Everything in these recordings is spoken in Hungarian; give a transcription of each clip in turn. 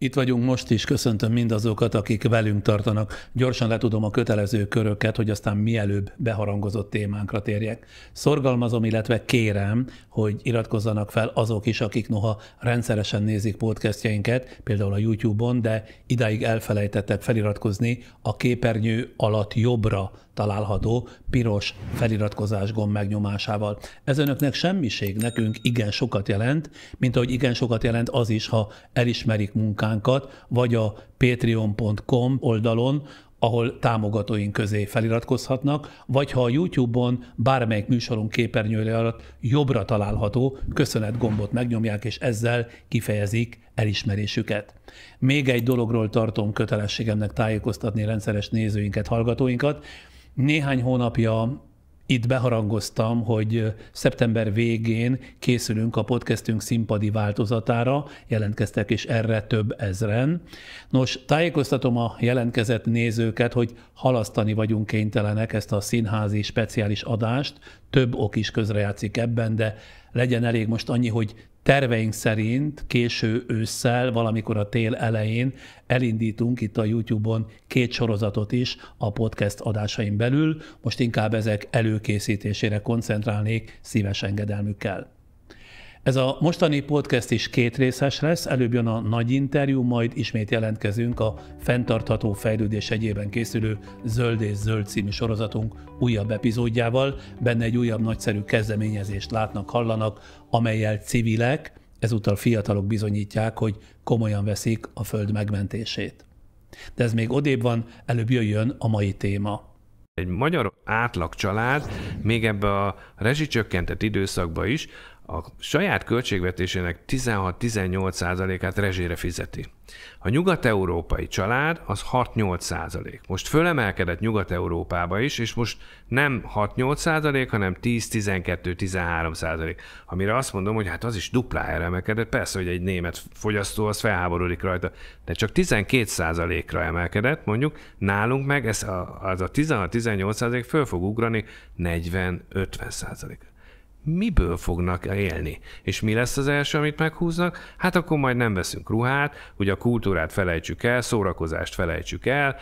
Itt vagyunk most is, köszöntöm mindazokat, akik velünk tartanak. Gyorsan letudom a kötelező köröket, hogy aztán mielőbb beharangozott témánkra térjek. Szorgalmazom, illetve kérem, hogy iratkozzanak fel azok is, akik noha rendszeresen nézik podcastjainket, például a YouTube-on, de idáig elfelejtettek feliratkozni a képernyő alatt jobbra található piros feliratkozás gomb megnyomásával. Ez önöknek semmiség, nekünk igen sokat jelent, mint ahogy igen sokat jelent az is, ha elismerik munkánkat, vagy a patreon.com oldalon, ahol támogatóink közé feliratkozhatnak, vagy ha a YouTube-on bármelyik műsorunk képernyője alatt jobbra található köszönet gombot megnyomják, és ezzel kifejezik elismerésüket. Még egy dologról tartom kötelességemnek tájékoztatni rendszeres nézőinket, hallgatóinkat. Néhány hónapja itt beharangoztam, hogy szeptember végén készülünk a podcastünk színpadi változatára, jelentkeztek is erre több ezren. Nos, tájékoztatom a jelentkezett nézőket, hogy halasztani vagyunk kénytelenek ezt a színházi speciális adást, több ok is közrejátszik ebben, de legyen elég most annyi, hogy terveink szerint késő ősszel, valamikor a tél elején elindítunk itt a YouTube-on 2 sorozatot is a podcast adásain belül. Most inkább ezek előkészítésére koncentrálnék szíves engedelmükkel. Ez a mostani podcast is 2 részes lesz, előbb jön a nagy interjú, majd ismét jelentkezünk a fenntartható fejlődés egyében készülő Zöld és Zöld című sorozatunk újabb epizódjával. Benne egy újabb nagyszerű kezdeményezést látnak, hallanak, amellyel civilek, ezúttal fiatalok bizonyítják, hogy komolyan veszik a föld megmentését. De ez még odébb van, előbb jöjjön a mai téma. Egy magyar átlag család még ebbe a rezsicsökkentett időszakban is a saját költségvetésének 16-18%-át rezsére fizeti. A nyugat-európai család az 6-8%. Most fölemelkedett Nyugat-Európába is, és most nem 6-8%, hanem 10-12-13%. Amire azt mondom, hogy hát az is duplájára emelkedett. Persze, hogy egy német fogyasztó az felháborodik rajta, de csak 12%-ra emelkedett, mondjuk nálunk meg az a 16-18% föl fog ugrani 40-50%-ra. Miből fognak élni? És mi lesz az első, amit meghúznak? Hát akkor majd nem veszünk ruhát, ugye a kultúrát felejtsük el, szórakozást felejtsük el,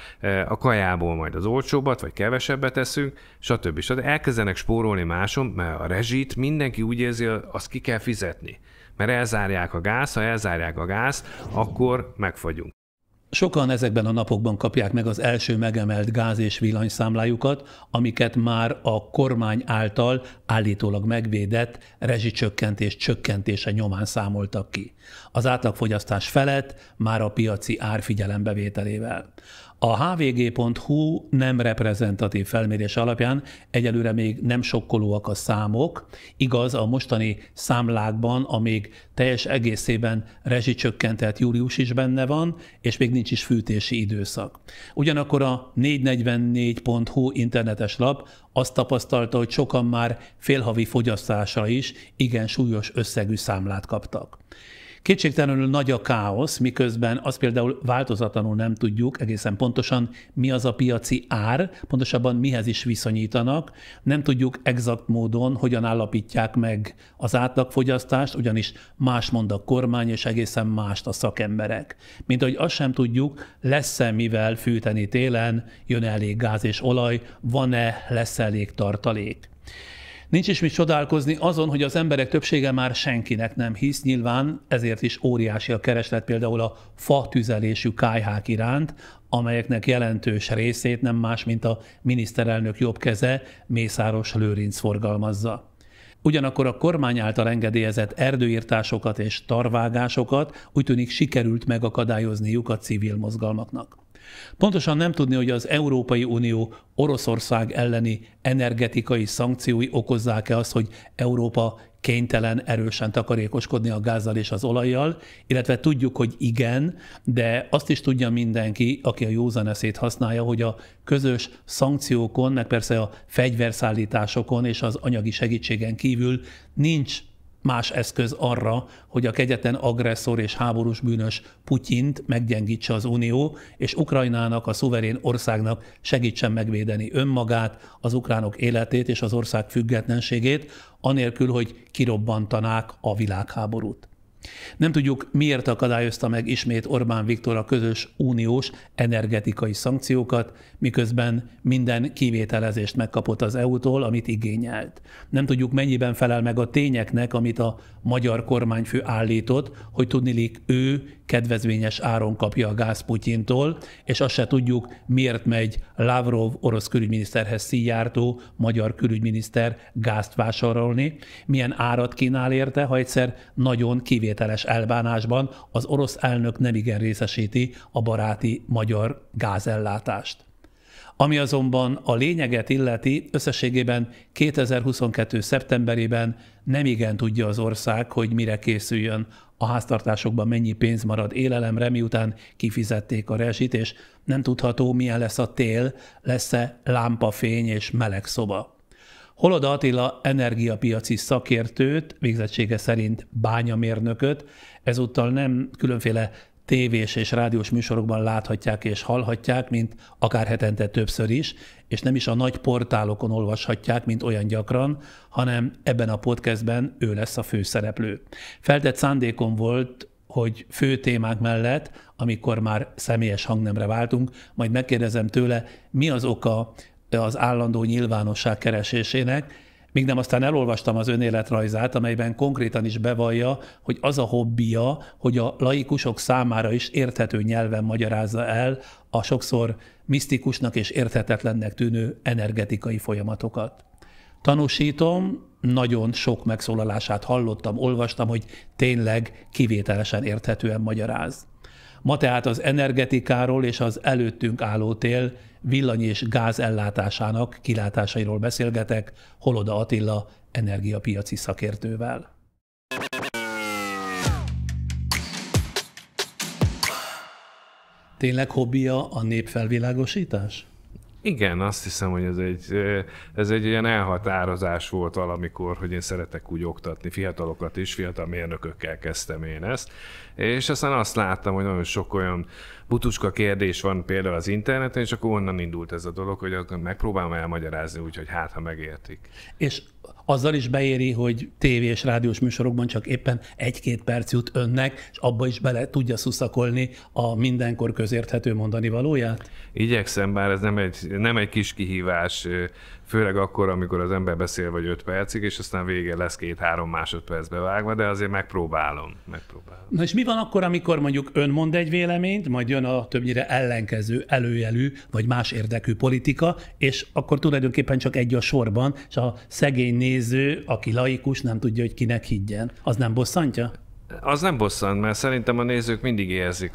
a kajából majd az olcsóbbat, vagy kevesebbet teszünk, stb. Elkezdenek spórolni máson, mert a rezsit mindenki úgy érzi, azt ki kell fizetni. Mert elzárják a gáz, ha elzárják a gáz, akkor megfagyunk. Sokan ezekben a napokban kapják meg az első megemelt gáz- és villanyszámlájukat, amiket már a kormány által állítólag megvédett rezsicsökkentés csökkentése nyomán számoltak ki. Az átlagfogyasztás felett már a piaci ár figyelembevételével. A hvg.hu nem reprezentatív felmérés alapján egyelőre még nem sokkolóak a számok. Igaz, a mostani számlákban a még teljes egészében rezsicsökkentett július is benne van, és még nincs is fűtési időszak. Ugyanakkor a 444.hu internetes lap azt tapasztalta, hogy sokan már félhavi fogyasztásra is igen súlyos összegű számlát kaptak. Kétségtelenül nagy a káosz, miközben azt például változatlanul nem tudjuk egészen pontosan, mi az a piaci ár, pontosabban mihez is viszonyítanak. Nem tudjuk exakt módon, hogyan állapítják meg az átlagfogyasztást, ugyanis más mond a kormány, és egészen mást a szakemberek. Mint ahogy azt sem tudjuk, lesz-e mivel fűteni télen, jön elég gáz és olaj, van-e, lesz elég tartalék. Nincs is mit csodálkozni azon, hogy az emberek többsége már senkinek nem hisz, nyilván ezért is óriási a kereslet például a fa tüzelésű kályhák iránt, amelyeknek jelentős részét nem más, mint a miniszterelnök jobb keze, Mészáros Lőrinc forgalmazza. Ugyanakkor a kormány által engedélyezett erdőirtásokat és tarvágásokat úgy tűnik sikerült megakadályozniuk a civil mozgalmaknak. Pontosan nem tudni, hogy az Európai Unió Oroszország elleni energetikai szankciói okozzák-e azt, hogy Európa kénytelen erősen takarékoskodni a gázzal és az olajjal, illetve tudjuk, hogy igen, de azt is tudja mindenki, aki a józan eszét használja, hogy a közös szankciókon, meg persze a fegyverszállításokon és az anyagi segítségen kívül nincs más eszköz arra, hogy a kegyetlen agresszor és háborús bűnös Putyint meggyengítse az Unió, és Ukrajnának, a szuverén országnak segítsen megvédeni önmagát, az ukránok életét és az ország függetlenségét, anélkül, hogy kirobbantanák a világháborút. Nem tudjuk, miért akadályozta meg ismét Orbán Viktor a közös uniós energetikai szankciókat, miközben minden kivételezést megkapott az EU-tól, amit igényelt. Nem tudjuk, mennyiben felel meg a tényeknek, amit a magyar kormányfő állított, hogy tudniillik ő kedvezményes áron kapja a gáz Putyintól, és azt se tudjuk, miért megy Lavrov orosz külügyminiszterhez Szijjártó magyar külügyminiszter gázt vásárolni, milyen árat kínál érte, ha egyszer nagyon kivételes elbánásban az orosz elnök nemigen részesíti a baráti magyar gázellátást. Ami azonban a lényeget illeti, összességében 2022. szeptemberében nemigen tudja az ország, hogy mire készüljön, a háztartásokban mennyi pénz marad élelemre, miután kifizették a rezsit, és nem tudható, milyen lesz a tél, lesz-e lámpafény és meleg szoba. Holoda Attila energiapiaci szakértőt, végzettsége szerint bányamérnököt, ezúttal nem különféle tévés és rádiós műsorokban láthatják és hallhatják, mint akár hetente többször is, és nem is a nagy portálokon olvashatják, mint olyan gyakran, hanem ebben a podcastben ő lesz a főszereplő. Feltett szándékom volt, hogy fő témák mellett, amikor már személyes hangnemre váltunk, majd megkérdezem tőle, mi az oka az állandó nyilvánosság keresésének, míg nem aztán elolvastam az önéletrajzát, amelyben konkrétan is bevallja, hogy az a hobbija, hogy a laikusok számára is érthető nyelven magyarázza el a sokszor misztikusnak és érthetetlennek tűnő energetikai folyamatokat. Tanúsítom, nagyon sok megszólalását hallottam, olvastam, hogy tényleg kivételesen érthetően magyaráz. Ma tehát az energetikáról és az előttünk álló tél villany- és gáz ellátásának kilátásairól beszélgetek Holoda Attila energiapiaci szakértővel. Tényleg hobbija a népfelvilágosítás? Igen, azt hiszem, hogy ez egy ilyen elhatározás volt valamikor, hogy én szeretek úgy oktatni fiatalokat is, fiatal mérnökökkel kezdtem én ezt, és aztán azt láttam, hogy nagyon sok olyan butuska kérdés van például az interneten, és akkor onnan indult ez a dolog, hogy megpróbálom elmagyarázni úgy, hogy hát, ha megértik. És azzal is beéri, hogy tévé és rádiós műsorokban csak éppen 1-2 perc jut önnek, és abba is bele tudja szuszakolni a mindenkor közérthető mondani valóját? Igyekszem, bár ez nem egy kis kihívás, főleg akkor, amikor az ember beszél vagy 5 percig, és aztán vége lesz 2-3 másodpercbe vágva, de azért megpróbálom. Na és mi van akkor, amikor mondjuk ön mond egy véleményt, majd jön a többnyire ellenkező, előjelű vagy más érdekű politika, és akkor tulajdonképpen csak egy a sorban, és a szegény néző, aki laikus, nem tudja, hogy kinek higgyen. Az nem bosszantja? Az nem bosszant, mert szerintem a nézők mindig érzik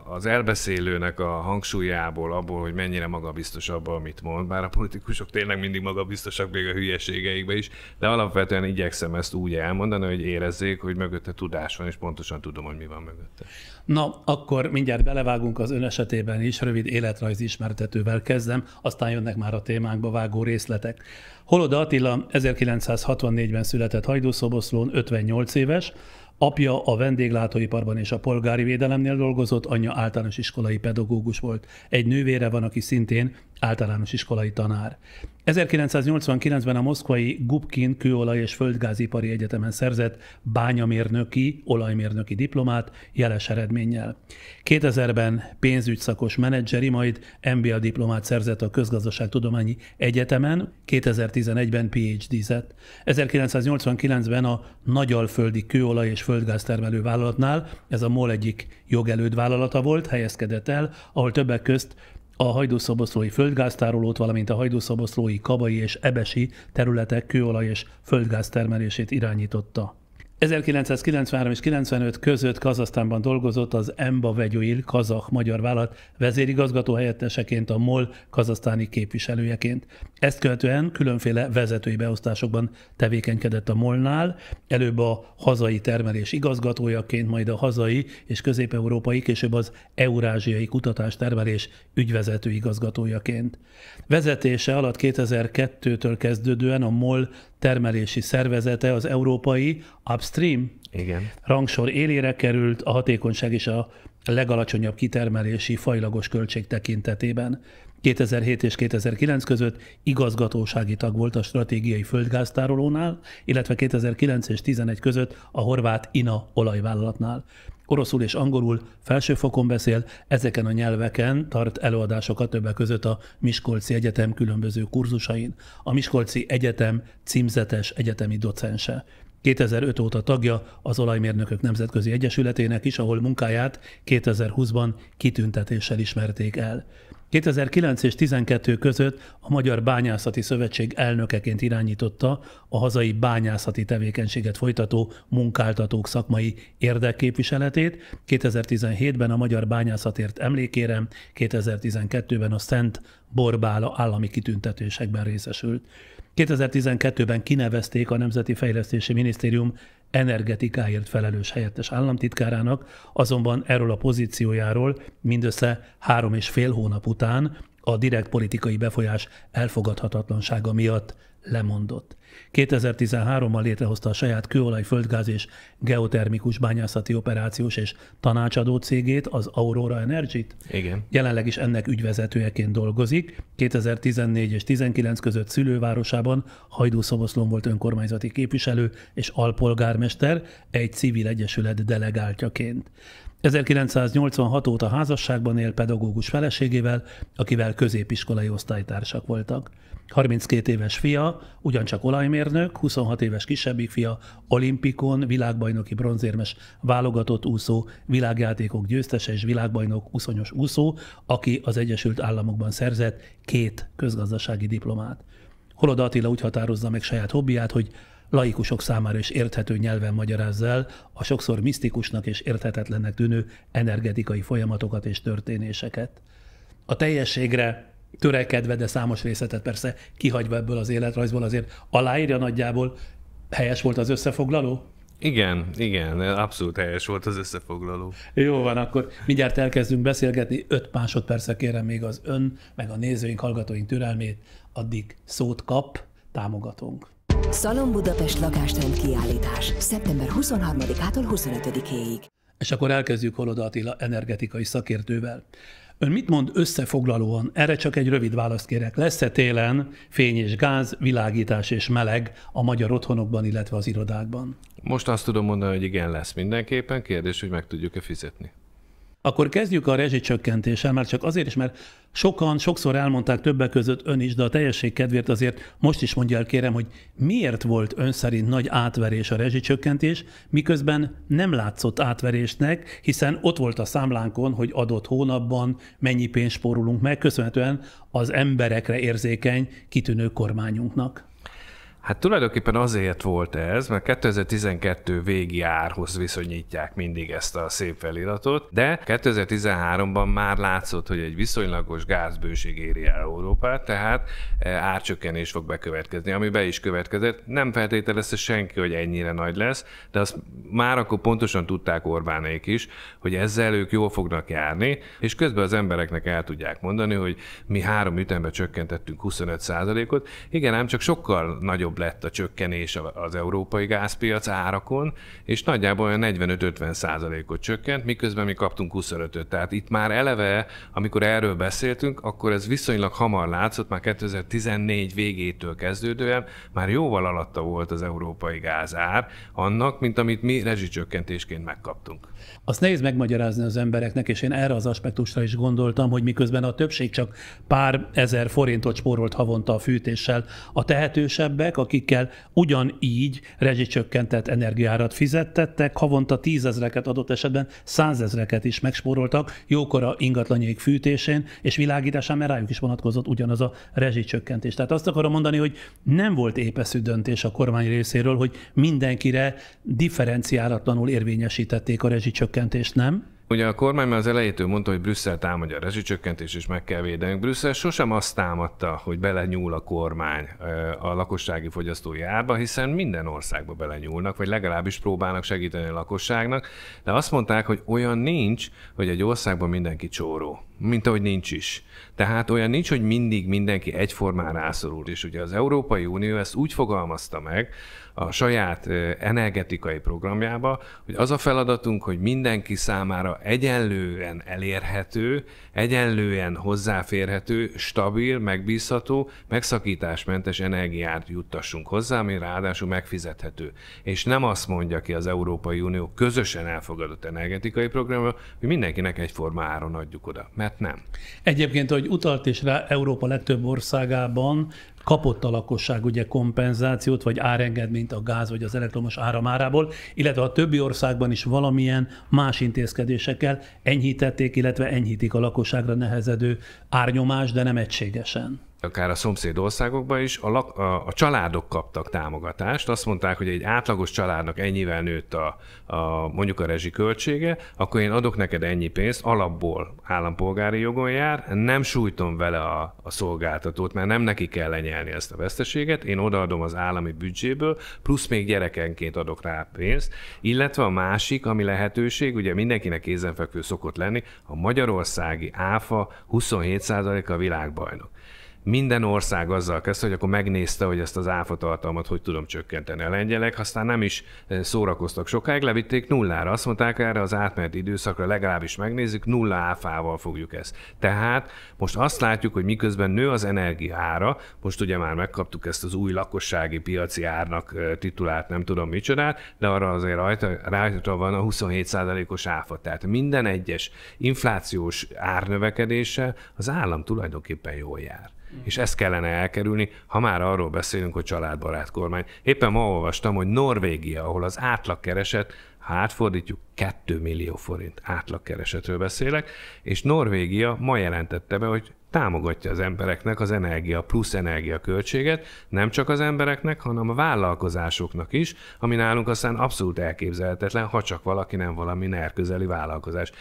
az elbeszélőnek a hangsúlyából, abból, hogy mennyire magabiztos abban, amit mond, bár a politikusok tényleg mindig magabiztosak még a hülyeségeikbe is, de alapvetően igyekszem ezt úgy elmondani, hogy érezzék, hogy mögötte tudás van, és pontosan tudom, hogy mi van mögötte. Na, akkor mindjárt belevágunk az ön esetében is, rövid életrajzi ismertetővel kezdem, aztán jönnek már a témánkba vágó részletek. Holoda Attila 1964-ben született Hajdúszoboszlón, 58 éves, apja a vendéglátóiparban és a polgári védelemnél dolgozott, anyja általános iskolai pedagógus volt. Egy nővére van, aki szintén általános iskolai tanár. 1989-ben a moszkvai Gubkin kőolaj- és földgázipari egyetemen szerzett bányamérnöki, olajmérnöki diplomát jeles eredménnyel. 2000-ben pénzügyszakos menedzseri, majd MBA diplomát szerzett a Közgazdaságtudományi Egyetemen, 2011-ben PhD-zett. 1989-ben a Nagyalföldi kőolaj- és földgáztermelő vállalatnál, ez a MOL egyik jogelőd vállalata volt, helyezkedett el, ahol többek közt a hajdúszoboszlói földgáztárolót, valamint a hajdúszoboszlói, kabai és ebesi területek kőolaj- és földgáztermelését irányította. 1993 és 95 között Kazahsztánban dolgozott az Emba Vegyoil kazah-magyar vállalat vezérigazgató helyetteseként, a MOL kazahsztáni képviselőjeként. Ezt követően különféle vezetői beosztásokban tevékenykedett a MOL-nál, előbb a hazai termelés igazgatójaként, majd a hazai és közép-európai, később az eurázsiai kutatástermelés ügyvezető igazgatójaként. Vezetése alatt 2002-től kezdődően a MOL termelési szervezete, az európai Upstream Igen. rangsor élére került, a hatékonyság és a legalacsonyabb kitermelési fajlagos költség tekintetében. 2007 és 2009 között igazgatósági tag volt a stratégiai földgáztárolónál, illetve 2009 és 2011 között a horvát INA olajvállalatnál. Oroszul és angolul felsőfokon beszél, ezeken a nyelveken tart előadásokat többek között a Miskolci Egyetem különböző kurzusain. A Miskolci Egyetem címzetes egyetemi docense. 2005 óta tagja az Olajmérnökök Nemzetközi Egyesületének is, ahol munkáját 2020-ban kitüntetéssel ismerték el. 2009 és 2012 között a Magyar Bányászati Szövetség elnökeként irányította a hazai bányászati tevékenységet folytató munkáltatók szakmai érdekképviseletét, 2017-ben a Magyar Bányászatért emlékére, 2012-ben a Szent Borbála állami kitüntetésekben részesült. 2012-ben kinevezték a Nemzeti Fejlesztési Minisztérium energetikáért felelős helyettes államtitkárának, azonban erről a pozíciójáról mindössze 3,5 hónap után a direkt politikai befolyás elfogadhatatlansága miatt lemondott. 2013-ban létrehozta a saját kőolaj, földgáz és geotermikus bányászati operációs és tanácsadó cégét, az Aurora Energy-t. Igen. Jelenleg is ennek ügyvezetőjeként dolgozik. 2014 és 2019 között szülővárosában Hajdúszoboszlón volt önkormányzati képviselő és alpolgármester, egy civil egyesület delegáltjaként. 1986 óta házasságban él pedagógus feleségével, akivel középiskolai osztálytársak voltak. 32 éves fia, ugyancsak olajmérnök, 26 éves kisebbik fia, olimpikon, világbajnoki bronzérmes válogatott úszó, világjátékok győztese és világbajnok úszonyos úszó, aki az Egyesült Államokban szerzett 2 közgazdasági diplomát. Holoda Attila úgy határozza meg saját hobbiát, hogy laikusok számára is érthető nyelven magyarázza el a sokszor misztikusnak és érthetetlennek tűnő energetikai folyamatokat és történéseket. A teljességre törekedve, de számos részletet persze kihagyva ebből az életrajzból, azért aláírja nagyjából, helyes volt az összefoglaló? Igen, abszolút helyes volt az összefoglaló. Jó van, akkor mindjárt elkezdünk beszélgetni, 5 másodpercre kérem még az ön, meg a nézőink, hallgatóink türelmét, addig szót kap, támogatónk. Szalon Budapest lakástrend kiállítás. Szeptember 23-ától 25-éig. És akkor elkezdjük Holoda Attila energetikai szakértővel. Ön mit mond összefoglalóan? Erre csak egy rövid választ kérek. Lesz-e télen fény és gáz, világítás és meleg a magyar otthonokban, illetve az irodákban? Most azt tudom mondani, hogy igen, lesz mindenképpen. Kérdés, hogy meg tudjuk-e fizetni. Akkor kezdjük a rezsicsökkentéssel, már csak azért is, mert sokszor elmondták, többek között ön is, de a teljesség kedvéért azért most is mondja el, kérem, hogy miért volt ön szerint nagy átverés a rezsicsökkentés, miközben nem látszott átverésnek, hiszen ott volt a számlánkon, hogy adott hónapban mennyi pénzt spórolunk meg, köszönhetően az emberekre érzékeny, kitűnő kormányunknak. Hát tulajdonképpen azért volt ez, mert 2012 végi árhoz viszonyítják mindig ezt a szép feliratot, de 2013-ban már látszott, hogy egy viszonylagos gázbőség éri el Európát, tehát árcsökkenés fog bekövetkezni, ami be is következett. Nem feltételezte senki, hogy ennyire nagy lesz, de azt már akkor pontosan tudták Orbánék is, hogy ezzel ők jól fognak járni, és közben az embereknek el tudják mondani, hogy mi 3 ütemben csökkentettünk 25%-ot. Igen, ám csak sokkal nagyobb lett a csökkenés az európai gázpiac árakon, és nagyjából olyan 45-50%-ot csökkent, miközben mi kaptunk 25-öt. Tehát itt már eleve, amikor erről beszéltünk, akkor ez viszonylag hamar látszott, már 2014 végétől kezdődően már jóval alatta volt az európai gázár annak, mint amit mi rezsicsökkentésként megkaptunk. Azt nehéz megmagyarázni az embereknek, és én erre az aspektusra is gondoltam, hogy miközben a többség csak pár ezer forintot spórolt havonta a fűtéssel, a tehetősebbek, akikkel ugyanígy rezsicsökkentett energiárat fizettettek, havonta 10 000-eket, adott esetben 100 000-eket is megspóroltak jókora ingatlanjaik fűtésén, és világításán, mert rájuk is vonatkozott ugyanaz a rezsicsökkentés. Tehát azt akarom mondani, hogy nem volt épeszű döntés a kormány részéről, hogy mindenkire differenciálatlanul érvényesítették a rezsicsökkentést, nem? Ugye a kormány már az elejétől mondta, hogy Brüsszel támadja a rezsicsökkentést, és meg kell védenünk. Brüsszel sosem azt támadta, hogy belenyúl a kormány a lakossági fogyasztói árba, hiszen minden országba belenyúlnak, vagy legalábbis próbálnak segíteni a lakosságnak, de azt mondták, hogy olyan nincs, hogy egy országban mindenki csóró. mint ahogy nincs is. Tehát olyan nincs, hogy mindig mindenki egyformán rászorul. És ugye az Európai Unió ezt úgy fogalmazta meg a saját energetikai programjába, hogy az a feladatunk, hogy mindenki számára egyenlően elérhető, egyenlően hozzáférhető, stabil, megbízható, megszakításmentes energiát juttassunk hozzá, ami ráadásul megfizethető. És nem azt mondja ki az Európai Unió közösen elfogadott energetikai programja, hogy mindenkinek egyforma áron adjuk oda, mert nem. Egyébként, hogy utalt is rá, Európa legtöbb országában kapott a lakosság ugye kompenzációt, vagy árengedményt a gáz vagy az elektromos áramárából, illetve a többi országban is valamilyen más intézkedésekkel enyhítették, illetve enyhítik a lakosságra nehezedő árnyomást, de nem egységesen. Akár a szomszéd országokban is a családok kaptak támogatást. Azt mondták, hogy egy átlagos családnak ennyivel nőtt mondjuk a rezsiköltsége, akkor én adok neked ennyi pénzt, alapból állampolgári jogon jár, nem sújtom vele a szolgáltatót, mert nem neki kell lenyelni ezt a veszteséget, én odaadom az állami büdzséből, plusz még gyerekenként adok rá pénzt, illetve a másik, ami lehetőség, ugye mindenkinek kézenfekvő szokott lenni, a magyarországi áfa 27%-a világbajnok. Minden ország azzal kezdte, hogy akkor megnézte, hogy ezt az áfatartalmat hogy tudom csökkenteni. A lengyelek aztán nem is szórakoztak sokáig, levitték nullára. Azt mondták, erre az átmeneti időszakra legalábbis megnézzük, nulla áfával fogjuk ezt. Tehát most azt látjuk, hogy miközben nő az energia ára, most ugye már megkaptuk ezt az új lakossági piaci árnak titulált, nem tudom micsodát, de arra azért rajta van a 27%-os áfa. Tehát minden egyes inflációs árnövekedése az állam tulajdonképpen jól jár. És ezt kellene elkerülni, ha már arról beszélünk, hogy családbarát kormány. Éppen ma olvastam, hogy Norvégia, ahol az átlagkereset, ha átfordítjuk, 2 millió forint átlagkeresetről beszélek, és Norvégia ma jelentette be, hogy támogatja az embereknek az energia plusz energia költséget, nem csak az embereknek, hanem a vállalkozásoknak is, ami nálunk aztán abszolút elképzelhetetlen, ha csak valaki nem valami NER közeli vállalkozás.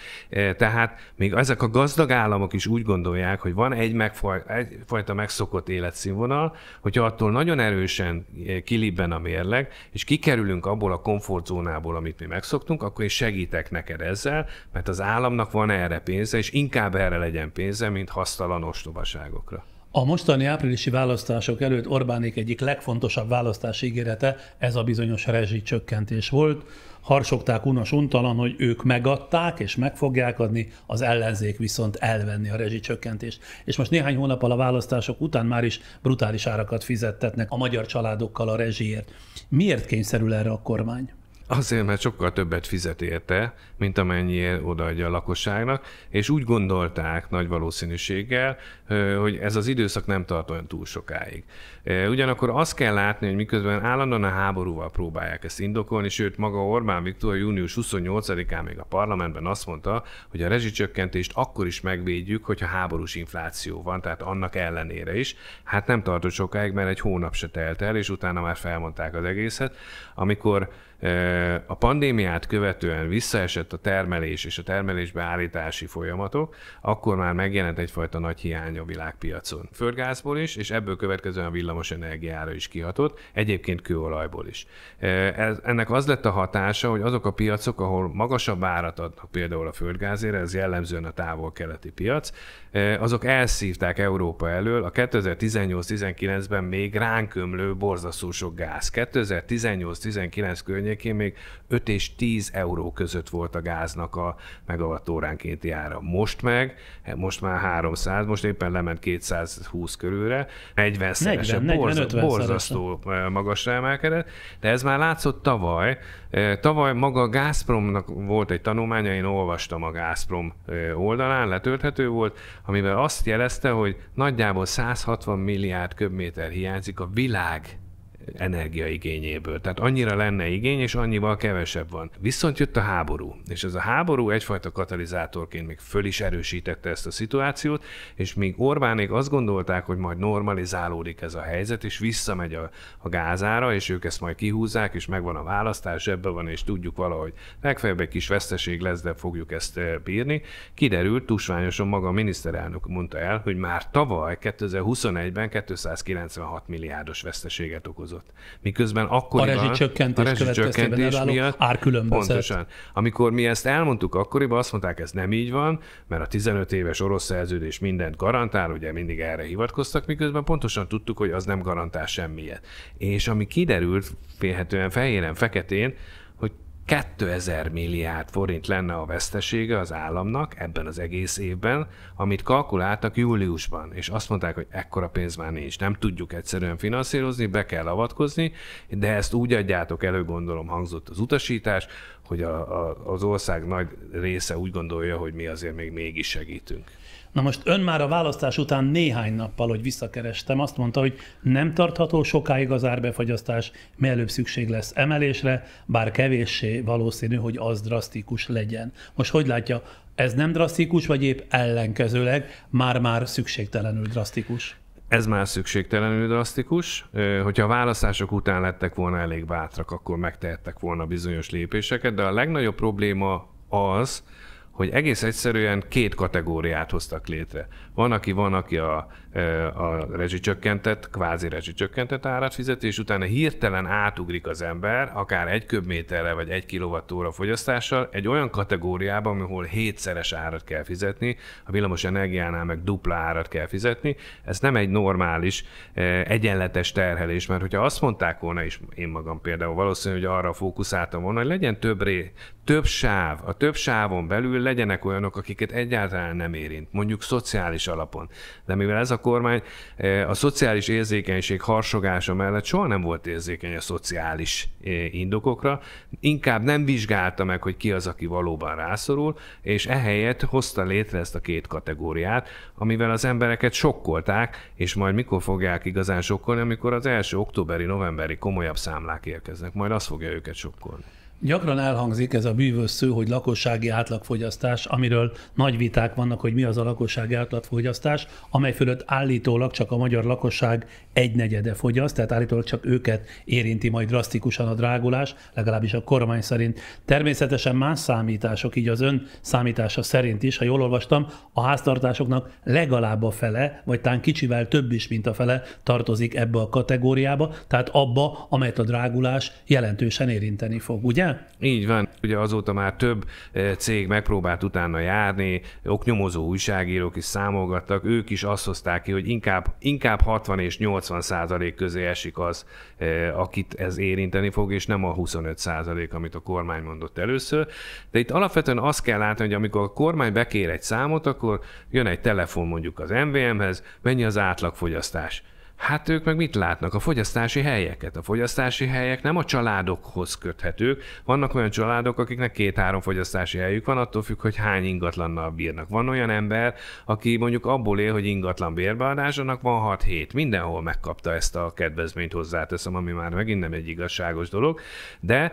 Tehát még ezek a gazdag államok is úgy gondolják, hogy van egyfajta megszokott életszínvonal, hogyha attól nagyon erősen kilibben a mérleg, és kikerülünk abból a komfortzónából, amit mi megszoktunk, akkor én segítek neked ezzel, mert az államnak van erre pénze, és inkább erre legyen pénze, mint hasztalan ostobaságokra. A mostani áprilisi választások előtt Orbánék egyik legfontosabb választási ígérete ez a bizonyos rezsicsökkentés volt. Harsogták unas-untalan, hogy ők megadták és meg fogják adni, az ellenzék viszont elvenni a rezsicsökkentést. És most néhány hónappal a választások után már is brutális árakat fizettetnek a magyar családokkal a rezsiért. Miért kényszerül erre a kormány? Azért, mert sokkal többet fizet érte, mint amennyiért odaadja a lakosságnak, és úgy gondolták nagy valószínűséggel, hogy ez az időszak nem tart olyan túl sokáig. Ugyanakkor azt kell látni, hogy miközben állandóan a háborúval próbálják ezt indokolni, sőt maga Orbán Viktor június 28-án még a parlamentben azt mondta, hogy a rezsicsökkentést akkor is megvédjük, hogyha háborús infláció van, tehát annak ellenére is. Hát nem tartott sokáig, mert egy hónap se telt el, és utána már felmondták az egészet. Amikor a pandémiát követően visszaesett a termelés és a termelésbe állítási folyamatok, akkor már megjelent egyfajta nagy hiány a világpiacon. Földgázból is, és ebből következően a villamos energiára is kihatott, egyébként kőolajból is. Ennek az lett a hatása, hogy azok a piacok, ahol magasabb árat adnak például a földgázére, ez jellemzően a távol-keleti piac, azok elszívták Európa elől a 2018-19-ben még ránk ömlő borzasztó sok gáz. 2018-19 környékén még 5 és 10 euró között volt a gáznak a megawattóránkénti ára. Most már 300, most éppen lement 220 körülre, 40-szerese, borzasztó magasra emelkedett, de ez már látszott tavaly. Tavaly maga a Gazpromnak volt egy tanulmánya, én olvastam a Gazprom oldalán, letölthető volt, amivel azt jelezte, hogy nagyjából 160 milliárd köbméter hiányzik a világ energiaigényéből. Tehát annyira lenne igény, és annyival kevesebb van. Viszont jött a háború, és ez a háború egyfajta katalizátorként még föl is erősítette ezt a szituációt, és még Orbánék azt gondolták, hogy majd normalizálódik ez a helyzet, és visszamegy a gázára, és ők ezt majd kihúzzák, és megvan a választás, ebben van, és tudjuk valahogy legfeljebb egy kis veszteség lesz, de fogjuk ezt bírni. Kiderült, tusványosan maga a miniszterelnök mondta el, hogy már tavaly 2021-ben 296 milliárdos veszteséget okozott változott. Miközben akkoriban a rezsicsökkentés miatt árkülönbözet. Pontosan. Amikor mi ezt elmondtuk akkoriban, azt mondták, ez nem így van, mert a 15 éves orosz szerződés mindent garantál, ugye mindig erre hivatkoztak, miközben pontosan tudtuk, hogy az nem garantál semmiet. És ami kiderült félhetően fehéren-feketén, hogy 2000 milliárd forint lenne a vesztesége az államnak ebben az egész évben, amit kalkuláltak júliusban, és azt mondták, hogy ekkora pénz már nincs, nem tudjuk egyszerűen finanszírozni, be kell avatkozni, de ezt úgy adjátok elő, gondolom hangzott az utasítás, hogy az ország nagy része úgy gondolja, hogy mi azért még mégis segítünk. Na most ön már a választás után néhány nappal, hogy visszakerestem, azt mondta, hogy nem tartható sokáig az árbefagyasztás, mielőbb szükség lesz emelésre, bár kevéssé valószínű, hogy az drasztikus legyen. Most hogy látja, ez nem drasztikus, vagy épp ellenkezőleg már szükségtelenül drasztikus? Ez már szükségtelenül drasztikus. Hogyha a választások után lettek volna elég bátrak, akkor megtehettek volna bizonyos lépéseket, de a legnagyobb probléma az, hogy egész egyszerűen két kategóriát hoztak létre. Van, aki a rezsicsökkentett, kvázi rezsicsökkentett árat fizeti, és utána hirtelen átugrik az ember, akár 1 köbméterre vagy 1 kWh fogyasztással, egy olyan kategóriában, ahol 7-szeres árat kell fizetni, a villamos energiánál meg dupla árat kell fizetni. Ez nem egy normális, egyenletes terhelés, mert hogyha azt mondták volna, és én magam például valószínű, hogy arra fókuszáltam volna, hogy legyen több sáv, a több sávon belül legyenek olyanok, akiket egyáltalán nem érint, mondjuk szociális alapon. De mivel ez a kormány a szociális érzékenység harsogása mellett soha nem volt érzékeny a szociális indokokra, inkább nem vizsgálta meg, hogy ki az, aki valóban rászorul, és ehelyett hozta létre ezt a két kategóriát, amivel az embereket sokkolták, és majd mikor fogják igazán sokkolni, amikor az első októberi, novemberi komolyabb számlák érkeznek, majd az fogja őket sokkolni. Gyakran elhangzik ez a bűvös szó, hogy lakossági átlagfogyasztás, amiről nagy viták vannak, hogy mi az a lakossági átlagfogyasztás, amely fölött állítólag csak a magyar lakosság 1/4 fogyaszt, tehát állítólag csak őket érinti majd drasztikusan a drágulás, legalábbis a kormány szerint. Természetesen más számítások, így az ön számítása szerint is, ha jól olvastam, a háztartásoknak legalább a fele, vagy talán kicsivel több is, mint a fele tartozik ebbe a kategóriába, tehát abba, amelyet a drágulás jelentősen érinteni fog, ugye? Így van. Ugye azóta már több cég megpróbált utána járni, oknyomozó újságírók is számolgattak, ők is azt hozták ki, hogy inkább 60 és 80% közé esik az, akit ez érinteni fog, és nem a 25%, amit a kormány mondott először. De itt alapvetően azt kell látni, hogy amikor a kormány bekér egy számot, akkor jön egy telefon mondjuk az MVM-hez, mennyi az átlagfogyasztás. Hát ők meg mit látnak? A fogyasztási helyeket. A fogyasztási helyek nem a családokhoz köthetők. Vannak olyan családok, akiknek 2-3 fogyasztási helyük van, attól függ, hogy hány ingatlannal bírnak. Van olyan ember, aki mondjuk abból él, hogy ingatlan bérbeadásának van 6-7. Mindenhol megkapta ezt a kedvezményt, hozzáteszem, ami már megint nem egy igazságos dolog, de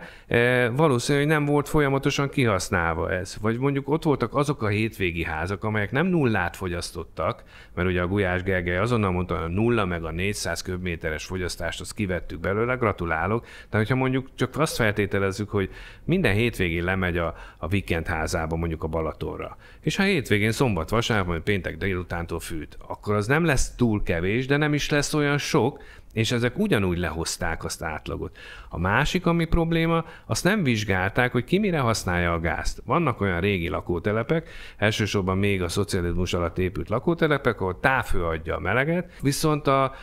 valószínűleg nem volt folyamatosan kihasználva ez. Vagy mondjuk ott voltak azok a hétvégi házak, amelyek nem nullát fogyasztottak, mert ugye a Gulyás Gergely azonnal mondta, hogy a 0 meg a 400 köbméteres fogyasztást, azt kivettük belőle, gratulálok. De hogyha mondjuk csak azt feltételezzük, hogy minden hétvégén lemegy a vikendházába, mondjuk a Balatonra, és ha hétvégén szombat, vasárnap, vagy péntek délutántól fűt, akkor az nem lesz túl kevés, de nem is lesz olyan sok, és ezek ugyanúgy lehozták azt átlagot. A másik, ami probléma, azt nem vizsgálták, hogy ki mire használja a gázt. Vannak olyan régi lakótelepek, elsősorban még a szocializmus alatt épült lakótelepek, ahol távhő adja a meleget, viszont a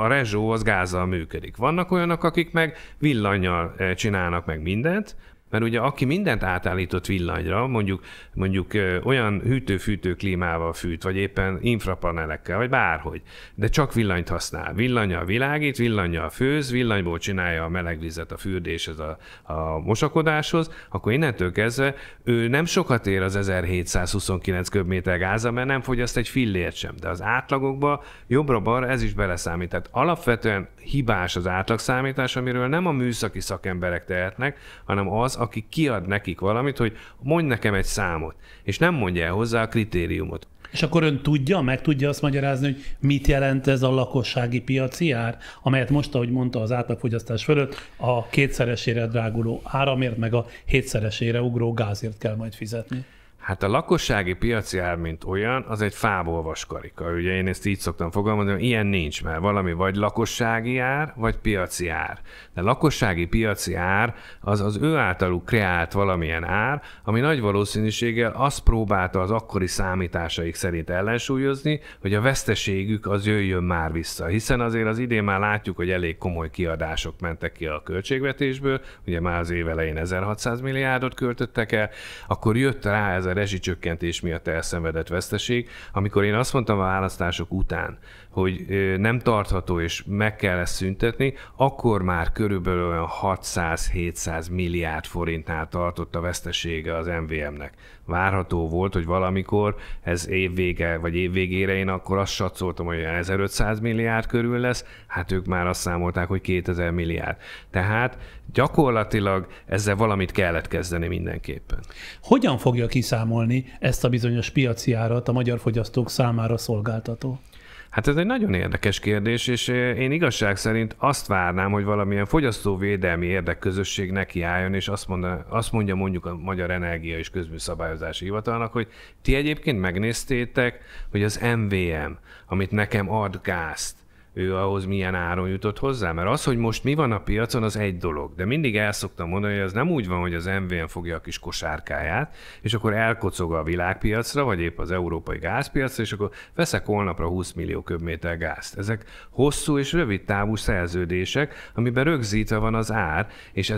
rezsó az gázzal működik. Vannak olyanok, akik meg villannyal csinálnak meg mindent, mert ugye aki mindent átállított villanyra, mondjuk olyan hűtő-fűtő klímával fűt, vagy éppen infrapanelekkel, vagy bárhogy, de csak villanyt használ. Villannyal világít, villannyal főz, villanyból csinálja a meleg vizet a fürdéshez, a mosakodáshoz, akkor innentől kezdve ő nem sokat ér az 1729 köbméter gáza, mert nem fogyaszt egy fillért sem. De az átlagokba jobbra-balra ez is beleszámít. Tehát alapvetően hibás az átlagszámítás, amiről nem a műszaki szakemberek tehetnek, hanem az, aki kiad nekik valamit, hogy mondj nekem egy számot, és nem mondja el hozzá a kritériumot. És akkor ön meg tudja azt magyarázni, hogy mit jelent ez a lakossági piaci ár, amelyet most, ahogy mondta, az átlagfogyasztás fölött a 2-szeresére dráguló áramért, meg a 7-szeresére ugró gázért kell majd fizetni? Hát a lakossági piaci ár, mint olyan, az egy fából vaskarika. Ugye én ezt így szoktam fogalmazni, hogy ilyen nincs, mert valami vagy lakossági ár, vagy piaci ár. De lakossági piaci ár az ő általuk kreált valamilyen ár, ami nagy valószínűséggel azt próbálta az akkori számításaik szerint ellensúlyozni, hogy a veszteségük az jöjjön már vissza. Hiszen azért az idén már látjuk, hogy elég komoly kiadások mentek ki a költségvetésből, ugye már az év elején 1600 milliárdot költöttek el, akkor jött rá ez a rezsicsökkentés miatt elszenvedett veszteség, amikor én azt mondtam a választások után, hogy nem tartható és meg kell ezt szüntetni, akkor már körülbelül olyan 600-700 milliárd forintnál tartott a vesztesége az MVM-nek. Várható volt, hogy valamikor ez évvége, vagy évvégére én akkor azt satszoltam, hogy 1500 milliárd körül lesz, hát ők már azt számolták, hogy 2000 milliárd. Tehát gyakorlatilag ezzel valamit kellett kezdeni mindenképpen. Hogyan fogja kiszámolni ezt a bizonyos piaci árat a magyar fogyasztók számára szolgáltató? Hát ez egy nagyon érdekes kérdés, és én igazság szerint azt várnám, hogy valamilyen fogyasztóvédelmi érdekközösség nekiálljon, és azt mondja mondjuk a Magyar Energia és Közműszabályozási Hivatalnak, hogy ti egyébként megnéztétek, hogy az MVM, amit nekem ad gázt, ő ahhoz milyen áron jutott hozzá. Mert az, hogy most mi van a piacon, az egy dolog. De mindig el szoktam mondani, hogy az nem úgy van, hogy az MVM fogja a kis kosárkáját, és akkor elkocog a világpiacra, vagy épp az európai gázpiacra, és akkor veszek holnapra 20 millió köbméter gázt. Ezek hosszú és rövid távú szerződések, amiben rögzítve van az ár, és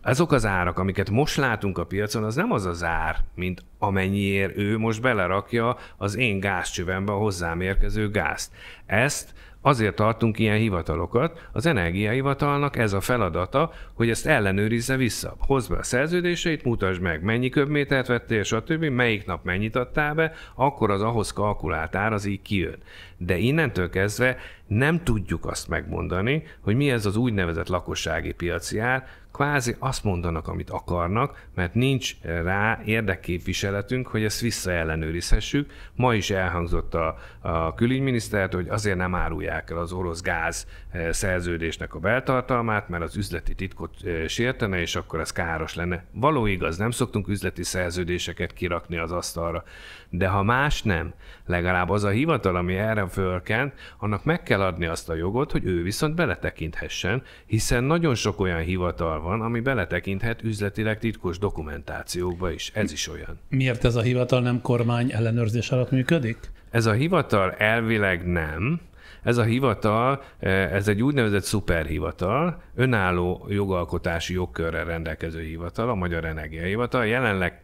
azok az árak, amiket most látunk a piacon, az nem az az ár, mint amennyiért ő most belerakja az én gázcsövembe a hozzám érkező gázt. Ezt azért tartunk ilyen hivatalokat, az Energiahivatalnak ez a feladata, hogy ezt ellenőrizze vissza. Hozd be a szerződéseit, mutasd meg, mennyi köbmétert vettél, stb., melyik nap mennyit adtál be, akkor az ahhoz kalkulált ár az így kijön. De innentől kezdve nem tudjuk azt megmondani, hogy mi ez az úgynevezett lakossági piaci ár, kvázi azt mondanak, amit akarnak, mert nincs rá érdekképviseletünk, hogy ezt visszaellenőrizhessük. Ma is elhangzott a külügyminisztert, hogy azért nem árulják el az orosz gáz szerződésnek a beltartalmát, mert az üzleti titkot sértene, és akkor ez káros lenne. Való igaz, nem szoktunk üzleti szerződéseket kirakni az asztalra. De ha más nem, legalább az a hivatal, ami erre fölkent, annak meg kell adni azt a jogot, hogy ő viszont beletekinthessen, hiszen nagyon sok olyan hivatal van, ami beletekinthet üzletileg titkos dokumentációkba is. Ez is olyan. Miért ez a hivatal nem kormány ellenőrzés alatt működik? Ez a hivatal elvileg nem. Ez a hivatal, ez egy úgynevezett szuperhivatal, önálló jogalkotási jogkörrel rendelkező hivatal, a Magyar Energiahivatal. Jelenleg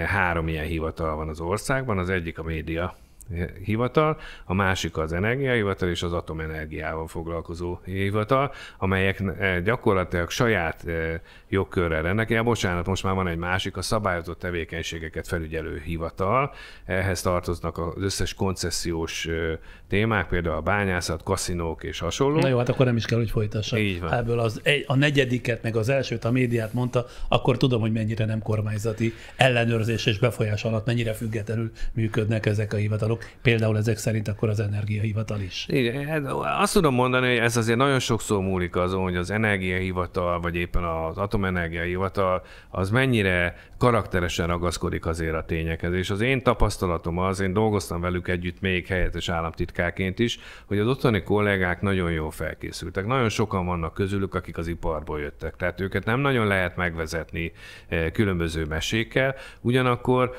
3 ilyen hivatal van az országban, az egyik a média hivatal, a másik az Energiahivatal és az atomenergiával foglalkozó hivatal, amelyek gyakorlatilag saját jogkörrel rendelkeznek. Bocsánat, most már van egy másik, a szabályozott tevékenységeket felügyelő hivatal. Ehhez tartoznak az összes koncesziós témák, például a bányászat, kaszinók és hasonló. Na jó, hát akkor nem is kell, hogy folytassa. Így van. Ebből a negyediket, meg az elsőt, a médiát mondta, akkor tudom, hogy mennyire nem kormányzati ellenőrzés és befolyás alatt, mennyire függetlenül működnek ezek a hivatalok. Például ezek szerint akkor az Energiahivatal is. Igen, azt tudom mondani, hogy ez azért nagyon sokszor múlik azon, hogy az Energiahivatal, vagy éppen az Atomenergiahivatal az mennyire karakteresen ragaszkodik azért a tényekhez. És az én tapasztalatom az, én dolgoztam velük együtt még helyettes államtitkárként is, hogy az ottani kollégák nagyon jól felkészültek. Nagyon sokan vannak közülük, akik az iparból jöttek. Tehát őket nem nagyon lehet megvezetni különböző mesékkel. Ugyanakkor,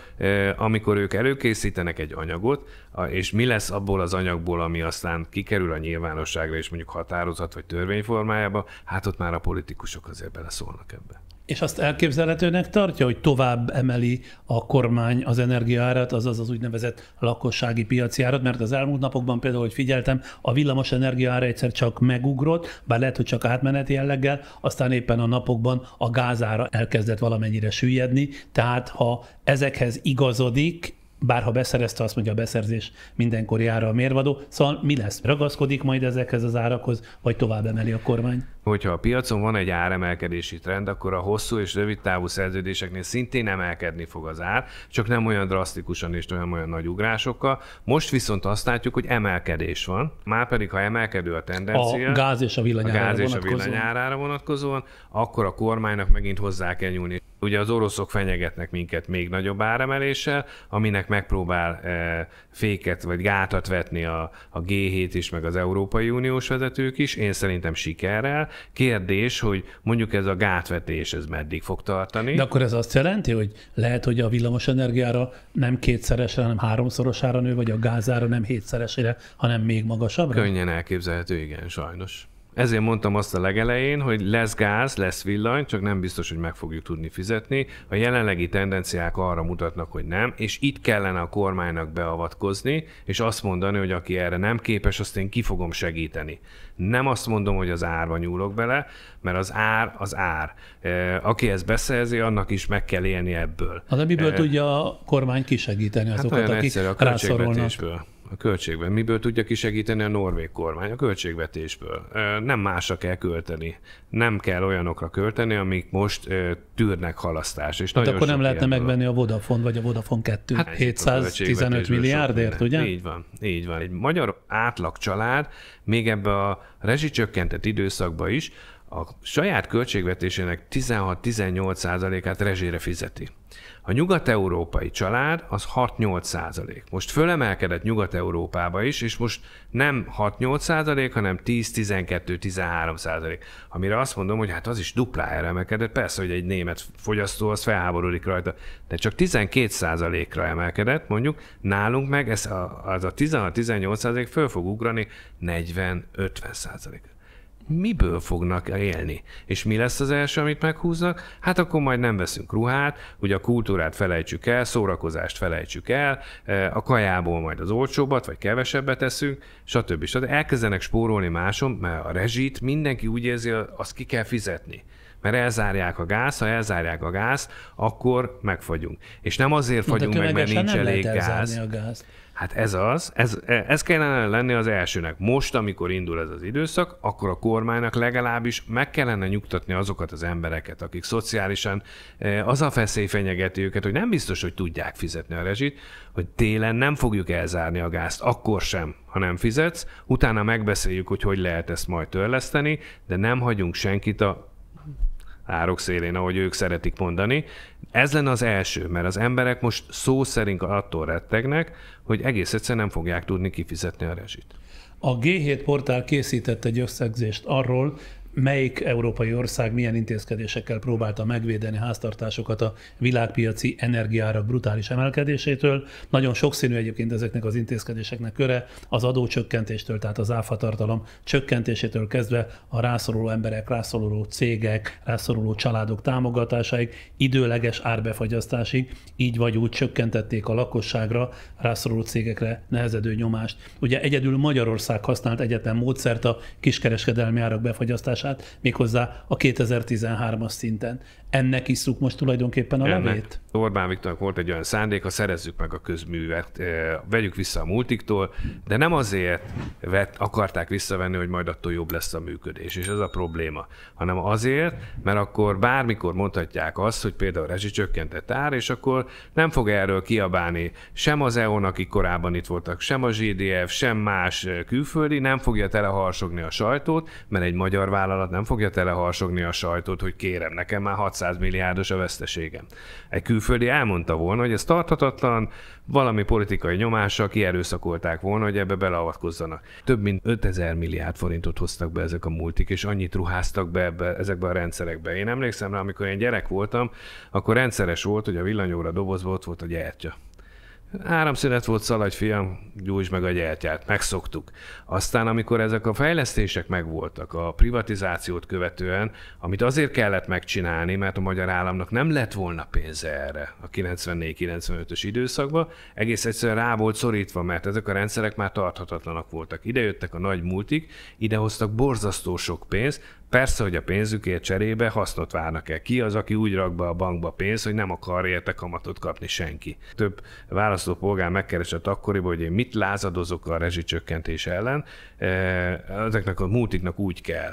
amikor ők előkészítenek egy anyagot, és mi lesz abból az anyagból, ami aztán kikerül a nyilvánosságra, és mondjuk határozat vagy törvény formájába, hát ott már a politikusok azért beleszólnak ebbe. És azt elképzelhetőnek tartja, hogy tovább emeli a kormány az energiaárat, azaz az úgynevezett lakossági piaci árat, mert az elmúlt napokban például, hogy figyeltem, a villamos energiaára egyszer csak megugrott, bár lehet, hogy csak átmeneti jelleggel, aztán éppen a napokban a gázára elkezdett valamennyire süllyedni, tehát ha ezekhez igazodik, bárha beszerezte, azt mondja, a beszerzés mindenkori ára a mérvadó. Szóval mi lesz? Ragaszkodik majd ezekhez az árakhoz, vagy tovább emeli a kormány? Hogyha a piacon van egy áremelkedési trend, akkor a hosszú és rövid távú szerződéseknél szintén emelkedni fog az ár, csak nem olyan drasztikusan és nem olyan nagy ugrásokkal. Most viszont azt látjuk, hogy emelkedés van. Márpedig, ha emelkedő a tendencia, a gáz és a villanyárára vonatkozóan, vonatkozóan, akkor a kormánynak megint hozzá kell nyúlni. Ugye az oroszok fenyegetnek minket még nagyobb áremeléssel, aminek megpróbál féket vagy gátat vetni a G7 is, meg az Európai Uniós vezetők is. Én szerintem sikerrel. Kérdés, hogy mondjuk ez a gátvetés, ez meddig fog tartani. De akkor ez azt jelenti, hogy lehet, hogy a villamos energiára nem kétszeresre, hanem háromszorosára nő, vagy a gázára nem hétszeresére, hanem még magasabbra? Könnyen elképzelhető, igen, sajnos. Ezért mondtam azt a legelején, hogy lesz gáz, lesz villany, csak nem biztos, hogy meg fogjuk tudni fizetni. A jelenlegi tendenciák arra mutatnak, hogy nem, és itt kellene a kormánynak beavatkozni, és azt mondani, hogy aki erre nem képes, azt én ki fogom segíteni. Nem azt mondom, hogy az árba nyúlok bele, mert az ár az ár. Aki ezt beszerzi, annak is meg kell élni ebből. Az miből tudja a kormány kisegíteni azokat, akik rászorulnak? A költségvetésből. Miből tudja kisegíteni a norvég kormány? A költségvetésből. Nem másra kell költeni. Nem kell olyanokra költeni, amik most tűrnek halasztás. És hát akkor nem lehetne megvenni a Vodafone vagy a Vodafone 2 715 milliárdért, ugye? Így van. Így van. Egy magyar átlag család még ebbe a rezsicsökkentett időszakban is a saját költségvetésének 16-18%-át rezsére fizeti. A nyugat-európai család az 6-8%. Most fölemelkedett Nyugat-Európába is, és most nem 6-8%, hanem 10-12-13%. Amire azt mondom, hogy hát az is duplájára emelkedett. Persze, hogy egy német fogyasztó az felháborodik rajta, de csak 12%-ra emelkedett, mondjuk nálunk meg az a 16-18% föl fog ugrani 40-50%-ra. Miből fognak élni? És mi lesz az első, amit meghúznak? Hát akkor majd nem veszünk ruhát, ugye a kultúrát felejtsük el, szórakozást felejtsük el, a kajából majd az olcsóbbat, vagy kevesebbet eszünk, stb. Elkezdenek spórolni máson, mert a rezsit mindenki úgy érzi, azt ki kell fizetni. Mert elzárják a gáz, ha elzárják a gáz, akkor megfagyunk. És nem azért fagyunk meg, mert nincs elég gáz. Hát ez kellene lenni az elsőnek. Most, amikor indul ez az időszak, akkor a kormánynak legalábbis meg kellene nyugtatni azokat az embereket, akik szociálisan az a feszély fenyegeti őket, hogy nem biztos, hogy tudják fizetni a rezsit, hogy télen nem fogjuk elzárni a gázt, akkor sem, ha nem fizetsz, utána megbeszéljük, hogy lehet ezt majd törleszteni, de nem hagyunk senkit a árok szélén, ahogy ők szeretik mondani. Ez lenne az első, mert az emberek most szó szerint attól rettegnek, hogy egész egyszerűen nem fogják tudni kifizetni a rezsit. A G7 portál készített egy összegzést arról, melyik európai ország milyen intézkedésekkel próbálta megvédeni háztartásokat a világpiaci energiaárak brutális emelkedésétől. Nagyon sokszínű egyébként ezeknek az intézkedéseknek köre, az adócsökkentéstől, tehát az áfatartalom csökkentésétől kezdve a rászoruló emberek, rászoruló cégek, rászoruló családok támogatásáig, időleges árbefagyasztásig, így vagy úgy csökkentették a lakosságra, rászoruló cégekre nehezedő nyomást. Ugye egyedül Magyarország használt egyetlen módszert a kiskereskedelmi árak befagyasztását, méghozzá a 2013-as szinten. Ennek isszuk most tulajdonképpen a levét? Orbán Viktornak volt egy olyan szándéka, szerezzük meg a közművet, vegyük vissza a multiktól, de nem azért akarták visszavenni, hogy majd attól jobb lesz a működés, és ez a probléma, hanem azért, mert akkor bármikor mondhatják azt, hogy például rezsicsökkentett ár, és akkor nem fog erről kiabálni sem az EON, akik korábban itt voltak, sem a ZDF, sem más külföldi, nem fogja teleharsogni a sajtót, mert egy magyar vállalat nem fogja teleharsogni a sajtót, hogy kérem, nekem már 600 milliárdos a veszteségem. Egy külföldi elmondta volna, hogy ez tarthatatlan, valami politikai nyomással kierőszakolták volna, hogy ebbe beleavatkozzanak. Több mint 5000 milliárd forintot hoztak be ezek a multik, és annyit ruháztak be ezekbe a rendszerekbe. Én emlékszem rá, amikor én gyerek voltam, akkor rendszeres volt, hogy a villanyóra dobozban ott volt a gyertya. Áramszünet volt, szaladj fiam, gyújtsd meg a gyertyát, megszoktuk. Aztán, amikor ezek a fejlesztések megvoltak a privatizációt követően, amit azért kellett megcsinálni, mert a magyar államnak nem lett volna pénze erre a 94-95-ös időszakban, egész egyszerűen rá volt szorítva, mert ezek a rendszerek már tarthatatlanak voltak. Idejöttek a nagy multik, idehoztak borzasztó sok pénzt. Persze, hogy a pénzükért cserébe hasznot várnak el. Ki az, aki úgy rak be a bankba pénzt, hogy nem akar érte kamatot kapni senki. Több választópolgár megkeresett akkoriban, hogy én mit lázadozok a rezsicsökkentés ellen. Ezeknek a multiknak úgy kell.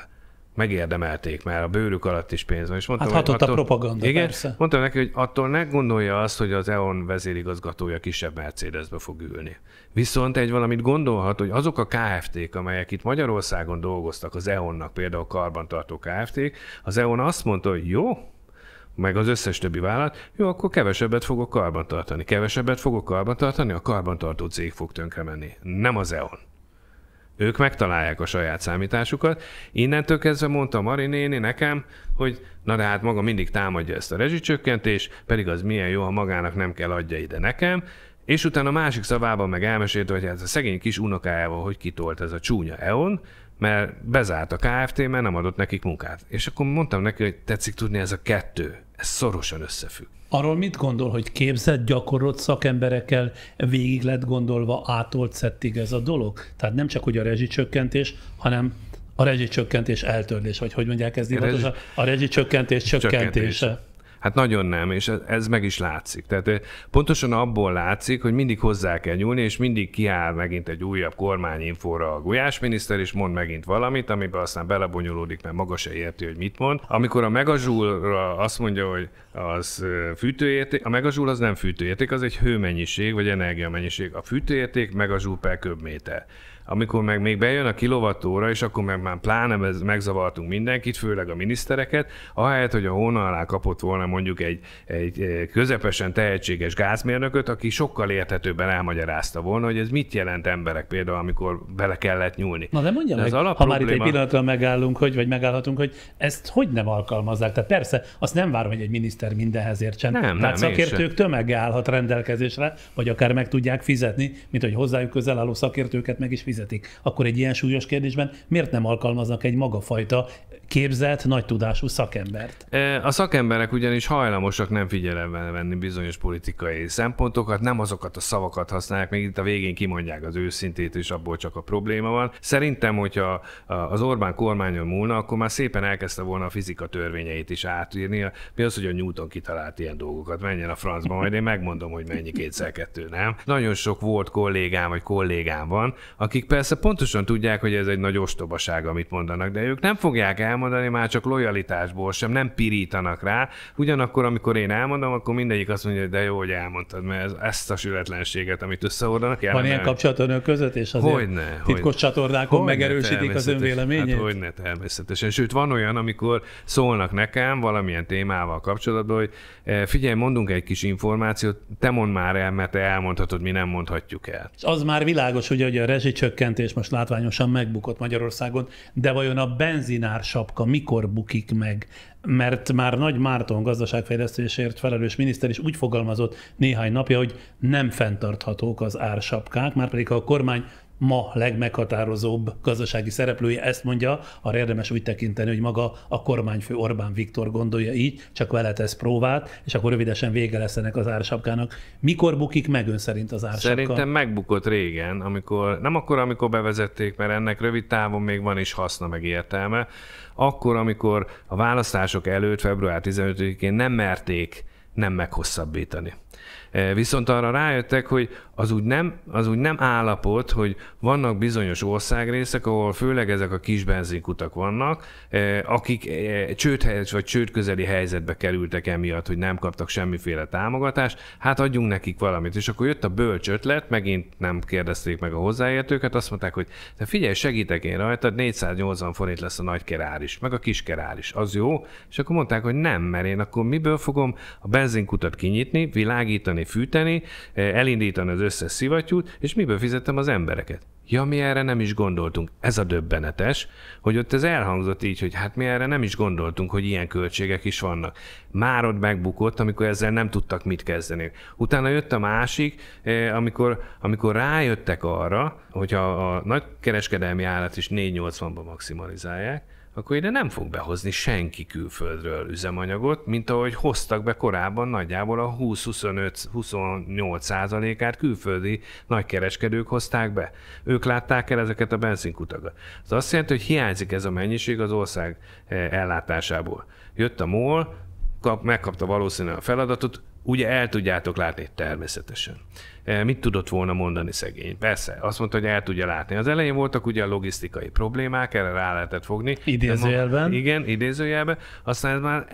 Megérdemelték, mert a bőrük alatt is pénz van. És mondtam, hát hatott a propaganda, igen, persze. Mondtam neki, hogy attól ne gondolja azt, hogy az EON vezérigazgatója kisebb Mercedesbe fog ülni. Viszont egy valamit gondolhat, hogy azok a KFT-k, amelyek itt Magyarországon dolgoztak, az EON-nak például karbantartó KFT-k, az EON azt mondta, hogy jó, meg az összes többi vállalat, jó, akkor kevesebbet fogok karbantartani. Kevesebbet fogok karbantartani, a karbantartó cég fog tönkre menni. Nem az EON. Ők megtalálják a saját számításukat. Innentől kezdve mondta Mari néni nekem, hogy na de hát maga mindig támadja ezt a rezsicsökkentést, pedig az milyen jó, ha magának nem kell adja ide nekem, és utána a másik szavában meg elmesélte, hogy ez a szegény kis unokájával hogy kitolt ez a csúnya EON, mert bezárt a KFT, mert nem adott nekik munkát. És akkor mondtam neki, hogy tetszik tudni, ez a kettő, ez szorosan összefügg. Arról mit gondol, hogy képzett, gyakorolt szakemberekkel végig lett gondolva átolt szettig ez a dolog? Tehát nem csak hogy a rezsicsökkentés, hanem a rezsicsökkentés eltörlés, vagy hogy mondják ezt divatosan, a rezsicsökkentés csökkentése. Hát nagyon nem, és ez meg is látszik. Tehát pontosan abból látszik, hogy mindig hozzá kell nyúlni, és mindig kiáll megint egy újabb kormányinfóra a Gulyás miniszter, és mond megint valamit, amiben aztán belebonyolódik, mert maga se érti, hogy mit mond. Amikor a Megazsúlra azt mondja, hogy az fűtőérték, a Megazsúl az nem fűtőérték, az egy hőmennyiség, vagy energiamennyiség. A fűtőérték Megazsúl per köbméter. Amikor meg még bejön a kilovattóra, és akkor meg már pláne megzavartunk mindenkit, főleg a minisztereket, ahelyett, hogy a hóna alá kapott volna mondjuk egy közepesen tehetséges gázmérnököt, aki sokkal érthetőbben elmagyarázta volna, hogy ez mit jelent emberek például, amikor bele kellett nyúlni. Na de mondja meg, ha már itt egy pillanatra megállunk, vagy megállhatunk, hogy ezt hogy nem alkalmazzák? Tehát persze, azt nem várom, hogy egy miniszter mindenhez értsen. Tehát szakértők tömege állhat rendelkezésre, vagy akár meg tudják fizetni, mint hogy hozzájuk közel álló szakértőket meg is fizetik. Akkor egy ilyen súlyos kérdésben miért nem alkalmaznak egy magafajta képzett, nagy tudású szakembert? A szakemberek ugyanis hajlamosak nem figyelembe venni bizonyos politikai szempontokat, nem azokat a szavakat használják, még itt a végén kimondják az őszintét, és abból csak a probléma van. Szerintem, hogyha az Orbán kormányon múlna, akkor már szépen elkezdte volna a fizika törvényeit is átírni. Mi az, hogy a Newton kitalált ilyen dolgokat? Menjen a francba, majd én megmondom, hogy mennyi 2x2, nem? Nagyon sok volt kollégám vagy kollégám van, akik persze pontosan tudják, hogy ez egy nagy ostobaság, amit mondanak, de ők nem fogják elmondani már csak lojalitásból sem, nem pirítanak rá. Ugyanakkor, amikor én elmondom, akkor mindegyik azt mondja, hogy de jó, hogy elmondtad, mert ezt a sületlenséget, amit összehordanak. Van ilyen kapcsolat önök között, és azért titkos csatornákon megerősítik az önvéleményét? Hát hogyne, természetesen. Sőt, van olyan, amikor szólnak nekem valamilyen témával kapcsolatban, hogy figyelj, mondunk egy kis információt, te mondd már el, mert te elmondhatod, mi nem mondhatjuk el. És az már világos, ugye, hogy a rezsicsökkentés most látványosan megbukott Magyarországon, de vajon a benzinár sapka mikor bukik meg? Mert már Nagy Márton gazdaságfejlesztésért felelős miniszter is úgy fogalmazott néhány napja, hogy nem fenntarthatók az ársapkák, márpedig a kormány ma legmeghatározóbb gazdasági szereplője ezt mondja, arra érdemes úgy tekinteni, hogy maga a kormányfő Orbán Viktor gondolja így, csak vele tesz próbát, és akkor rövidesen vége lesz ennek az ársapkának. Mikor bukik meg ön szerint az ársapka? Szerintem megbukott régen, amikor bevezették, mert ennek rövid távon még van is haszna meg értelme, akkor, amikor a választások előtt, február 15-én nem merték nem meghosszabbítani. Viszont arra rájöttek, hogy az úgy nem állapot, hogy vannak bizonyos országrészek, ahol főleg ezek a kis benzinkutak vannak, akik csődhelyzet vagy csődközeli helyzetbe kerültek emiatt, hogy nem kaptak semmiféle támogatást, hát adjunk nekik valamit. És akkor jött a bölcs ötlet, megint nem kérdezték meg a hozzáértőket, azt mondták, hogy te figyelj, segítek én rajtad, 480 forint lesz a nagy kerár is, meg a kis kerár is, az jó? És akkor mondták, hogy nem, mert én akkor miből fogom a benzinkutat kinyitni, világítani, fűteni, elindítani az összes szivattyút, és miből fizettem az embereket? Ja, mi erre nem is gondoltunk. Ez a döbbenetes, hogy ott ez elhangzott így, hogy hát mi erre nem is gondoltunk, hogy ilyen költségek is vannak. Már ott megbukott, amikor ezzel nem tudtak mit kezdeni. Utána jött a másik, amikor rájöttek arra, hogy a nagy kereskedelmi árat is 4,80-ba maximalizálják, akkor ide nem fog behozni senki külföldről üzemanyagot, mint ahogy hoztak be korábban nagyjából a 20-25-28%-át külföldi nagykereskedők hozták be. Ők látták el ezeket a benzinkutakat. Ez azt jelenti, hogy hiányzik ez a mennyiség az ország ellátásából. Jött a MOL, megkapta valószínűleg a feladatot, ugye el tudjátok látni természetesen. Mit tudott volna mondani szegény? Persze, azt mondta, hogy el tudja látni. Az elején voltak ugye a logisztikai problémák, erre rá lehetett fogni. Idézőjelben. Igen, idézőjelben. Aztán ez már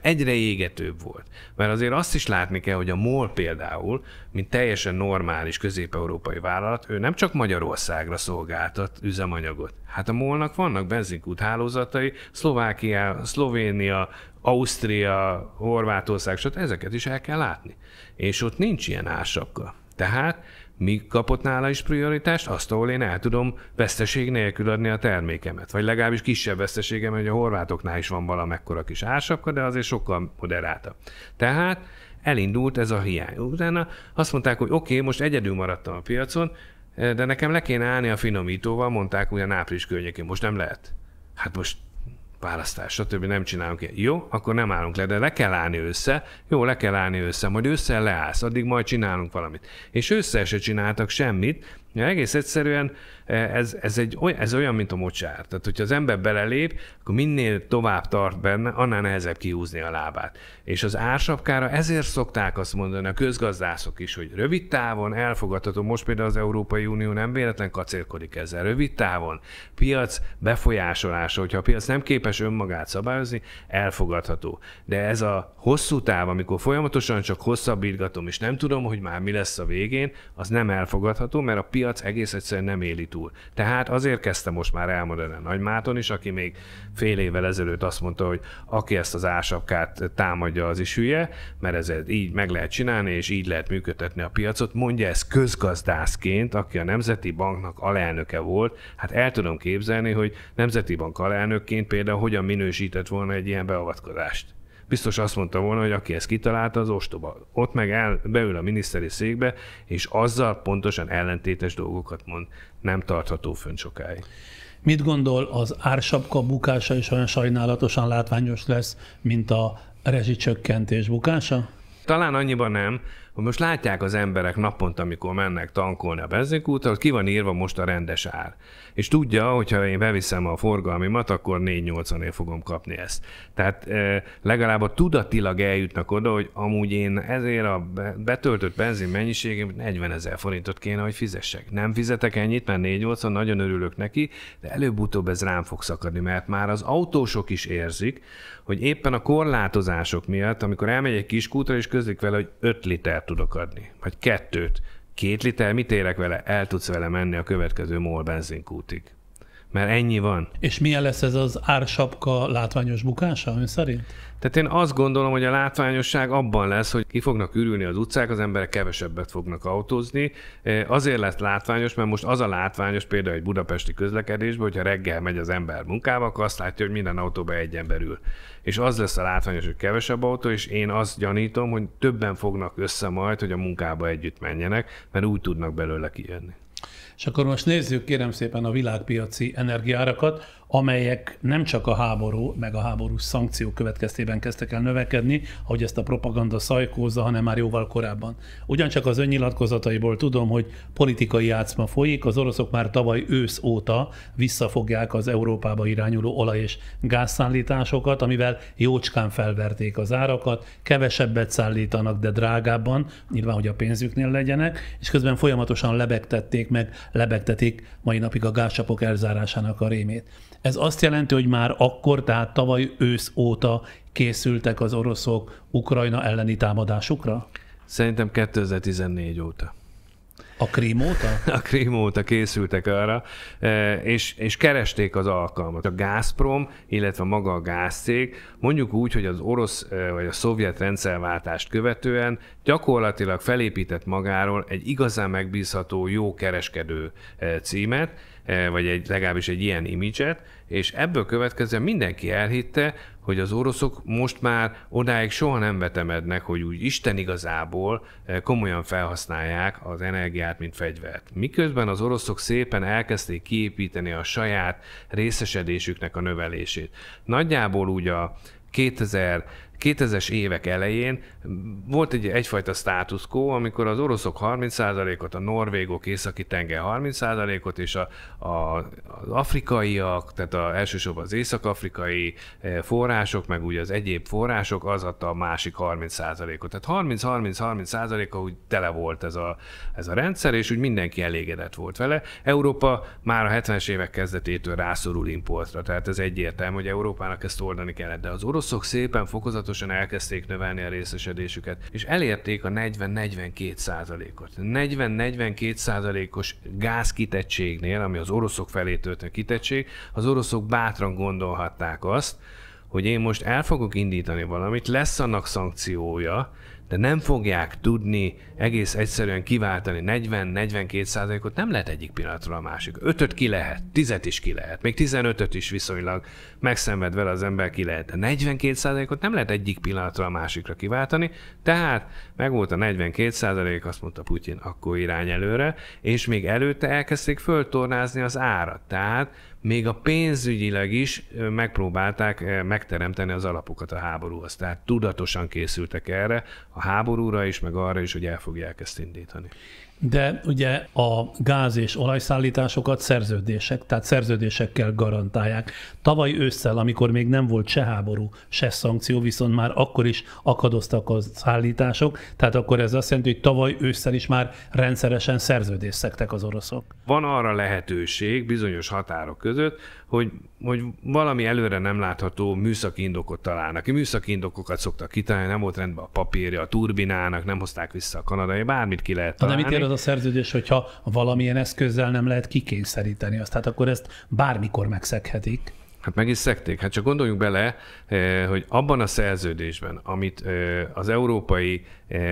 egyre égetőbb volt. Mert azért azt is látni kell, hogy a MOL például, mint teljesen normális közép-európai vállalat, ő nem csak Magyarországra szolgáltat üzemanyagot. Hát a MOL-nak vannak benzinkút hálózatai, Szlovákia, Szlovénia, Ausztria, Horvátország, stb. Ezeket is el kell látni. És ott nincs ilyen ársapka. Tehát mi kapott nála is prioritást? Azt, ahol én el tudom veszteség nélkül adni a termékemet. Vagy legalábbis kisebb veszteségem, hogy a horvátoknál is van valamekkora kis ársapka, de azért sokkal moderáltabb. Tehát elindult ez a hiány. Utána azt mondták, hogy oké, most egyedül maradtam a piacon, de nekem le kéne állni a finomítóval, mondták ugyan április környékén, most nem lehet. Hát most választás, stb. Nem csinálunk ilyen. Jó, akkor nem állunk le, de le kell állni össze. Jó, le kell állni össze, majd össze leállsz, addig majd csinálunk valamit. És össze se csináltak semmit, egész egyszerűen ez olyan, mint a mocsár. Tehát, hogyha az ember belelép, akkor minél tovább tart benne, annál nehezebb kihúzni a lábát. És az ársapkára ezért szokták azt mondani a közgazdászok is, hogy rövid távon elfogadható, most például az Európai Unió nem véletlen kacérkodik ezzel, rövid távon piac befolyásolása, hogyha a piac nem képes önmagát szabályozni, elfogadható. De ez a hosszú táv, amikor folyamatosan csak hosszabbítgatom, és nem tudom, hogy már mi lesz a végén, az nem elfogadható, mert a piac egész egyszerűen nem éli túl. Tehát azért kezdte most már elmondani a Nagymáton is, aki még fél évvel ezelőtt azt mondta, hogy aki ezt az ársapkát támadja, az is hülye, mert ezzel így meg lehet csinálni, és így lehet működtetni a piacot. Mondja ezt közgazdászként, aki a Nemzeti Banknak alelnöke volt. Hát el tudom képzelni, hogy Nemzeti Bank alelnökként például hogyan minősített volna egy ilyen beavatkozást. Biztos azt mondta volna, hogy aki ezt kitalálta, az ostoba. Ott meg beül a miniszteri székbe, és azzal pontosan ellentétes dolgokat mond. Nem tartható fönn sokáig. Mit gondol, az ársapka bukása is olyan sajnálatosan látványos lesz, mint a rezsicsökkentés bukása? Talán annyiban nem, hogy most látják az emberek naponta, amikor mennek tankolni a benzinkútra, hogy ki van írva most a rendes ár. És tudja, hogyha én beviszem a forgalmimat, akkor 4,80-ért fogom kapni ezt. Tehát legalább a tudatilag eljutnak oda, hogy amúgy én ezért a betöltött benzin mennyiségem 40 000 forintot kéne, hogy fizessek. Nem fizetek ennyit, mert 4,80, nagyon örülök neki, de előbb-utóbb ez rám fog szakadni, mert már az autósok is érzik, hogy éppen a korlátozások miatt, amikor elmegy egy kiskútra, és közlik vele, hogy 5 liter tudok adni, vagy 2. 2 liter, mit érek vele? El tudsz vele menni a következő MOL benzinkútig. Mert ennyi van. És milyen lesz ez az ársapka látványos bukása ön szerint? Tehát én azt gondolom, hogy a látványosság abban lesz, hogy ki fognak ürülni az utcák, az emberek kevesebbet fognak autózni. Azért lesz látványos, mert most az a látványos például egy budapesti közlekedésben, hogyha reggel megy az ember munkába, akkor azt látja, hogy minden autóban egy ember ül. És az lesz a látványos, hogy kevesebb autó, és én azt gyanítom, hogy többen fognak össze majd, hogy a munkába együtt menjenek, mert úgy tudnak belőle kijönni. És akkor most nézzük kérem szépen a világpiaci energiárakat, amelyek nem csak a háború, meg a háborús szankciók következtében kezdtek el növekedni, ahogy ezt a propaganda szajkózza, hanem már jóval korábban. Ugyancsak az önnyilatkozataiból tudom, hogy politikai játszma folyik, az oroszok már tavaly ősz óta visszafogják az Európába irányuló olaj- és gázszállításokat, amivel jócskán felverték az árakat, kevesebbet szállítanak, de drágábban, nyilván, hogy a pénzüknél legyenek, és közben folyamatosan lebegtetik mai napig a gázcsapok elzárásának a rémét. Ez azt jelenti, hogy már akkor, tehát tavaly ősz óta készültek az oroszok Ukrajna elleni támadásukra? Szerintem 2014 óta. A Krím óta? A Krím óta készültek arra, és keresték az alkalmat. A Gazprom, illetve maga a gázcég, mondjuk úgy, hogy az orosz vagy a szovjet rendszerváltást követően gyakorlatilag felépített magáról egy igazán megbízható, jó kereskedő címet, vagy legalábbis egy ilyen imidzset, és ebből következően mindenki elhitte, hogy az oroszok most már odáig soha nem vetemednek, hogy úgy Isten igazából komolyan felhasználják az energiát, mint fegyvert. Miközben az oroszok szépen elkezdték kiépíteni a saját részesedésüknek a növelését. Nagyjából úgy a 2000-es évek elején volt egyfajta status quo, amikor az oroszok 30%-ot, a norvégok északi tenger 30%-ot, és az afrikaiak, tehát elsősorban az észak-afrikai források, meg ugye az egyéb források, az adta a másik 30%-ot. Tehát 30-30-30%-a úgy tele volt ez a rendszer, és úgy mindenki elégedett volt vele. Európa már a 70-es évek kezdetétől rászorul importra, tehát ez egyértelmű, hogy Európának ezt oldani kellett, de az oroszok szépen fokozatosan elkezdték növelni a részesedésüket, és elérték a 40-42%-ot. 40-42%-os gázkitettségnél, ami az oroszok felé történő kitettség, az oroszok bátran gondolhatták azt, hogy én most el fogok indítani valamit, lesz annak szankciója, de nem fogják tudni egész egyszerűen kiváltani 40-42%-ot, nem lehet egyik pillanatról a másik. 5-öt ki lehet, 10-et is ki lehet, még 15-öt is viszonylag megszenved vele az ember ki lehet. De 42%-ot nem lehet egyik pillanatról a másikra kiváltani, tehát megvolt a 42%, azt mondta Putyin, akkor irány előre, és még előtte elkezdték föltornázni az árat. Tehát még a pénzügyileg is megpróbálták megteremteni az alapokat a háborúhoz. Tehát tudatosan készültek erre, a háborúra is, meg arra is, hogy el fogják ezt indítani. De ugye a gáz- és olajszállításokat szerződések, tehát szerződésekkel garantálják. Tavaly ősszel, amikor még nem volt se háború, se szankció, viszont már akkor is akadoztak a szállítások, tehát akkor ez azt jelenti, hogy tavaly ősszel is már rendszeresen szerződést szegtek az oroszok. Van arra lehetőség bizonyos határok között, hogy valami előre nem látható műszaki indokot találnak. Műszaki indokokat szoktak kitalálni, nem volt rendben a papírja, a turbinának, nem hozták vissza a kanadai, bármit ki lehet találni. De mit ér az a szerződés, hogyha valamilyen eszközzel nem lehet kikényszeríteni azt? Tehát akkor ezt bármikor megszeghetik. Hát meg is szekték. Hát csak gondoljunk bele, hogy abban a szerződésben, amit az európai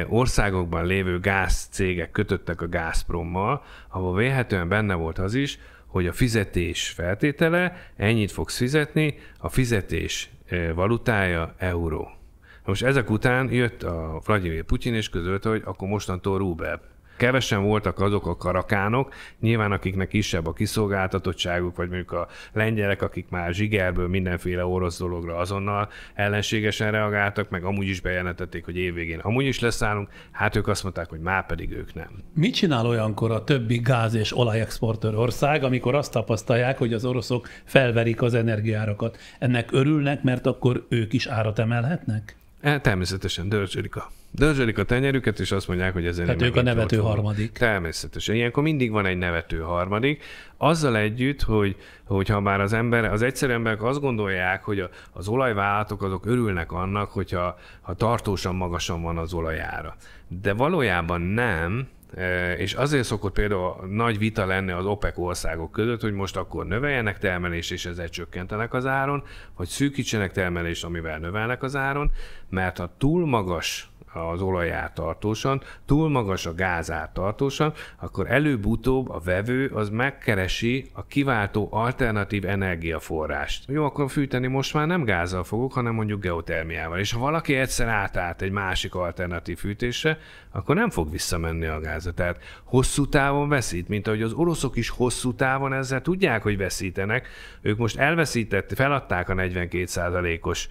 országokban lévő gázcégek kötöttek a Gazprommal, ahol vélhetően benne volt az is, hogy a fizetés feltétele, ennyit fogsz fizetni, a fizetés valutája euró. Most ezek után jött a Vladimir Putyin és közölte, hogy akkor mostantól rubel. Kevesen voltak azok a karakánok, nyilván akiknek kisebb a kiszolgáltatottságuk, vagy mondjuk a lengyelek, akik már zsigerből mindenféle orosz dologra azonnal ellenségesen reagáltak, meg amúgy is bejelentették, hogy évvégén amúgy is leszállunk, hát ők azt mondták, hogy már pedig ők nem. Mit csinál olyankor a többi gáz- és olajexportőr ország, amikor azt tapasztalják, hogy az oroszok felverik az energiárakat? Ennek örülnek, mert akkor ők is árat emelhetnek? Természetesen dörzsölik a tenyerüket, és azt mondják, hogy ezzel tehát ők a nevető harmadik. Természetesen. Ilyenkor mindig van egy nevető harmadik. Azzal együtt, hogy ha már az egyszerű emberek azt gondolják, hogy az olajvállalatok azok örülnek annak, hogyha tartósan magasan van az olajára. De valójában nem, és azért szokott például nagy vita lenni az OPEC országok között, hogy most akkor növeljenek termelést, és ezzel csökkentenek az áron, vagy szűkítsenek termelést, amivel növelnek az áron, mert ha túl magas az olajár tartósan, túl magas a gázár tartósan, akkor előbb-utóbb a vevő az megkeresi a kiváltó alternatív energiaforrást. Jó, akkor fűteni most már nem gázzal fogok, hanem mondjuk geotermiával. És ha valaki egyszer átállt egy másik alternatív fűtésre, akkor nem fog visszamenni a gázra. Tehát hosszú távon veszít, mint ahogy az oroszok is hosszú távon ezzel tudják, hogy veszítenek. Ők most feladták a 42%-os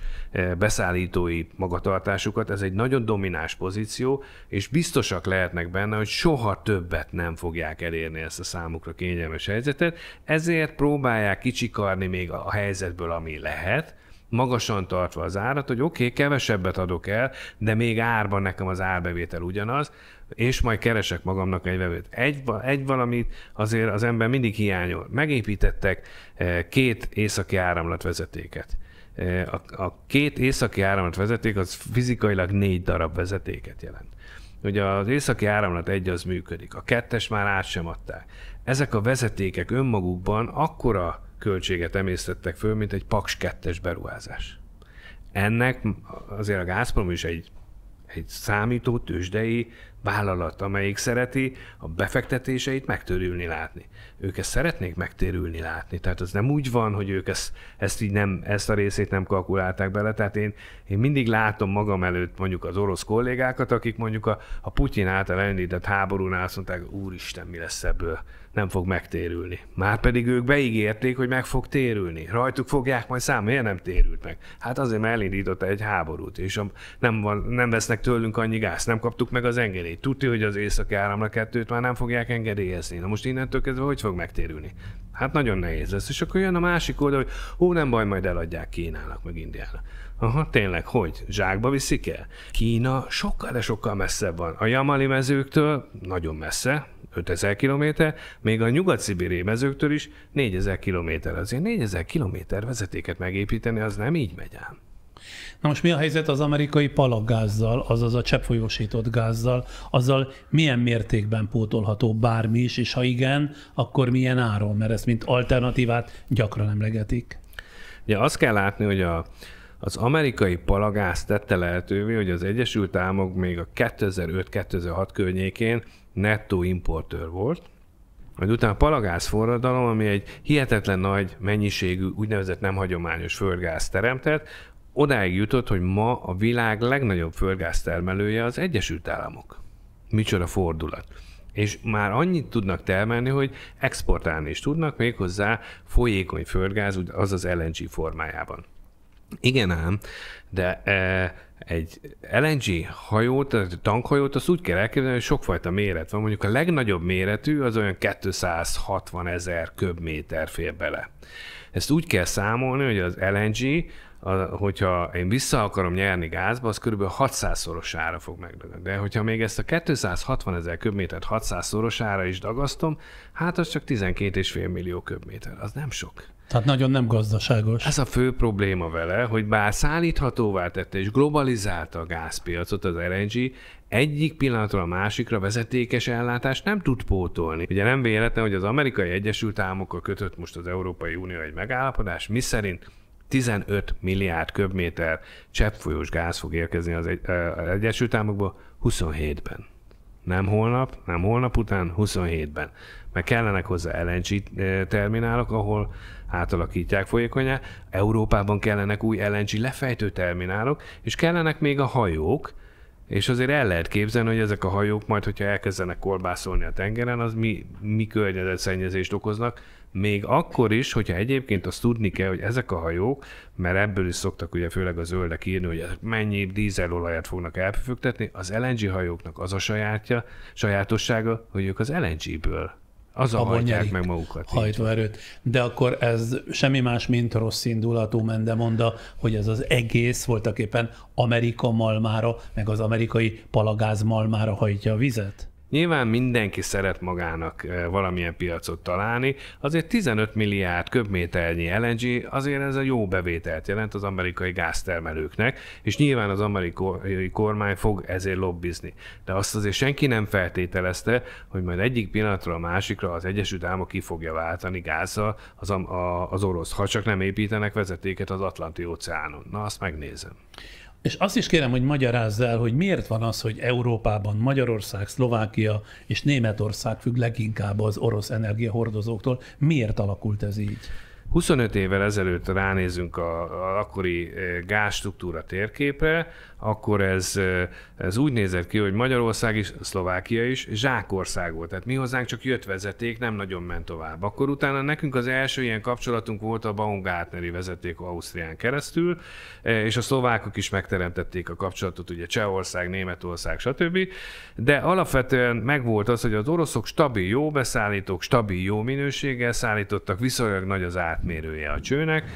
beszállítói magatartásukat, ez egy nagyon domináns pozíció, és biztosak lehetnek benne, hogy soha többet nem fogják elérni ezt a számukra kényelmes helyzetet, ezért próbálják kicsikarni még a helyzetből, ami lehet, magasan tartva az árat, hogy oké, kevesebbet adok el, de még árban nekem az árbevétel ugyanaz, és majd keresek magamnak egy vevőt. Egy valamit azért az ember mindig hiányol. Megépítettek 2 északi áramlatvezetéket. A 2 északi áramlatvezeték az fizikailag 4 darab vezetéket jelent. Ugye az északi áramlat 1 az működik, a 2-es már át sem adták. Ezek a vezetékek önmagukban akkora költséget emésztettek föl, mint egy Paks 2-es beruházás. Ennek azért a Gazprom is egy számító tőzsdei vállalat, amelyik szereti a befektetéseit megtérülni látni. Ők ezt szeretnék megtérülni látni. Tehát az nem úgy van, hogy ők ezt a részét nem kalkulálták bele. Tehát én mindig látom magam előtt mondjuk az orosz kollégákat, akik mondjuk a Putyin által elindított háborúnál azt mondták, úristen, mi lesz ebből, nem fog megtérülni. Márpedig ők beígérték, hogy meg fog térülni. Rajtuk fogják majd számolni, miért nem térült meg? Hát azért, mert elindította egy háborút, és nem vesznek tőlünk annyi gázt, nem kaptuk meg az engedélyt. Tudja, hogy az északi áramlat 2-t már nem fogják engedélyezni. Na most innentől kezdve hogy fog megtérülni? Hát nagyon nehéz lesz. És akkor jön a másik oldal, hogy nem baj, majd eladják Kínának, meg Indiának. Aha, tényleg, hogy? Zsákba viszik el? Kína sokkal, de sokkal messzebb van. A Jamali mezőktől nagyon messze, 5000 kilométer, még a nyugat-szibéri mezőktől is 4000 kilométer. Azért 4000 kilométer vezetéket megépíteni, az nem így megy ám. Na most mi a helyzet az amerikai palaggázzal, azaz a cseppfolyósított gázzal, azzal milyen mértékben pótolható bármi is, és ha igen, akkor milyen áron, mert ezt mint alternatívát gyakran emlegetik. Ja, azt kell látni, hogy Az amerikai palagáz tette lehetővé, hogy az Egyesült Államok még a 2005-2006 környékén nettó importőr volt, majd utána a palagáz forradalom, ami egy hihetetlen nagy mennyiségű úgynevezett nem hagyományos földgáz teremtett, odáig jutott, hogy ma a világ legnagyobb földgáz termelője az Egyesült Államok. Micsoda fordulat. És már annyit tudnak termelni, hogy exportálni is tudnak, méghozzá folyékony földgáz, azaz LNG formájában. Igen ám, de egy LNG hajót, tehát tankhajót, azt úgy kell elképzelni, hogy sokfajta méret van. Mondjuk a legnagyobb méretű az olyan 260 000 köbméter fér bele. Ezt úgy kell számolni, hogy az LNG, hogyha én vissza akarom nyerni gázba, az kb. 600-szorosára fog megdagadni. De hogyha még ezt a 260 000 köbmétert 600-szorosára is dagasztom, hát az csak 12,5 millió köbméter. Az nem sok. Tehát nagyon nem gazdaságos. Ez a fő probléma vele, hogy bár szállíthatóvá tette és globalizálta a gázpiacot az LNG, egyik pillanatról a másikra vezetékes ellátást nem tud pótolni. Ugye nem véletlen, hogy az Amerikai Egyesült Államokkal kötött most az Európai Unió egy megállapodás, miszerint 15 milliárd köbméter cseppfolyós gáz fog érkezni az Egyesült Államokból 27-ben. Nem holnap után, 27-ben. Meg kellenek hozzá LNG terminálok, ahol átalakítják folyékonyá. Európában kellenek új LNG lefejtő terminálok, és kellenek még a hajók, és azért el lehet képzelni, hogy ezek a hajók majd, hogyha elkezdenek kolbászolni a tengeren, az mi környezetszennyezést okoznak, még akkor is, hogyha egyébként azt tudni kell, hogy ezek a hajók, mert ebből is szoktak ugye főleg a zöldek írni, hogy mennyi dízelolajat fognak elpüfögtetni, az LNG hajóknak az a sajátossága, hogy ők az LNG-ből azzal hajtják meg magukat. Hajtóerőt. De akkor ez semmi más, mint rossz indulatú mendemonda, hogy ez az egész voltaképpen Amerika malmára, meg az amerikai palagáz malmára hajtja a vizet? Nyilván mindenki szeret magának valamilyen piacot találni, azért 15 milliárd köbméternyi LNG azért ez a jó bevételt jelent az amerikai gáztermelőknek, és nyilván az amerikai kormány fog ezért lobbizni. De azt azért senki nem feltételezte, hogy majd egyik pillanatról a másikra az Egyesült Államok ki fogja váltani gázzal az orosz, ha csak nem építenek vezetéket az Atlanti-óceánon. Na, azt megnézem. És azt is kérem, hogy magyarázz el, hogy miért van az, hogy Európában Magyarország, Szlovákia és Németország függ leginkább az orosz energiahordozóktól. Miért alakult ez így? 25 évvel ezelőtt ránézünk a akkori gázstruktúra térképre, akkor ez úgy nézett ki, hogy Magyarország is, Szlovákia is zsákország volt. Tehát mi hozzánk csak jött vezeték, nem nagyon ment tovább. Akkor utána nekünk az első ilyen kapcsolatunk volt a Baumgartneri vezeték Ausztrián keresztül, és a szlovákok is megteremtették a kapcsolatot, ugye Csehország, Németország, stb. De alapvetően megvolt az, hogy az oroszok stabil jó beszállítók, stabil jó minőséggel szállítottak, viszonylag nagy az átmérője a csőnek,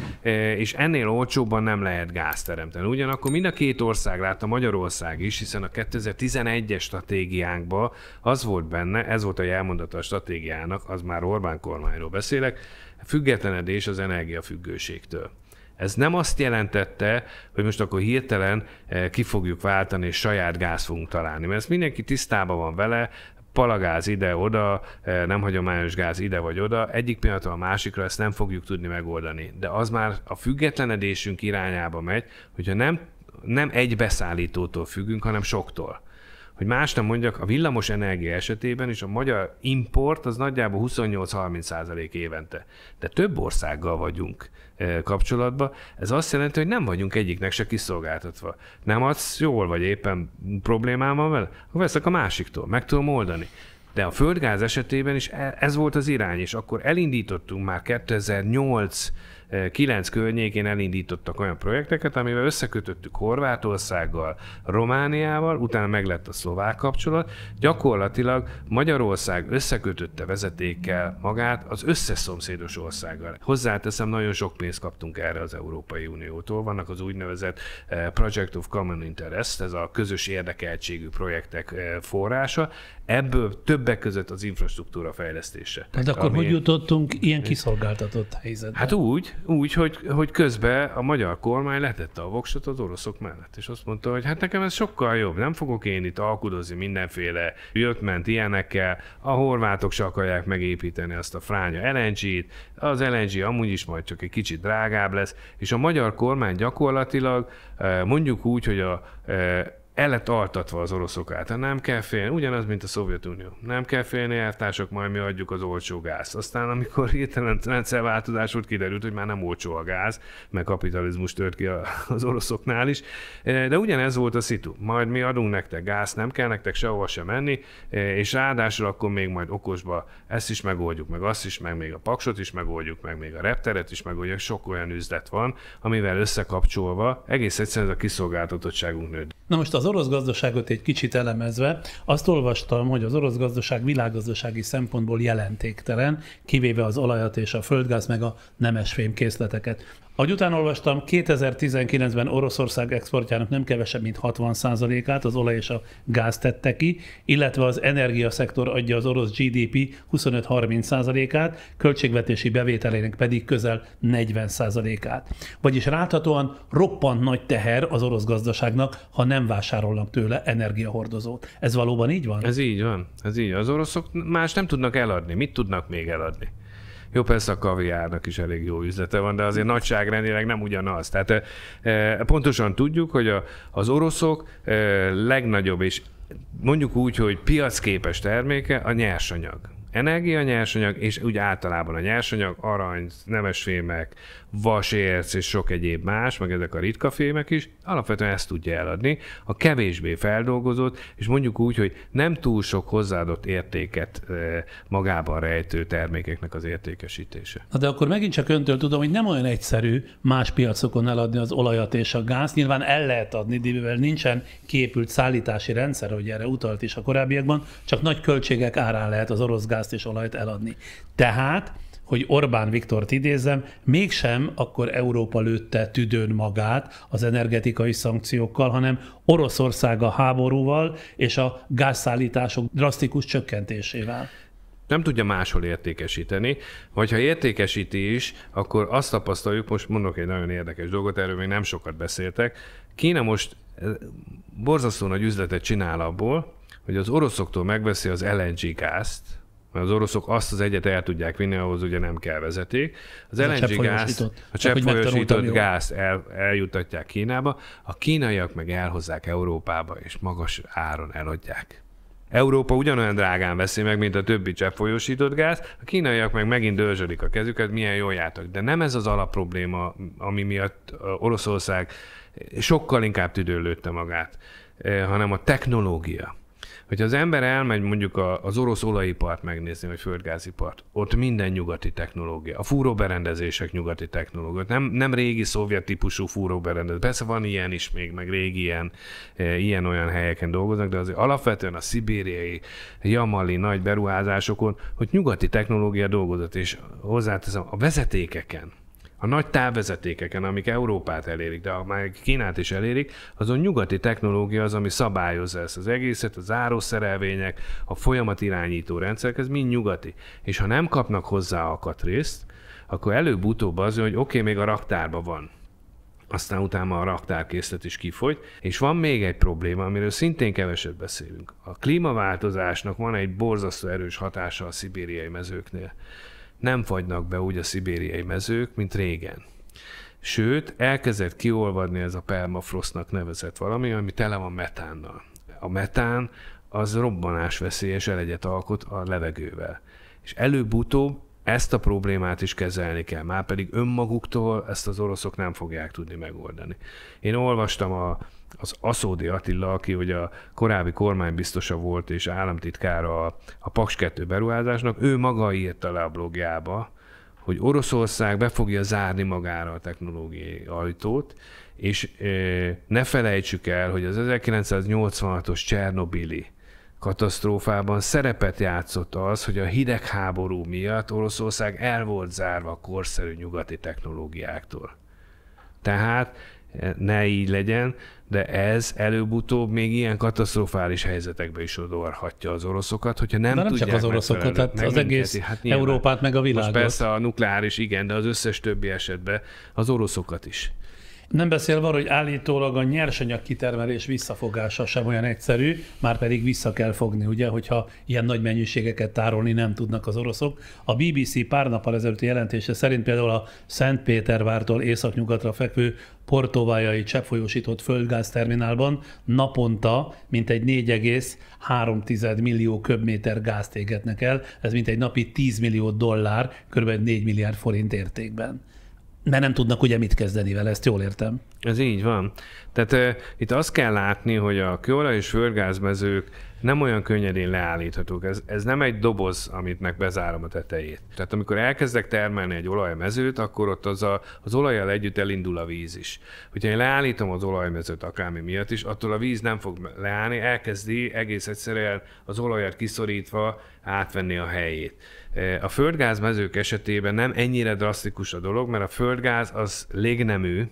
és ennél olcsóbban nem lehet gáz teremteni. Ugyanakkor mind a két ország látta, Magyarország is, hiszen a 2011-es stratégiánkban az volt benne, ez volt a jelmondata a stratégiának, az már Orbán kormányról beszélek, függetlenedés az energiafüggőségtől. Ez nem azt jelentette, hogy most akkor hirtelen ki fogjuk váltani, és saját gáz fogunk találni, mert ezt mindenki tisztában van vele, palagáz ide-oda, nem hagyományos gáz ide vagy oda, egyik pillanatról a másikra ezt nem fogjuk tudni megoldani. De az már a függetlenedésünk irányába megy, hogyha nem egy beszállítótól függünk, hanem soktól. Hogy más nem mondjak, a villamos energia esetében is a magyar import az nagyjából 28-30% évente. De több országgal vagyunk kapcsolatban. Ez azt jelenti, hogy nem vagyunk egyiknek se kiszolgáltatva. Nem adsz jól, vagy éppen problémám van vele? Akkor veszek a másiktól, meg tudom oldani. De a földgáz esetében is ez volt az irány, és akkor elindítottunk már 2008-9 környékén elindítottak olyan projekteket, amivel összekötöttük Horvátországgal, Romániával, utána meglett a szlovák kapcsolat. Gyakorlatilag Magyarország összekötötte vezetékkel magát az összes szomszédos országgal. Hozzáteszem, nagyon sok pénzt kaptunk erre az Európai Uniótól. Vannak az úgynevezett Project of Common Interest, ez a közös érdekeltségű projektek forrása. Ebből többek között az infrastruktúra fejlesztése. De akkor hogy jutottunk ilyen kiszolgáltatott helyzetbe? Hát úgy, Úgy, hogy közben a magyar kormány letette a voksot az oroszok mellett, és azt mondta, hogy hát nekem ez sokkal jobb, nem fogok én itt alkudozni mindenféle jött-ment ilyenekkel, a horvátok se akarják megépíteni azt a fránya LNG-t, az LNG amúgy is majd csak egy kicsit drágább lesz, és a magyar kormány gyakorlatilag mondjuk úgy, hogy el lett altatva az oroszok által. Nem kell félni, ugyanaz, mint a Szovjetunió. Nem kell félni, elvtársak, majd mi adjuk az olcsó gázt. Aztán, amikor hirtelen rendszerváltozás volt, kiderült, hogy már nem olcsó a gáz, mert kapitalizmus tört ki az oroszoknál is. De ugyanez volt a szitu. Majd mi adunk nektek gázt, nem kell nektek sehova sem menni, és ráadásul akkor még majd okosba ezt is megoldjuk, meg azt is, meg még a paksot is megoldjuk, meg még a repteret is megoldjuk. Sok olyan üzlet van, amivel összekapcsolva egész egyszerűen ez a kiszolgáltatottságunk nő. Na most az orosz gazdaságot egy kicsit elemezve, azt olvastam, hogy az orosz gazdaság világgazdasági szempontból jelentéktelen, kivéve az olajat és a földgáz meg a nemesfém készleteket. Ahogy utána olvastam, 2019-ben Oroszország exportjának nem kevesebb, mint 60%-át az olaj és a gáz tette ki, illetve az energiaszektor adja az orosz GDP 25-30%-át, költségvetési bevételének pedig közel 40%-át. Vagyis láthatóan roppant nagy teher az orosz gazdaságnak, ha nem vásárolnak tőle energiahordozót. Ez valóban így van? Ez így van. Az oroszok más nem tudnak eladni. Mit tudnak még eladni? Jó, persze a kaviárnak is elég jó üzlete van, de azért nagyságrendileg nem ugyanaz. Tehát pontosan tudjuk, hogy az oroszok legnagyobb és mondjuk úgy, hogy piacképes terméke a nyersanyag. Energia, nyersanyag, és úgy általában a nyersanyag, arany, nemesfémek, vasérc és sok egyéb más, meg ezek a ritka fémek is, alapvetően ezt tudja eladni, a kevésbé feldolgozott, és mondjuk úgy, hogy nem túl sok hozzáadott értéket magában rejtő termékeknek az értékesítése. Na de akkor megint csak öntől tudom, hogy nem olyan egyszerű más piacokon eladni az olajat és a gázt. Nyilván el lehet adni, de mivel nincsen kiépült szállítási rendszer, hogy erre utalt is a korábbiakban, csak nagy költségek árán lehet az orosz gázt és olajat eladni. Tehát, hogy Orbán Viktort idézzem, mégsem akkor Európa lőtte tüdőn magát az energetikai szankciókkal, hanem Oroszország a háborúval és a gázszállítások drasztikus csökkentésével. Nem tudja máshol értékesíteni, vagy ha értékesíti is, akkor azt tapasztaljuk, most mondok egy nagyon érdekes dolgot, erről még nem sokat beszéltek, Kína most borzasztó nagy üzletet csinál abból, hogy az oroszoktól megveszi az LNG gázt, mert az oroszok azt az egyet el tudják vinni, ahhoz ugye nem kell vezeték. Az LNG gáz, a cseppfolyósított gázt eljutatják Kínába, a kínaiak meg elhozzák Európába, és magas áron eladják. Európa ugyanolyan drágán veszi meg, mint a többi cseppfolyósított gáz, a kínaiak meg megint dörzsölik a kezüket, milyen jól jártak. De nem ez az alapprobléma, ami miatt Oroszország sokkal inkább tüdőn lőtte magát, hanem a technológia. Hogyha az ember elmegy mondjuk az orosz olajipart megnézni, vagy földgázipart, ott minden nyugati technológia. A fúróberendezések nyugati technológia. Nem régi szovjet típusú fúróberendezés. Persze van ilyen is még, meg régi ilyen-olyan helyeken dolgoznak, de azért alapvetően a szibériai, jamali nagy beruházásokon, hogy nyugati technológia dolgozott, és hozzáteszem, a vezetékeken, a nagy távvezetékeken, amik Európát elérik, de már Kínát is elérik, azon nyugati technológia az, ami szabályozza ezt az egészet, a zárószerelvények, a folyamatirányító rendszerek, ez mind nyugati. És ha nem kapnak hozzá alkatrészt, akkor előbb-utóbb az, hogy oké, még a raktárban van. Aztán utána a raktárkészlet is kifolyt, és van még egy probléma, amiről szintén keveset beszélünk. A klímaváltozásnak van egy borzasztó erős hatása a szibériai mezőknél. Nem fagynak be úgy a szibériai mezők, mint régen. Sőt, elkezdett kiolvadni ez a permafrostnak nevezett valami, ami tele van metánnal. A metán az robbanásveszélyes elegyet alkot a levegővel. És előbb-utóbb ezt a problémát is kezelni kell, már pedig önmaguktól ezt az oroszok nem fogják tudni megoldani. Én olvastam az Aszódi Attila, aki ugye a korábbi kormánybiztosa volt és államtitkára a Paks 2 beruházásnak, ő maga írta le a blogjába, hogy Oroszország be fogja zárni magára a technológiai ajtót, és ne felejtsük el, hogy az 1986-os Csernobili katasztrófában szerepet játszott az, hogy a hidegháború miatt Oroszország el volt zárva a korszerű nyugati technológiáktól. Tehát ne így legyen, de ez előbb-utóbb még ilyen katasztrofális helyzetekbe is sodorhatja az oroszokat, hogyha nem tudják. Csak az oroszokat, tehát az egész Európát meg a világot. Most persze a nukleáris igen, de az összes többi esetben az oroszokat is. Nem beszélve arról, hogy állítólag a nyersanyag kitermelés visszafogása sem olyan egyszerű, már pedig vissza kell fogni, ugye, hogyha ilyen nagy mennyiségeket tárolni nem tudnak az oroszok. A BBC pár nappal ezelőtti jelentése szerint például a Szentpétervártól északnyugatra fekvő portóvájai cseppfolyósított földgázterminálban naponta mintegy 4,3 millió köbméter gázt égetnek el, ez mintegy napi 10 millió dollár, kb. 4 milliárd forint értékben. Mert nem tudnak ugye mit kezdeni vele, ezt jól értem. Ez így van. Tehát itt azt kell látni, hogy a kőolaj és földgázmezők nem olyan könnyedén leállíthatók. Ez nem egy doboz, amitnek bezárom a tetejét. Tehát amikor elkezdek termelni egy olajmezőt, akkor ott az olajjal együtt elindul a víz is. Hogyha én leállítom az olajmezőt akármi miatt is, attól a víz nem fog leállni, elkezdi egész egyszerűen az olajat kiszorítva átvenni a helyét. A földgázmezők esetében nem ennyire drasztikus a dolog, mert a földgáz az légnemű,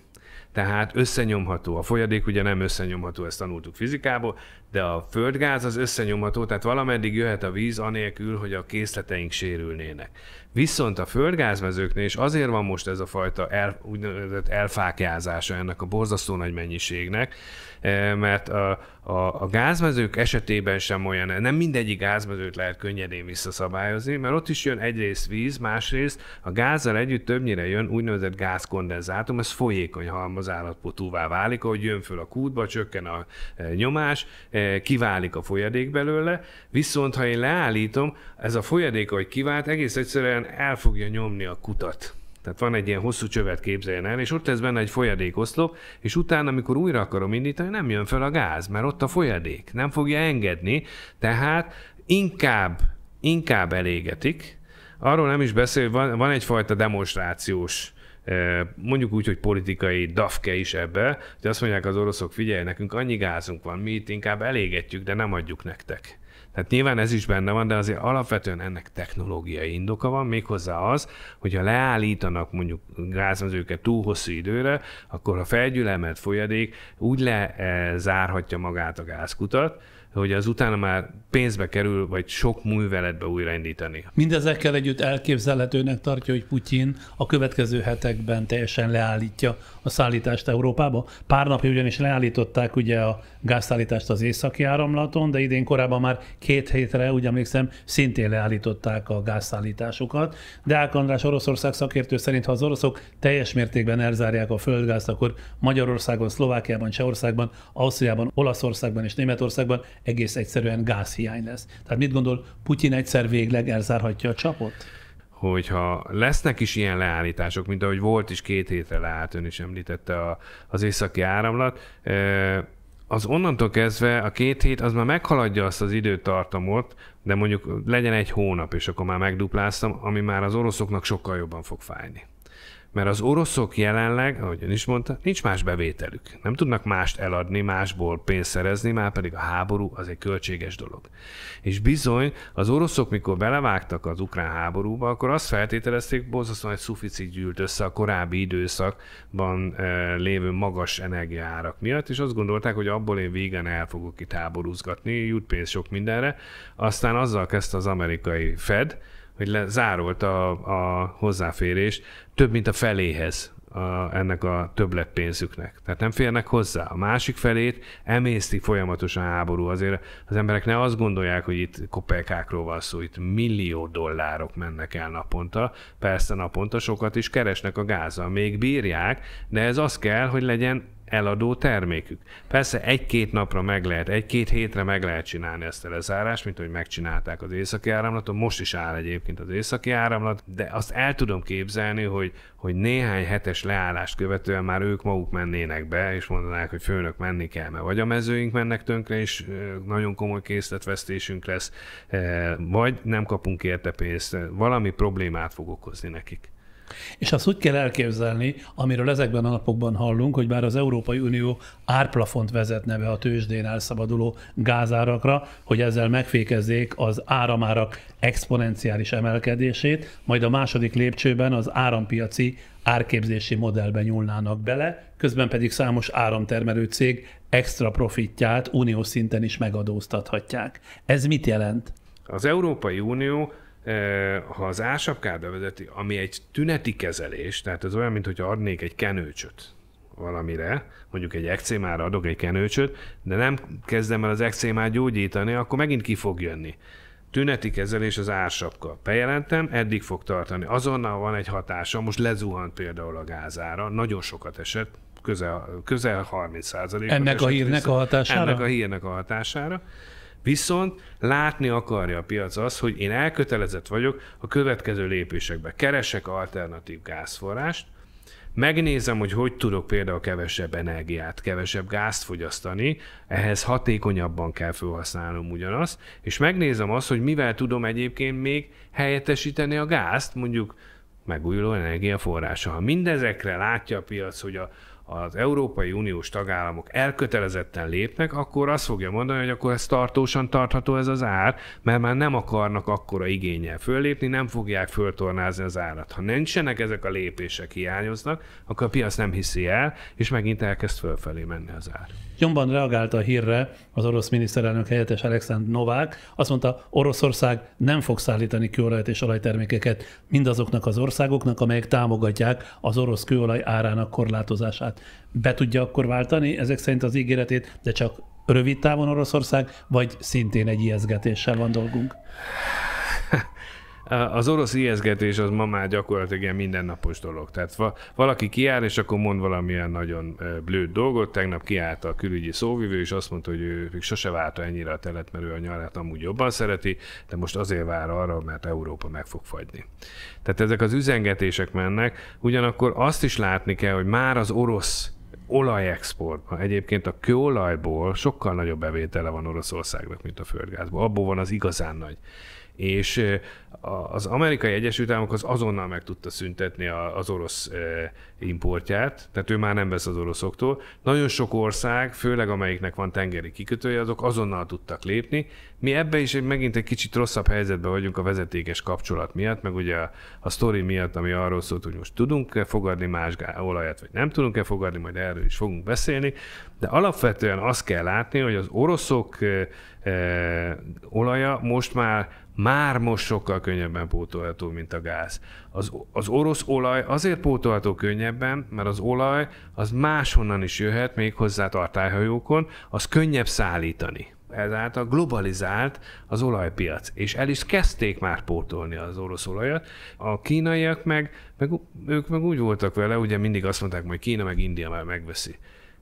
tehát összenyomható. A folyadék ugye nem összenyomható, ezt tanultuk fizikából, de a földgáz az összenyomható, tehát valameddig jöhet a víz anélkül, hogy a készleteink sérülnének. Viszont a földgázmezőknél, és azért van most ez a fajta úgynevezett elfáklyázása ennek a borzasztó nagy mennyiségnek, mert a gázmezők esetében sem olyan, nem mindegyik gázmezőt lehet könnyedén visszaszabályozni, mert ott is jön egyrészt víz, másrészt a gázzal együtt többnyire jön úgynevezett gázkondenzátum, ez folyékony halmazállapotúvá válik, ahogy jön föl a kútba, csökken a nyomás, kiválik a folyadék belőle, viszont ha én leállítom, ez a folyadék, ahogy kivált, egész egyszerűen el fogja nyomni a kutat. Tehát van egy ilyen hosszú csövet, képzeljen el, és ott lesz benne egy folyadékoszlop, és utána, amikor újra akarom indítani, nem jön fel a gáz, mert ott a folyadék, nem fogja engedni, tehát inkább elégetik. Arról nem is beszél, van egyfajta demonstrációs, mondjuk úgy, hogy politikai dafke is ebbe, hogy azt mondják az oroszok, figyelj, nekünk annyi gázunk van, mi itt inkább elégetjük, de nem adjuk nektek. Tehát nyilván ez is benne van, de azért alapvetően ennek technológiai indoka van, méghozzá az, hogyha leállítanak mondjuk gázmezőket túl hosszú időre, akkor a felgyülemelt folyadék úgy lezárhatja magát a gázkutat, hogy az utána már pénzbe kerül, vagy sok műveletbe újraindítani. Mindezekkel együtt elképzelhetőnek tartja, hogy Putyin a következő hetekben teljesen leállítja a szállítást Európába. Pár napja ugyanis leállították ugye a gázszállítást az északi áramlaton, de idén korábban már 2 hétre, úgy emlékszem, szintén leállították a gázszállításokat. Deák András Oroszország szakértő szerint, ha az oroszok teljes mértékben elzárják a földgázt, akkor Magyarországon, Szlovákiában, Csehországban, Ausztriában, Olaszországban és Németországban egész egyszerűen gázhiány lesz. Tehát mit gondol, Putyin egyszer végleg elzárhatja a csapot? Hogyha lesznek is ilyen leállítások, mint ahogy volt is 2 hétre leállt, ön is említette az északi áramlat, az onnantól kezdve a 2 hét az már meghaladja azt az időtartamot, de mondjuk legyen 1 hónap, és akkor már megdupláztam, ami már az oroszoknak sokkal jobban fog fájni. Mert az oroszok jelenleg, ahogy ön is mondta, nincs más bevételük. Nem tudnak mást eladni, másból pénzt szerezni, már pedig a háború az egy költséges dolog. És bizony, az oroszok, mikor belevágtak az ukrán háborúba, akkor azt feltételezték, borzasztóan egy szuficit gyűlt össze a korábbi időszakban lévő magas energiaárak miatt, és azt gondolták, hogy abból én vígan el fogok itt háborúzgatni, jut pénz sok mindenre. Aztán azzal kezdte az amerikai Fed, hogy lezárolta a hozzáférést több mint a feléhez ennek a többletpénzüknek. Tehát nem férnek hozzá. A másik felét emészti folyamatosan a háború. Azért az emberek ne azt gondolják, hogy itt kopekákról van szó, itt millió dollárok mennek el naponta. Persze naponta sokat is keresnek a gázzal. Még bírják, de ez az kell, hogy legyen eladó termékük. Persze 1-2 napra meg lehet, 1-2 hétre meg lehet csinálni ezt a lezárást, mint hogy megcsinálták az északi áramlaton, most is áll egyébként az északi áramlat, de azt el tudom képzelni, hogy néhány hetes leállást követően már ők maguk mennének be, és mondanák, hogy főnök, menni kell, mert vagy a mezőink mennek tönkre, és nagyon komoly készletvesztésünk lesz, vagy nem kapunk érte pénzt, valami problémát fog okozni nekik. És azt úgy kell elképzelni, amiről ezekben a napokban hallunk, hogy bár az Európai Unió árplafont vezetne be a tőzsdén elszabaduló gázárakra, hogy ezzel megfékezzék az áramárak exponenciális emelkedését, majd a második lépcsőben az árampiaci árképzési modellbe nyúlnának bele, közben pedig számos áramtermelő cég extra profitját uniós szinten is megadóztathatják. Ez mit jelent? Az Európai Unió, ha az ársapkát bevezeti, ami egy tüneti kezelés, tehát ez olyan, mintha adnék egy kenőcsöt valamire, mondjuk egy ekcémára adok egy kenőcsöt, de nem kezdem el az ekcémát gyógyítani, akkor megint ki fog jönni. Tüneti kezelés az ársapka. Bejelentem, eddig fog tartani. Azonnal van egy hatása, most lezuhant például a gázára, nagyon sokat esett, közel 30%. Ennek a hírnek a hatására? Ennek a hírnek a hatására. Viszont látni akarja a piac azt, hogy én elkötelezett vagyok a következő lépésekbe. Keresek alternatív gázforrást, megnézem, hogy tudok például kevesebb energiát, kevesebb gázt fogyasztani, ehhez hatékonyabban kell felhasználnom ugyanazt, és megnézem azt, hogy mivel tudom egyébként még helyettesíteni a gázt, mondjuk megújuló energiaforrása. Ha mindezekre látja a piac, hogy az Európai Uniós tagállamok elkötelezetten lépnek, akkor azt fogja mondani, hogy akkor ez tartósan tartható ez az ár, mert már nem akarnak akkora igénnyel föllépni, nem fogják föltornázni az árat. Ha nincsenek ezek a lépések, hiányoznak, akkor a piac nem hiszi el, és megint elkezd fölfelé menni az ár. Nyomban reagálta a hírre az orosz miniszterelnök helyettes Alekszandr Novák. Azt mondta, Oroszország nem fog szállítani kőolajat és olajtermékeket mindazoknak az országoknak, amelyek támogatják az orosz kőolaj árának korlátozását. Be tudja akkor váltani ezek szerint az ígéretét, de csak rövid távon Oroszország, vagy szintén egy ijesztgetéssel van dolgunk? Az orosz ijesztgetés az ma már gyakorlatilag ilyen mindennapos dolog. Tehát valaki kiáll, és akkor mond valamilyen nagyon blőd dolgot. Tegnap kiállt a külügyi szóvivő, és azt mondta, hogy ő sose várta ennyire a telet, mert ő a nyarát amúgy jobban szereti, de most azért vár arra, mert Európa meg fog fagyni. Tehát ezek az üzengetések mennek, ugyanakkor azt is látni kell, hogy már az orosz olajexportban, egyébként a kőolajból sokkal nagyobb bevétele van Oroszországnak, mint a földgázból. Abból van az igazán nagy. És az Amerikai Egyesült Államok az azonnal meg tudta szüntetni az orosz importját, tehát ő már nem vesz az oroszoktól. Nagyon sok ország, főleg amelyiknek van tengeri kikötője, azok azonnal tudtak lépni. Mi ebben is megint egy kicsit rosszabb helyzetben vagyunk a vezetékes kapcsolat miatt, meg ugye a sztori miatt, ami arról szólt, hogy most tudunk-e fogadni más olajat, vagy nem tudunk-e fogadni, majd erről is fogunk beszélni. De alapvetően azt kell látni, hogy az oroszok olaja most most sokkal könnyebben pótolható, mint a gáz. Az orosz olaj azért pótolható könnyebben, mert az olaj az máshonnan is jöhet, méghozzá tartályhajókon, az könnyebb szállítani. Ezáltal globalizált az olajpiac, és el is kezdték már pótolni az orosz olajat. A kínaiak ők meg úgy voltak vele, ugye mindig azt mondták, hogy Kína meg India már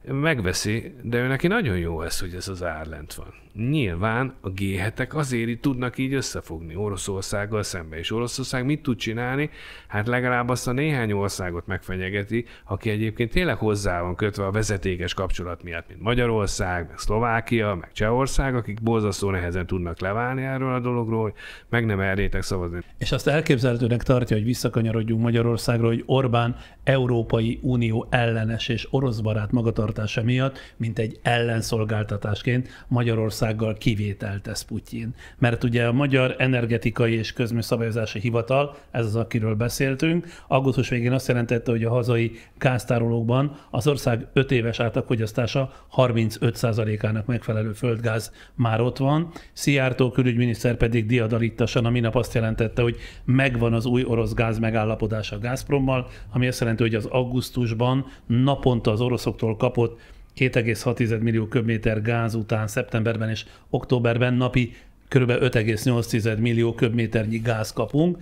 megveszi, de ő neki nagyon jó ez, hogy ez az ár lent van. Nyilván a G7-ek azért tudnak így összefogni Oroszországgal szembe, és Oroszország mit tud csinálni? Hát legalább azt a néhány országot megfenyegeti, aki egyébként tényleg hozzá van kötve a vezetékes kapcsolat miatt, mint Magyarország, meg Szlovákia, meg Csehország, akik borzasztó nehezen tudnak leválni erről a dologról, hogy meg nem merjétek szavazni. És azt elképzelhetőnek tartja, hogy visszakanyarodjunk Magyarországról, hogy Orbán Európai Unió ellenes és orosz barát magatartása miatt, mint egy ellenszolgáltatásként Magyarországgal kivételt tesz Putyin. Mert ugye a Magyar Energetikai és Közműszabályozási Hivatal, ez az, akiről beszéltünk, augusztus végén azt jelentette, hogy a hazai gáztárolókban az ország 5 éves átlagfogyasztása 35%-ának megfelelő földgáz már ott van. Szijjártó külügyminiszter pedig diadalittasan a minap azt jelentette, hogy megvan az új orosz gáz megállapodás a Gazprommal, ami azt jelenti, hogy az augusztusban naponta az oroszoktól kapott 2,6 millió köbméter gáz után szeptemberben és októberben napi kb. 5,8 millió köbméternyi gáz kapunk,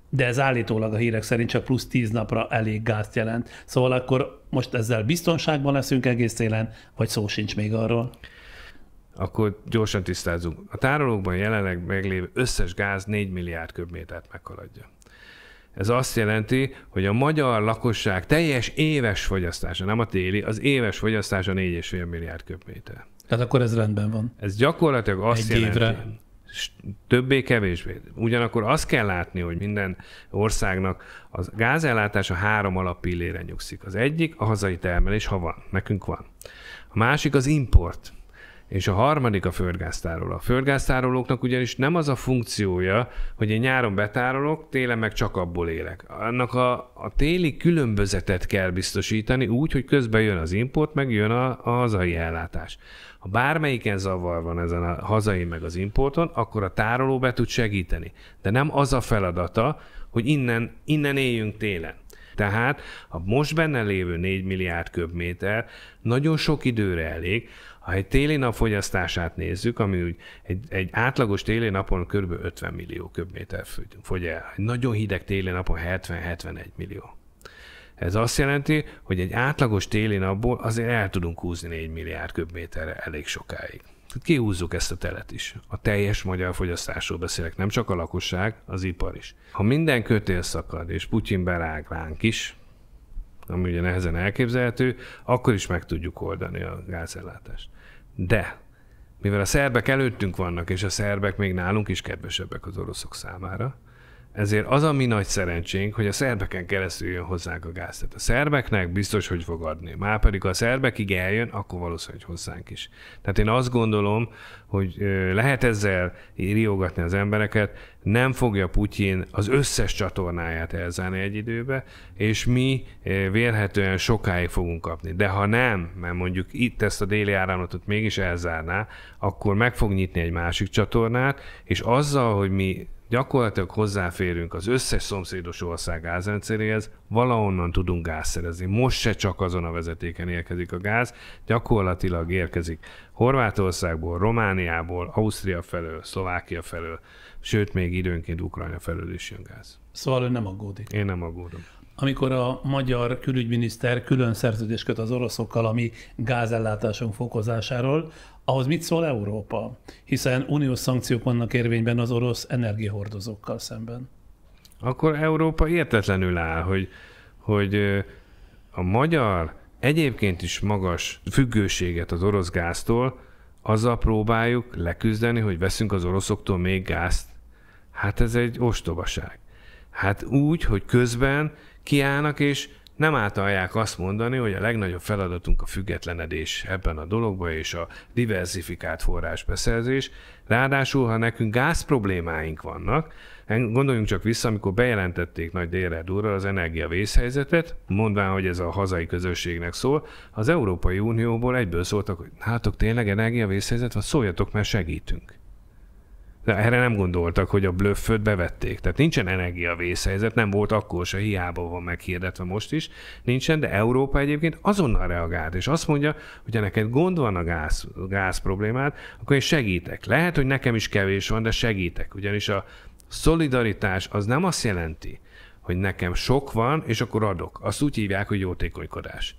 de ez állítólag a hírek szerint csak plusz 10 napra elég gázt jelent. Szóval akkor most ezzel biztonságban leszünk egész télen, vagy szó sincs még arról? Akkor gyorsan tisztázzunk. A tárolókban jelenleg meglévő összes gáz 4 milliárd köbmétert meghaladja. Ez azt jelenti, hogy a magyar lakosság teljes éves fogyasztása, nem a téli, az éves fogyasztása 4,5 milliárd köbméter. Tehát akkor ez rendben van. Ez gyakorlatilag azt jelenti, többé-kevésbé. Ugyanakkor azt kell látni, hogy minden országnak a gázellátása 3 alappillére nyugszik. Az egyik a hazai termelés, ha van, nekünk van. A másik az import, és a harmadik a földgáztároló. A földgáztárolóknak ugyanis nem az a funkciója, hogy én nyáron betárolok, télen meg csak abból élek. Annak a téli különbözetet kell biztosítani úgy, hogy közben jön az import, meg jön a hazai ellátás. Ha bármelyiken zavar van ezen a hazai meg az importon, akkor a tároló be tud segíteni. De nem az a feladata, hogy innen éljünk télen. Tehát a most benne lévő 4 milliárd köbméter nagyon sok időre elég. Ha egy téli nap fogyasztását nézzük, ami úgy egy átlagos téli napon kb. 50 millió köbméter fogy el. Egy nagyon hideg téli napon 70-71 millió. Ez azt jelenti, hogy egy átlagos téli napból azért el tudunk húzni 4 milliárd köbméterre elég sokáig. Kihúzzuk ezt a telet is. A teljes magyar fogyasztásról beszélek, nem csak a lakosság, az ipar is. Ha minden kötél szakad, és Putyin berág ránk is, ami ugye nehezen elképzelhető, akkor is meg tudjuk oldani a gázellátást. De, mivel a szerbek előttünk vannak, és a szerbek még nálunk is kedvesebbek az oroszok számára, ezért az a mi nagy szerencsénk, hogy a szerbeken keresztül jön hozzánk a gáz. Tehát a szerbeknek biztos, hogy fog adni. Márpedig, ha a szerbekig eljön, akkor valószínűleg hozzánk is. Tehát én azt gondolom, hogy lehet ezzel riogatni az embereket, nem fogja Putyin az összes csatornáját elzárni egy időbe, és mi vélhetően sokáig fogunk kapni. De ha nem, mert mondjuk itt ezt a déli áramlatot mégis elzárná, akkor meg fog nyitni egy másik csatornát, és azzal, hogy mi gyakorlatilag hozzáférünk az összes szomszédos ország gázrendszeréhez, valahonnan tudunk gáz szerezni. Most se csak azon a vezetéken érkezik a gáz, gyakorlatilag érkezik Horvátországból, Romániából, Ausztria felől, Szlovákia felől, sőt még időnként Ukrajna felől is jön gáz. Szóval ön nem aggódik? Én nem aggódom. Amikor a magyar külügyminiszter külön szerződést köt az oroszokkal a mi gázellátásunk fokozásáról, ahhoz mit szól Európa? Hiszen uniós szankciók vannak érvényben az orosz energiahordozókkal szemben. Akkor Európa értetlenül áll, hogy a magyar egyébként is magas függőséget az orosz gáztól, azzal próbáljuk leküzdeni, hogy veszünk az oroszoktól még gázt. Hát ez egy ostobaság. Hát úgy, hogy közben kiállnak és nem átalják azt mondani, hogy a legnagyobb feladatunk a függetlenedés ebben a dologban és a diversifikált forrásbeszerzés. Ráadásul, ha nekünk gáz problémáink vannak, gondoljunk csak vissza, amikor bejelentették nagy délre durra az energiavészhelyzetet, mondván, hogy ez a hazai közösségnek szól, az Európai Unióból egyből szóltak, hogy hátok tényleg energiavészhelyzet van, szóljatok, mert segítünk. De erre nem gondoltak, hogy a blöfföt bevették. Tehát nincsen energiavészhelyzet, nem volt akkor se, hiába van meghirdetve most is, nincsen, de Európa egyébként azonnal reagált, és azt mondja, hogy ha neked gond van a gáz problémád, akkor én segítek. Lehet, hogy nekem is kevés van, de segítek. Ugyanis a szolidaritás az nem azt jelenti, hogy nekem sok van, és akkor adok. Azt úgy hívják, hogy jótékonykodás.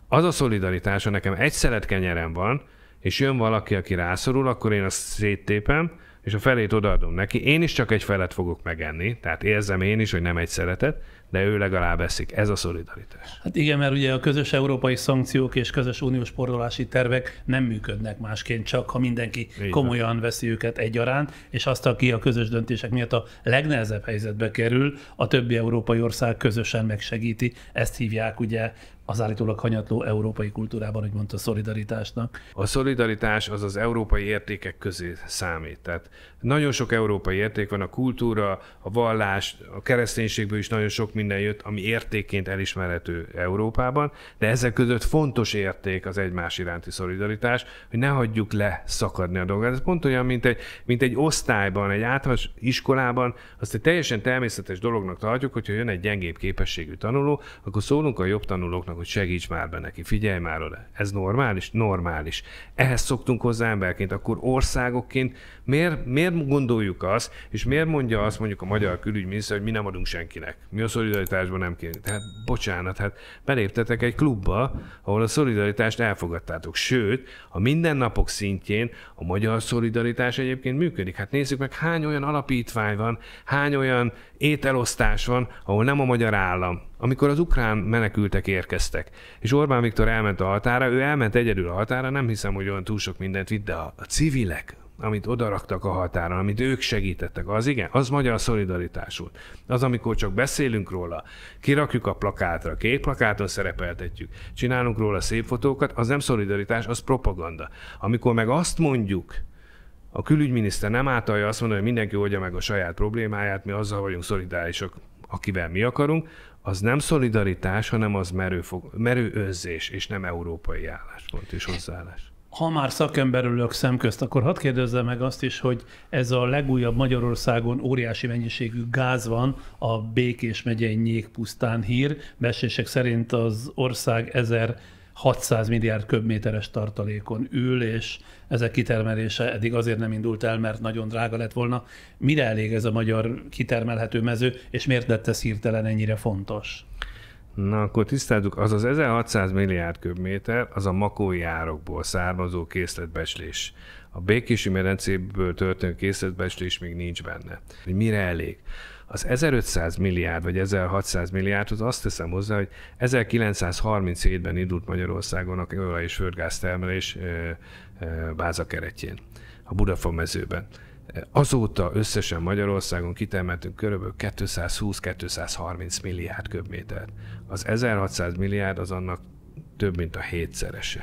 Az a szolidaritás, ha nekem egy szelet kenyerem van, és jön valaki, aki rászorul, akkor én azt széttépem, és a felét odaadom neki. Én is csak egy felet fogok megenni, tehát érzem én is, hogy nem egy szeletet, de ő legalább eszik. Ez a szolidaritás. Hát igen, mert ugye a közös európai szankciók és közös uniós spórolási tervek nem működnek másként, csak ha mindenki komolyan veszi őket egyaránt, és azt, aki a közös döntések miatt a legnehezebb helyzetbe kerül, a többi európai ország közösen megsegíti. Ezt hívják ugye az állítólag hanyatló európai kultúrában, hogy mondta, szolidaritásnak. A szolidaritás az európai értékek közé számít. Tehát nagyon sok európai érték van, a kultúra, a vallás, a kereszténységből is nagyon sok minden jött, ami értékként elismerhető Európában, de ezek között fontos érték az egymás iránti szolidaritás, hogy ne hagyjuk leszakadni a dolgot. Ez pont olyan, mint egy osztályban, egy általános iskolában, azt egy teljesen természetes dolognak tartjuk, hogyha jön egy gyengébb képességű tanuló, akkor szólunk a jobb tanulóknak, hogy segíts már be neki, figyelj már oda. Ez normális? Normális. Ehhez szoktunk hozzá emberként, akkor országokként miért gondoljuk azt, és miért mondja azt mondjuk a magyar külügyminiszter, hogy mi nem adunk senkinek. Mi a szolidaritásban nem kérünk. Tehát bocsánat, hát beléptetek egy klubba, ahol a szolidaritást elfogadtátok. Sőt, a mindennapok szintjén a magyar szolidaritás egyébként működik. Hát nézzük meg, hány olyan alapítvány van, hány olyan ételosztás van, ahol nem a magyar állam. Amikor az ukrán menekültek érkeztek, és Orbán Viktor elment a határa, ő elment egyedül a határa, nem hiszem, hogy olyan túl sok mindent vitt, de a civilek amit odaraktak a határon, amit ők segítettek, az igen, az magyar szolidaritás volt. Az, amikor csak beszélünk róla, kirakjuk a plakátra, kék plakáton szerepeltetjük, csinálunk róla szép fotókat, az nem szolidaritás, az propaganda. Amikor meg azt mondjuk, a külügyminiszter nem átalja azt mondani, hogy mindenki oldja meg a saját problémáját, mi azzal vagyunk szolidárisak, akivel mi akarunk, az nem szolidaritás, hanem az merő önzés, és nem európai álláspont és hozzáállás. Ha már szakemberülök szemközt, akkor hadd kérdezzem meg azt is, hogy ez a legújabb Magyarországon óriási mennyiségű gáz van, a Békés megyei Nyékpusztán hír. Becslések szerint az ország 1600 milliárd köbméteres tartalékon ül, és ezek kitermelése eddig azért nem indult el, mert nagyon drága lett volna. Mire elég ez a magyar kitermelhető mező, és miért lett ez hirtelen ennyire fontos? Na, akkor tisztázzuk, az az 1600 milliárd köbméter, az a makói árokból származó készletbecslés. A Békési medencéből történő készletbecslés még nincs benne. Mire elég? Az 1500 milliárd vagy 1600 milliárdhoz azt teszem hozzá, hogy 1937-ben indult Magyarországon a olaj- és földgáz termelés bázakeretjén, a Budafa mezőben. Azóta összesen Magyarországon kitermeltünk körülbelül 220-230 milliárd köbmétert. Az 1600 milliárd az annak több, mint a 7-szerese.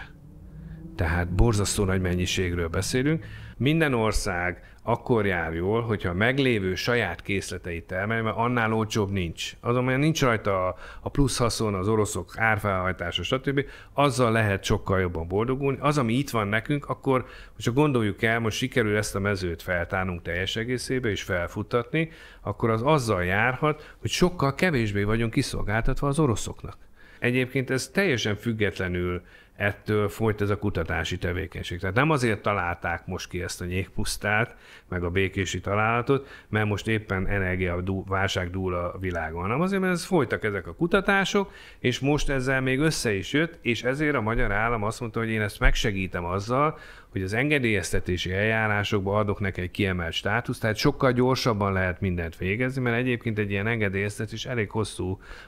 Tehát borzasztó nagy mennyiségről beszélünk. Minden ország akkor jár jól, hogyha a meglévő saját készleteit termelni, mert annál olcsóbb nincs. Azonban nincs rajta a plusz haszon, az oroszok árfelhajtása, stb. Azzal lehet sokkal jobban boldogulni. Az, ami itt van nekünk, akkor, hogyha gondoljuk el, most sikerül ezt a mezőt feltárnunk teljes egészébe és felfuttatni, akkor az azzal járhat, hogy sokkal kevésbé vagyunk kiszolgáltatva az oroszoknak. Egyébként ez teljesen függetlenül ettől folyt ez a kutatási tevékenység. Tehát nem azért találták most ki ezt a Nyékpusztát, meg a békési találatot, mert most éppen energiaválság dúl a világon, hanem azért, mert folytak ezek a kutatások, és most ezzel még össze is jött, és ezért a magyar állam azt mondta, hogy én ezt megsegítem azzal, hogy az engedélyeztetési eljárásokba adok neki egy kiemelt státuszt, tehát sokkal gyorsabban lehet mindent végezni, mert egyébként egy ilyen engedélyeztetés elég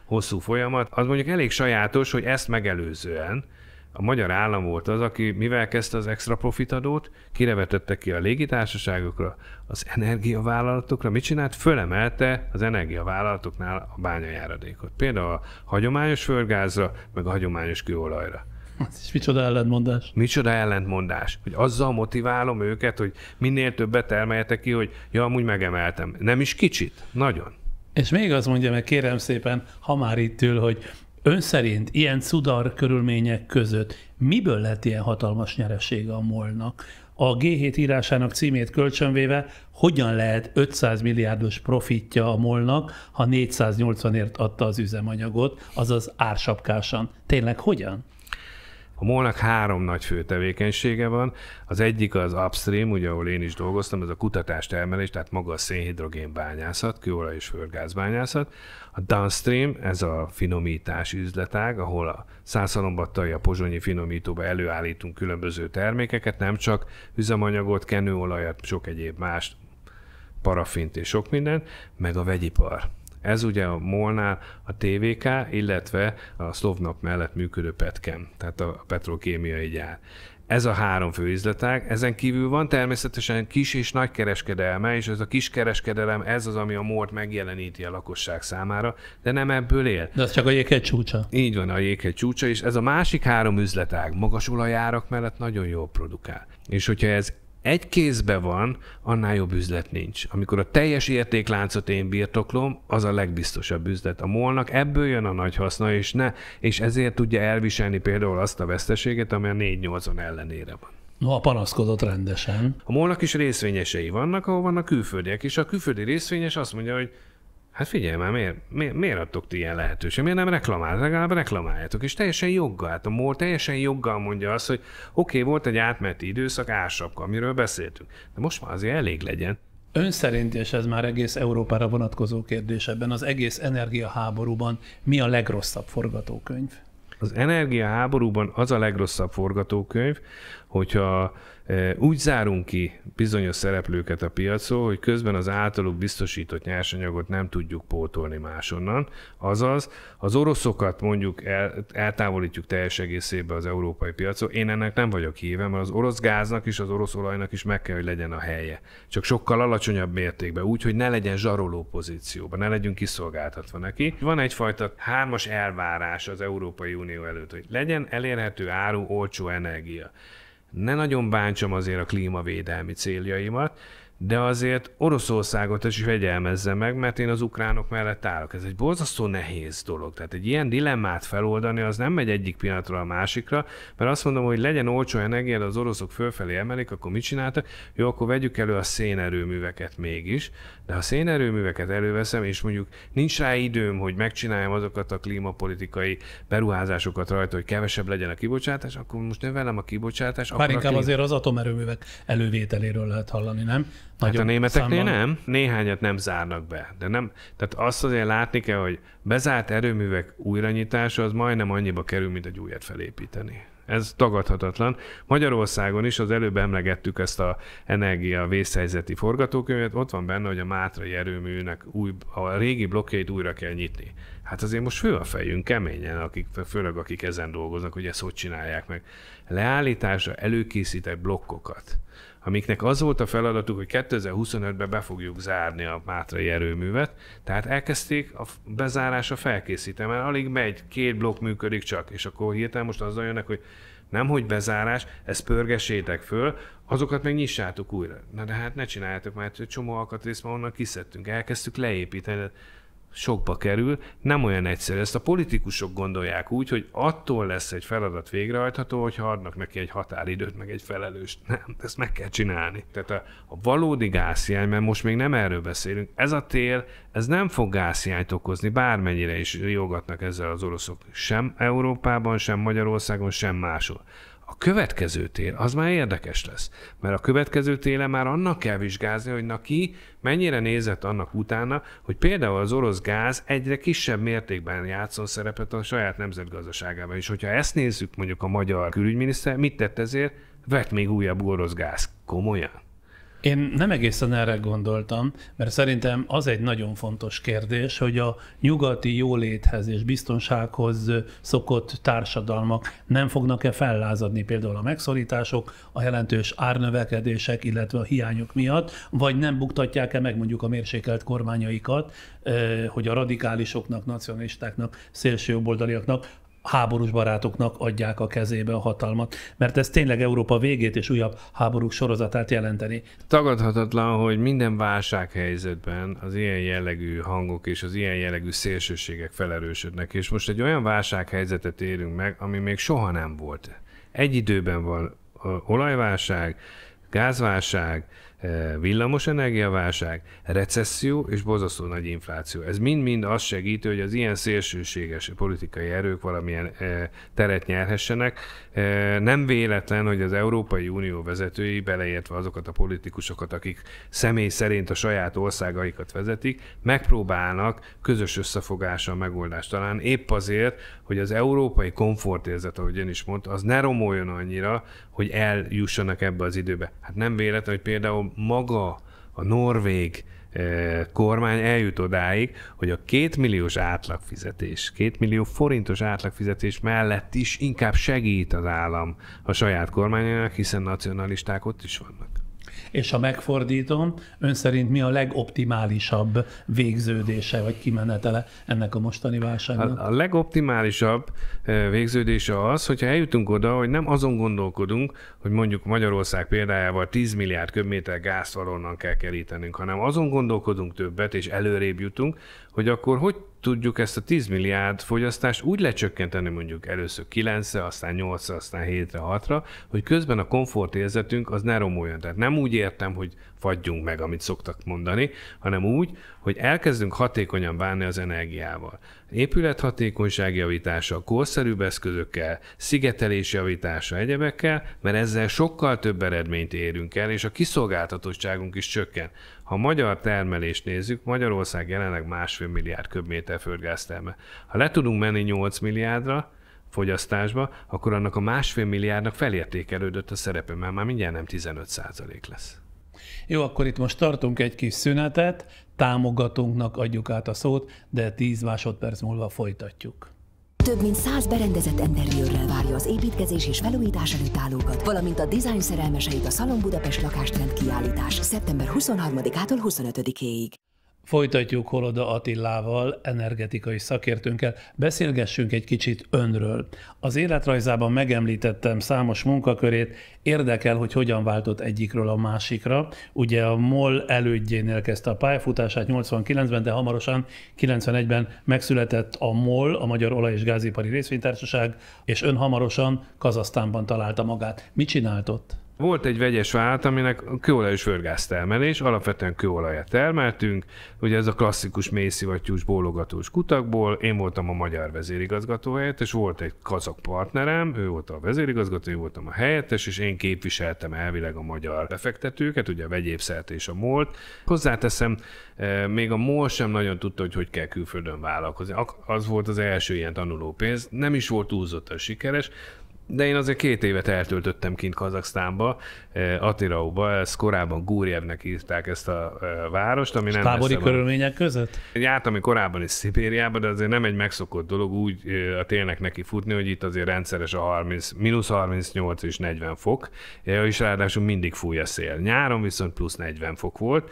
hosszú folyamat. Az mondjuk elég sajátos, hogy ezt megelőzően a magyar állam volt az, aki mivel kezdte az extra profitadót, kirevetette ki a légitársaságokra, az energiavállalatokra, mit csinált? Fölemelte az energiavállalatoknál a bányajáradékot. Például a hagyományos földgázra, meg a hagyományos kőolajra. És micsoda ellentmondás? Micsoda ellentmondás, hogy azzal motiválom őket, hogy minél többet termeljetek ki, hogy ja, amúgy megemeltem. Nem is kicsit, nagyon. És még azt mondja meg, kérem szépen, ha már itt ül, hogy ön szerint ilyen cudar körülmények között miből lett ilyen hatalmas nyeresége a MOL-nak? A G7 írásának címét kölcsönvéve, hogyan lehet 500 milliárdos profitja a MOL-nak, ha 480-ért adta az üzemanyagot, azaz ársapkásan? Tényleg hogyan? A MOL-nak 3 nagy fő tevékenysége van. Az egyik az upstream, ugye ahol én is dolgoztam, ez a kutatás-termelés, tehát maga a szénhidrogén bányászat, kőolaj és földgázbányászat. A downstream, ez a finomítás üzletág, ahol a Szászhalombattai, a pozsonyi finomítóba előállítunk különböző termékeket, nem csak üzemanyagot, kenőolajat, sok egyéb más, parafint és sok mindent, meg a vegyipar. Ez ugye a MOL-nál a TVK, illetve a Szlovnap mellett működő Petchem, tehát a petrokémiai gyár. Ez a 3 fő üzletág. Ezen kívül van természetesen kis és nagy kereskedelme, és ez a kis kereskedelem, ez az, ami a MOL-t megjeleníti a lakosság számára, de nem ebből él. De ez csak a jéghegy csúcsa. Így van, a jéghegy csúcsa, és ez a másik 3 üzletág magas olajárak mellett nagyon jól produkál. És hogyha ez egy kézben van, annál jobb üzlet nincs. Amikor a teljes értékláncot én birtoklom, az a legbiztosabb üzlet. A MOL-nak ebből jön a nagy haszna, és ezért tudja elviselni például azt a veszteséget, ami a 4-8-on ellenére van. No, panaszkodott rendesen. A MOL-nak is részvényesei vannak, ahol vannak külföldiek, és a külföldi részvényes azt mondja, hogy hát figyelj már, miért adtok ti ilyen lehetőséget? Miért nem reklamáltok? Legalább reklamáljátok. És teljesen joggal. Hát a MOL teljesen joggal mondja azt, hogy oké, volt egy átmeneti időszak, ársapka, amiről beszéltünk. De most már azért elég legyen. Ön szerint, és ez már egész Európára vonatkozó kérdés ebben, az egész energiaháborúban mi a legrosszabb forgatókönyv? Az energiaháborúban az a legrosszabb forgatókönyv, hogyha úgy zárunk ki bizonyos szereplőket a piacról, hogy közben az általuk biztosított nyersanyagot nem tudjuk pótolni másonnan. Azaz, az oroszokat mondjuk eltávolítjuk teljes egészében az európai piacról. Én ennek nem vagyok híve, mert az orosz gáznak és az orosz olajnak is meg kell, hogy legyen a helye. Csak sokkal alacsonyabb mértékben, úgy, hogy ne legyen zsaroló pozícióban, ne legyünk kiszolgáltatva neki. Van egyfajta hármas elvárás az Európai Unió előtt, hogy legyen elérhető áru, olcsó energia. Ne nagyon bántsam azért a klímavédelmi céljaimat, de azért Oroszországot is fegyelmezze meg, mert én az ukránok mellett állok. Ez egy borzasztó nehéz dolog. Tehát egy ilyen dilemmát feloldani, az nem megy egyik pillanatról a másikra, mert azt mondom, hogy legyen olcsó energia, de az oroszok fölfelé emelik, akkor mit csináltak? Jó, akkor vegyük elő a szénerőműveket mégis, de ha szénerőműveket előveszem, és mondjuk nincs rá időm, hogy megcsináljam azokat a klímapolitikai beruházásokat rajta, hogy kevesebb legyen a kibocsátás, akkor most növelem a kibocsátást. Bár inkább azért az atomerőművek elővételéről lehet hallani, nem? Hát a németeknél nem, néhányat nem zárnak be. De nem, tehát azt azért látni kell, hogy bezárt erőművek újranyitása az majdnem annyiba kerül, mint egy újat felépíteni. Ez tagadhatatlan. Magyarországon is az előbb emlegettük ezt a energia vészhelyzeti forgatókönyvet, ott van benne, hogy a mátrai erőműnek a régi blokkjait újra kell nyitni. Hát azért most fő a fejünk keményen, főleg akik ezen dolgoznak, hogy ezt hogy csinálják meg. Leállításra előkészített blokkokat, amiknek az volt a feladatuk, hogy 2025-ben be fogjuk zárni a mátrai erőművet, tehát elkezdték a bezárásra felkészíteni, mert alig megy, 2 blokk működik csak, és akkor hirtelen most azzal jönnek, hogy nemhogy bezárás, ezt pörgessétek föl, azokat meg nyissátok újra. Na de hát ne csináljátok, mert egy csomó alkatrészt ma onnan kiszedtünk, elkezdtük leépíteni, sokba kerül, nem olyan egyszerű. Ezt a politikusok gondolják úgy, hogy attól lesz egy feladat végrehajtható, hogyha adnak neki egy határidőt, meg egy felelőst. Nem, ezt meg kell csinálni. Tehát a valódi gázhiány, mert most még nem erről beszélünk, ez a tél, ez nem fog gázhiányt okozni, bármennyire is riogatnak ezzel az oroszok. Sem Európában, sem Magyarországon, sem máshol. A következő tél, az már érdekes lesz, mert a következő télen már annak kell vizsgázni, hogy ki mennyire nézett annak utána, hogy például az orosz gáz egyre kisebb mértékben játszon szerepet a saját nemzetgazdaságában. És hogyha ezt nézzük, mondjuk a magyar külügyminiszter, mit tett ezért? Vett még újabb orosz gáz. Komolyan? Én nem egészen erre gondoltam, mert szerintem az egy nagyon fontos kérdés, hogy a nyugati jóléthez és biztonsághoz szokott társadalmak nem fognak-e fellázadni például a megszorítások, a jelentős árnövekedések, illetve a hiányok miatt, vagy nem buktatják-e meg mondjuk a mérsékelt kormányaikat, hogy a radikálisoknak, nacionalistáknak, szélsőjobboldaliaknak, háborús barátoknak adják a kezébe a hatalmat, mert ez tényleg Európa végét és újabb háborúk sorozatát jelenteni. Tagadhatatlan, hogy minden válsághelyzetben az ilyen jellegű hangok és az ilyen jellegű szélsőségek felerősödnek, és most egy olyan válsághelyzetet érünk meg, ami még soha nem volt. Egy időben van olajválság, gázválság, villamos energiaválság, recesszió és borzasztó nagy infláció. Ez mind-mind azt segíti, hogy az ilyen szélsőséges politikai erők valamilyen teret nyerhessenek. Nem véletlen, hogy az Európai Unió vezetői, beleértve azokat a politikusokat, akik személy szerint a saját országaikat vezetik, megpróbálnak közös összefogással megoldást találni, épp azért, hogy az európai komfortérzet, ahogy ön is mondta, az ne romoljon annyira, hogy eljussanak ebbe az időbe. Hát nem véletlen, hogy például maga a norvég kormány eljut odáig, hogy a 2 milliós átlagfizetés, 2 millió forintos átlagfizetés mellett is inkább segít az állam a saját kormányának, hiszen nacionalisták ott is vannak. És ha megfordítom, ön szerint mi a legoptimálisabb végződése vagy kimenetele ennek a mostani válságnak? A legoptimálisabb végződése az, hogyha eljutunk oda, hogy nem azon gondolkodunk, hogy mondjuk Magyarország példájával 10 milliárd köbméter gázt valonnan kell kerítenünk, hanem azon gondolkodunk többet, és előrébb jutunk, hogy akkor hogy tudjuk ezt a 10 milliárd fogyasztást úgy lecsökkenteni mondjuk először 9-re, aztán 8-ra, aztán 7-re, 6-ra, hogy közben a komfortérzetünk az ne romoljon. Tehát nem úgy értem, hogy fagyjunk meg, amit szoktak mondani, hanem úgy, hogy elkezdünk hatékonyan bánni az energiával. Épülethatékonyság javítása, korszerűbb eszközökkel, szigetelés javítása, egyebekkel, mert ezzel sokkal több eredményt érünk el, és a kiszolgáltatottságunk is csökken. Ha a magyar termelést nézzük, Magyarország jelenleg 1,5 milliárd köbméter földgáz termel. Ha le tudunk menni 8 milliárdra, fogyasztásba, akkor annak a 1,5 milliárdnak felértékelődött a szerepe, mert már mindjárt nem 15% lesz. Jó, akkor itt most tartunk egy kis szünetet, támogatónknak adjuk át a szót, de 10 másodperc múlva folytatjuk. Több mint 100 berendezett interjőrrel várja az építkezés és felújítás előtt állókat, valamint a dizájn szerelmeseit a Salon Budapest lakástrend kiállítás szeptember 23-ától 25-éig. Folytatjuk Holoda Attilával, energetikai szakértőnkkel. Beszélgessünk egy kicsit önről. Az életrajzában megemlítettem számos munkakörét, érdekel, hogy hogyan váltott egyikről a másikra. Ugye a MOL elődjénél kezdte a pályafutását 89-ben, de hamarosan 91-ben megszületett a MOL, a Magyar Olaj- és Gázipari Részvénytársaság, és ön hamarosan Kazahsztánban találta magát. Mit csinált ott? Volt egy vegyes vállalat, aminek kőolaj és földgáztermelés, alapvetően kőolajat termeltünk, ugye ez a klasszikus mélyszivattyús bólogatós kutakból, én voltam a magyar vezérigazgató helyettes, volt egy kazak partnerem, ő volt a vezérigazgató, én voltam a helyettes, és én képviseltem elvileg a magyar befektetőket, ugye a vegyépszert és a MOL-t. Hozzáteszem, még a MOL sem nagyon tudta, hogy kell külföldön vállalkozni. Az volt az első ilyen tanulópénz, nem is volt túlzottan sikeres, de én azért 2 évet eltöltöttem kint Kazaksztánba, Atirauba, ezt korábban Gurjevnek írták ezt a várost, ami nem tábori körülmények között? Jártam korábban is Szibériába, de azért nem egy megszokott dolog úgy a télnek neki futni, hogy itt azért rendszeres a mínusz 38 és 40 fok, és ráadásul mindig fúj a szél. Nyáron viszont plusz 40 fok volt,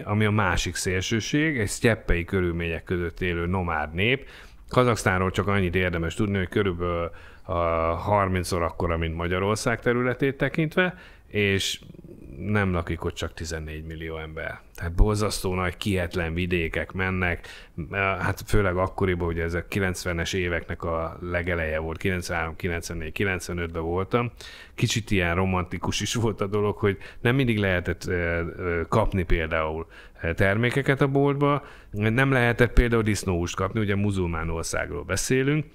ami a másik szélsőség, egy sztyeppei körülmények között élő nomád nép. Kazaksztánról csak annyit érdemes tudni, hogy körülbelül a 30-szor akkora, mint Magyarország területét tekintve, és nem lakik ott csak 14 millió ember. Tehát borzasztó nagy, kietlen vidékek mennek, hát főleg akkoriban, ugye ez a 90-es éveknek a legeleje volt, 93, 94, 95-ben voltam. Kicsit ilyen romantikus is volt a dolog, hogy nem mindig lehetett kapni például termékeket a boltba, nem lehetett például disznóhúst kapni, ugye muzulmán országról beszélünk,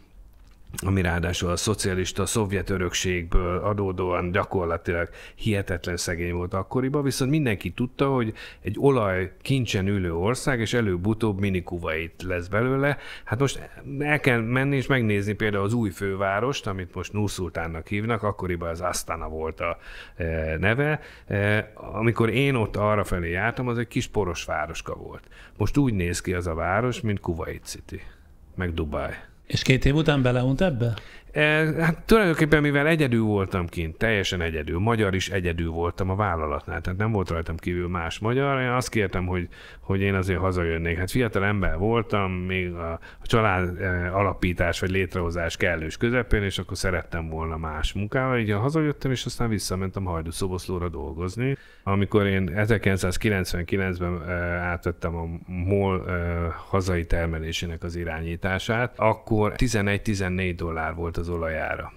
ami ráadásul a szocialista, a szovjet örökségből adódóan gyakorlatilag hihetetlen szegény volt akkoriban, viszont mindenki tudta, hogy egy olaj kincsen ülő ország, és előbb-utóbb mini Kuvait lesz belőle. Hát most el kell menni és megnézni például az új fővárost, amit most Nur-Szultánnak hívnak, akkoriban az Astana volt a neve. Amikor én ott arrafelé jártam, az egy kis poros városka volt. Most úgy néz ki az a város, mint Kuwait City, meg Dubai. És 2 év után beleunt ebbe? Hát tulajdonképpen, mivel egyedül voltam kint, teljesen egyedül, magyar is egyedül voltam a vállalatnál, tehát nem volt rajtam kívül más magyar, én azt kértem, hogy én azért hazajönnék. Hát fiatal ember voltam, még a család alapítás vagy létrehozás kellős közepén, és akkor szerettem volna más munkával, így hazajöttem, és aztán visszamentem Hajdúszoboszlóra dolgozni. Amikor én 1999-ben átvettem a MOL hazai termelésének az irányítását, akkor $11-14 volt az olajára.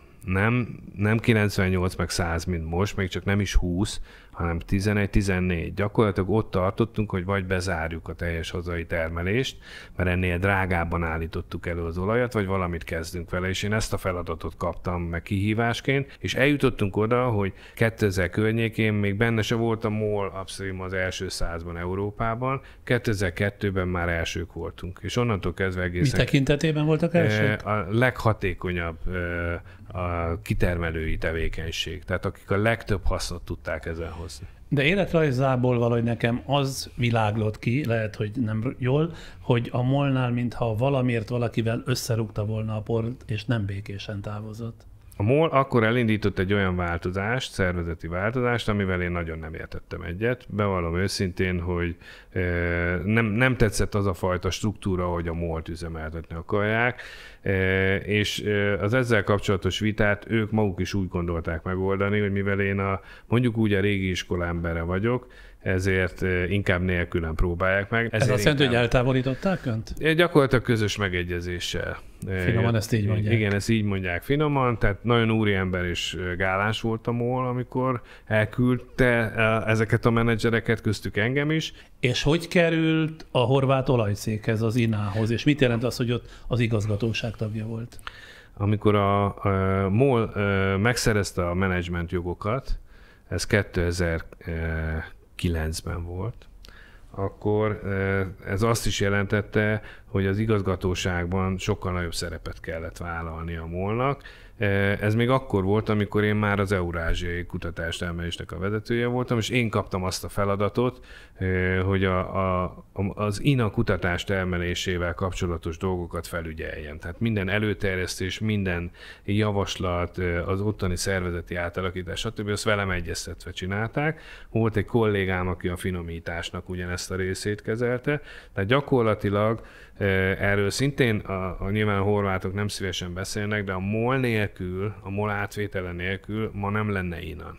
Nem 98 meg 100, mint most, még csak nem is 20, hanem 11-14. Gyakorlatilag ott tartottunk, hogy vagy bezárjuk a teljes hazai termelést, mert ennél drágábban állítottuk elő az olajat, vagy valamit kezdünk vele, és én ezt a feladatot kaptam meg kihívásként, és eljutottunk oda, hogy 2000 környékén még benne se volt a MOL abszolút az első 100-ban Európában, 2002-ben már elsők voltunk, és onnantól kezdve egészen... Mi tekintetében voltak elsők? A leghatékonyabb a kitermelői tevékenység, tehát akik a legtöbb hasznot tudták ezen hozni. De életrajzából valahogy nekem az világlott ki, lehet, hogy nem jól, hogy a MOL-nál mintha valamiért valakivel összerúgta volna a port, és nem békésen távozott. A MOL akkor elindított egy olyan változást, szervezeti változást, amivel én nagyon nem értettem egyet. Bevallom őszintén, hogy nem tetszett az a fajta struktúra, hogy a MOL-t üzemeltetni akarják, és az ezzel kapcsolatos vitát ők maguk is úgy gondolták megoldani, hogy mivel én mondjuk úgy a régi iskolámbere vagyok, ezért inkább nélkülem próbálják meg. Ez azt jelenti, hogy eltávolították önt? Gyakorlatilag közös megegyezéssel. Finoman ezt így mondják. Igen, ezt így mondják finoman, tehát nagyon úriember és gálás volt a MOL, amikor elküldte ezeket a menedzsereket, köztük engem is. És hogy került a horvát olajcéghez, az INA-hoz, és mit jelent az, hogy ott az igazgatóság tagja volt? Amikor a MOL megszerezte a menedzsment jogokat, ez 2009-ben volt, akkor ez azt is jelentette, hogy az igazgatóságban sokkal nagyobb szerepet kellett vállalni a MOL-nak. Ez még akkor volt, amikor én már az Eurázsiai Kutatástermelésnek a vezetője voltam, és én kaptam azt a feladatot, hogy az INA kutatás termelésével kapcsolatos dolgokat felügyeljen. Tehát minden előterjesztés, minden javaslat, az ottani szervezeti átalakítás, stb. Azt velem egyeztetve csinálták. Volt egy kollégám, aki a finomításnak ugyanezt a részét kezelte. Tehát gyakorlatilag erről szintén nyilván a horvátok nem szívesen beszélnek, de a MOL nélkül, a MOL átvétele nélkül ma nem lenne INA.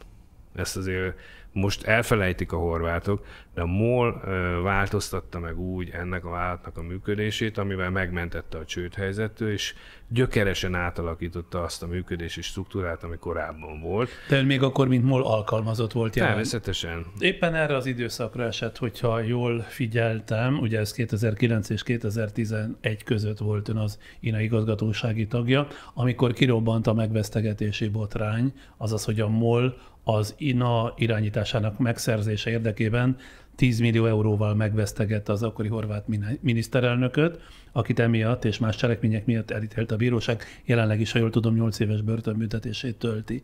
Ezt azért most elfelejtik a horvátok, de a MOL változtatta meg úgy ennek a vállalatnak a működését, amivel megmentette a csődhelyzettől, és gyökeresen átalakította azt a működési struktúrát, ami korábban volt. De ön még akkor, mint MOL alkalmazott volt jelen. Természetesen. Éppen erre az időszakra esett, hogyha jól figyeltem, ugye ez 2009 és 2011 között volt ön az INA igazgatósági tagja, amikor kirobbant a megvesztegetési botrány, azaz, hogy a MOL az INA irányításának megszerzése érdekében 10 millió euróval megvesztegette az akkori horvát miniszterelnököt, akit emiatt és más cselekmények miatt elítélt a bíróság, jelenleg is, ha jól tudom, 8 éves börtönbüntetését tölti.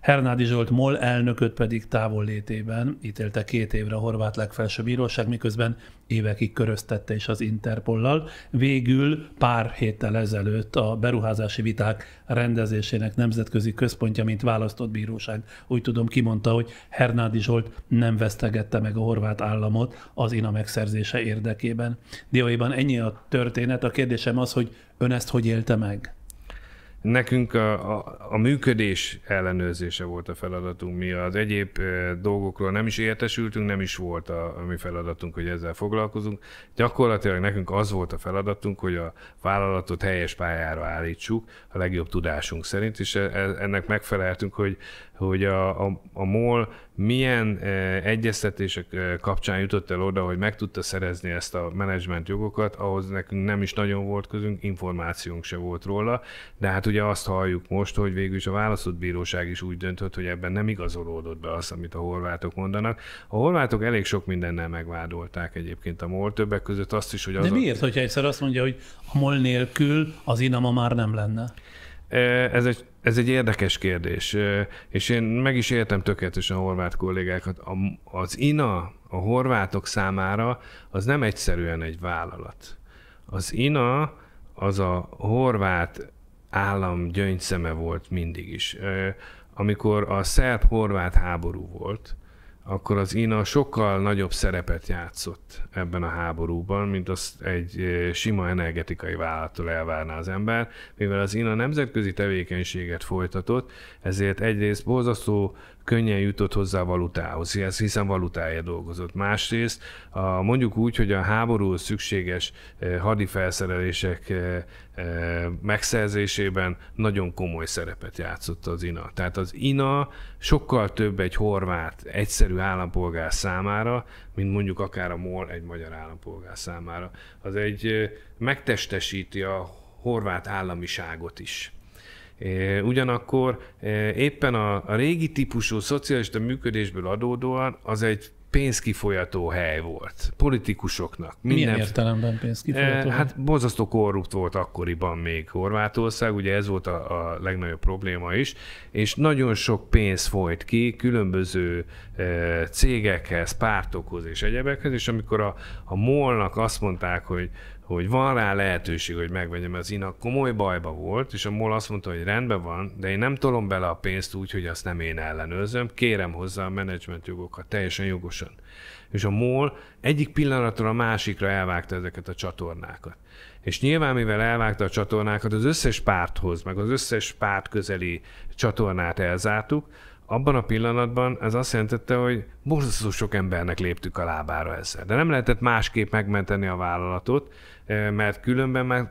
Hernádi Zsolt MOL elnököt pedig távollétében ítélte 2 évre a horvát legfelsőbb bíróság, miközben évekig köröztette is az Interpollal. Végül pár héttel ezelőtt a beruházási viták rendezésének nemzetközi központja, mint választott bíróság, úgy tudom, kimondta, hogy Hernádi Zsolt nem vesztegette meg a horvát államot az INA megszerzése érdekében. Dióhéjban ennyi a történet. A kérdésem az, hogy ön ezt hogy élte meg? Nekünk a működés ellenőrzése volt a feladatunk. Mi az egyéb dolgokról nem is értesültünk, nem is volt a mi feladatunk, hogy ezzel foglalkozunk. Gyakorlatilag nekünk az volt a feladatunk, hogy a vállalatot helyes pályára állítsuk a legjobb tudásunk szerint, és ennek megfeleltünk, hogy a MOL milyen egyeztetések kapcsán jutott el oda, hogy meg tudta szerezni ezt a menedzsment jogokat, ahhoz nekünk nem is nagyon volt közünk, információnk se volt róla, de hát ugye azt halljuk most, hogy végül is a választott bíróság is úgy döntött, hogy ebben nem igazolódott be az, amit a horvátok mondanak. A horvátok elég sok mindennel megvádolták egyébként a MOL, többek között azt is, hogy az... De miért, hogyha egyszer azt mondja, hogy a MOL nélkül az INA ma már nem lenne? Ez egy érdekes kérdés, és én meg is értem tökéletesen a horvát kollégákat. Az INA a horvátok számára az nem egyszerűen egy vállalat. Az INA az a horvát állam gyöngyszeme volt mindig is. Amikor a szerb-horvát háború volt, akkor az INA sokkal nagyobb szerepet játszott ebben a háborúban, mint azt egy sima energetikai vállalattól elvárná az ember, mivel az INA nemzetközi tevékenységet folytatott, ezért egyrészt borzasztó könnyen jutott hozzá a valutához, hiszen valutája dolgozott. Másrészt mondjuk úgy, hogy a háborúhoz szükséges hadifelszerelések megszerzésében nagyon komoly szerepet játszott az INA. Tehát az INA sokkal több egy horvát, egyszerű állampolgár számára, mint mondjuk akár a MOL egy magyar állampolgár számára. Az megtestesíti a horvát államiságot is. Ugyanakkor éppen a régi típusú szocialista működésből adódóan az egy pénzkifolyató hely volt politikusoknak. Milyen értelemben pénzkifolyató? Hát borzasztó korrupt volt akkoriban még Horvátország, ugye ez volt a legnagyobb probléma is, és nagyon sok pénz folyt ki különböző cégekhez, pártokhoz és egyebekhez, és amikor a MOL-nak azt mondták, hogy van rá lehetőség, hogy megvegyem, az INA komoly bajba volt, és a MOL azt mondta, hogy rendben van, de én nem tolom bele a pénzt úgy, hogy azt nem én ellenőrzöm, kérem hozzá a menedzsment jogokat, teljesen jogosan. És a MOL egyik pillanatról a másikra elvágta ezeket a csatornákat. És nyilván, mivel elvágta a csatornákat, az összes párthoz, meg az összes párt közeli csatornát elzártuk, abban a pillanatban ez azt jelentette, hogy borzasztó sok embernek léptük a lábára ezzel. De nem lehetett másképp megmenteni a vállalatot, mert különben már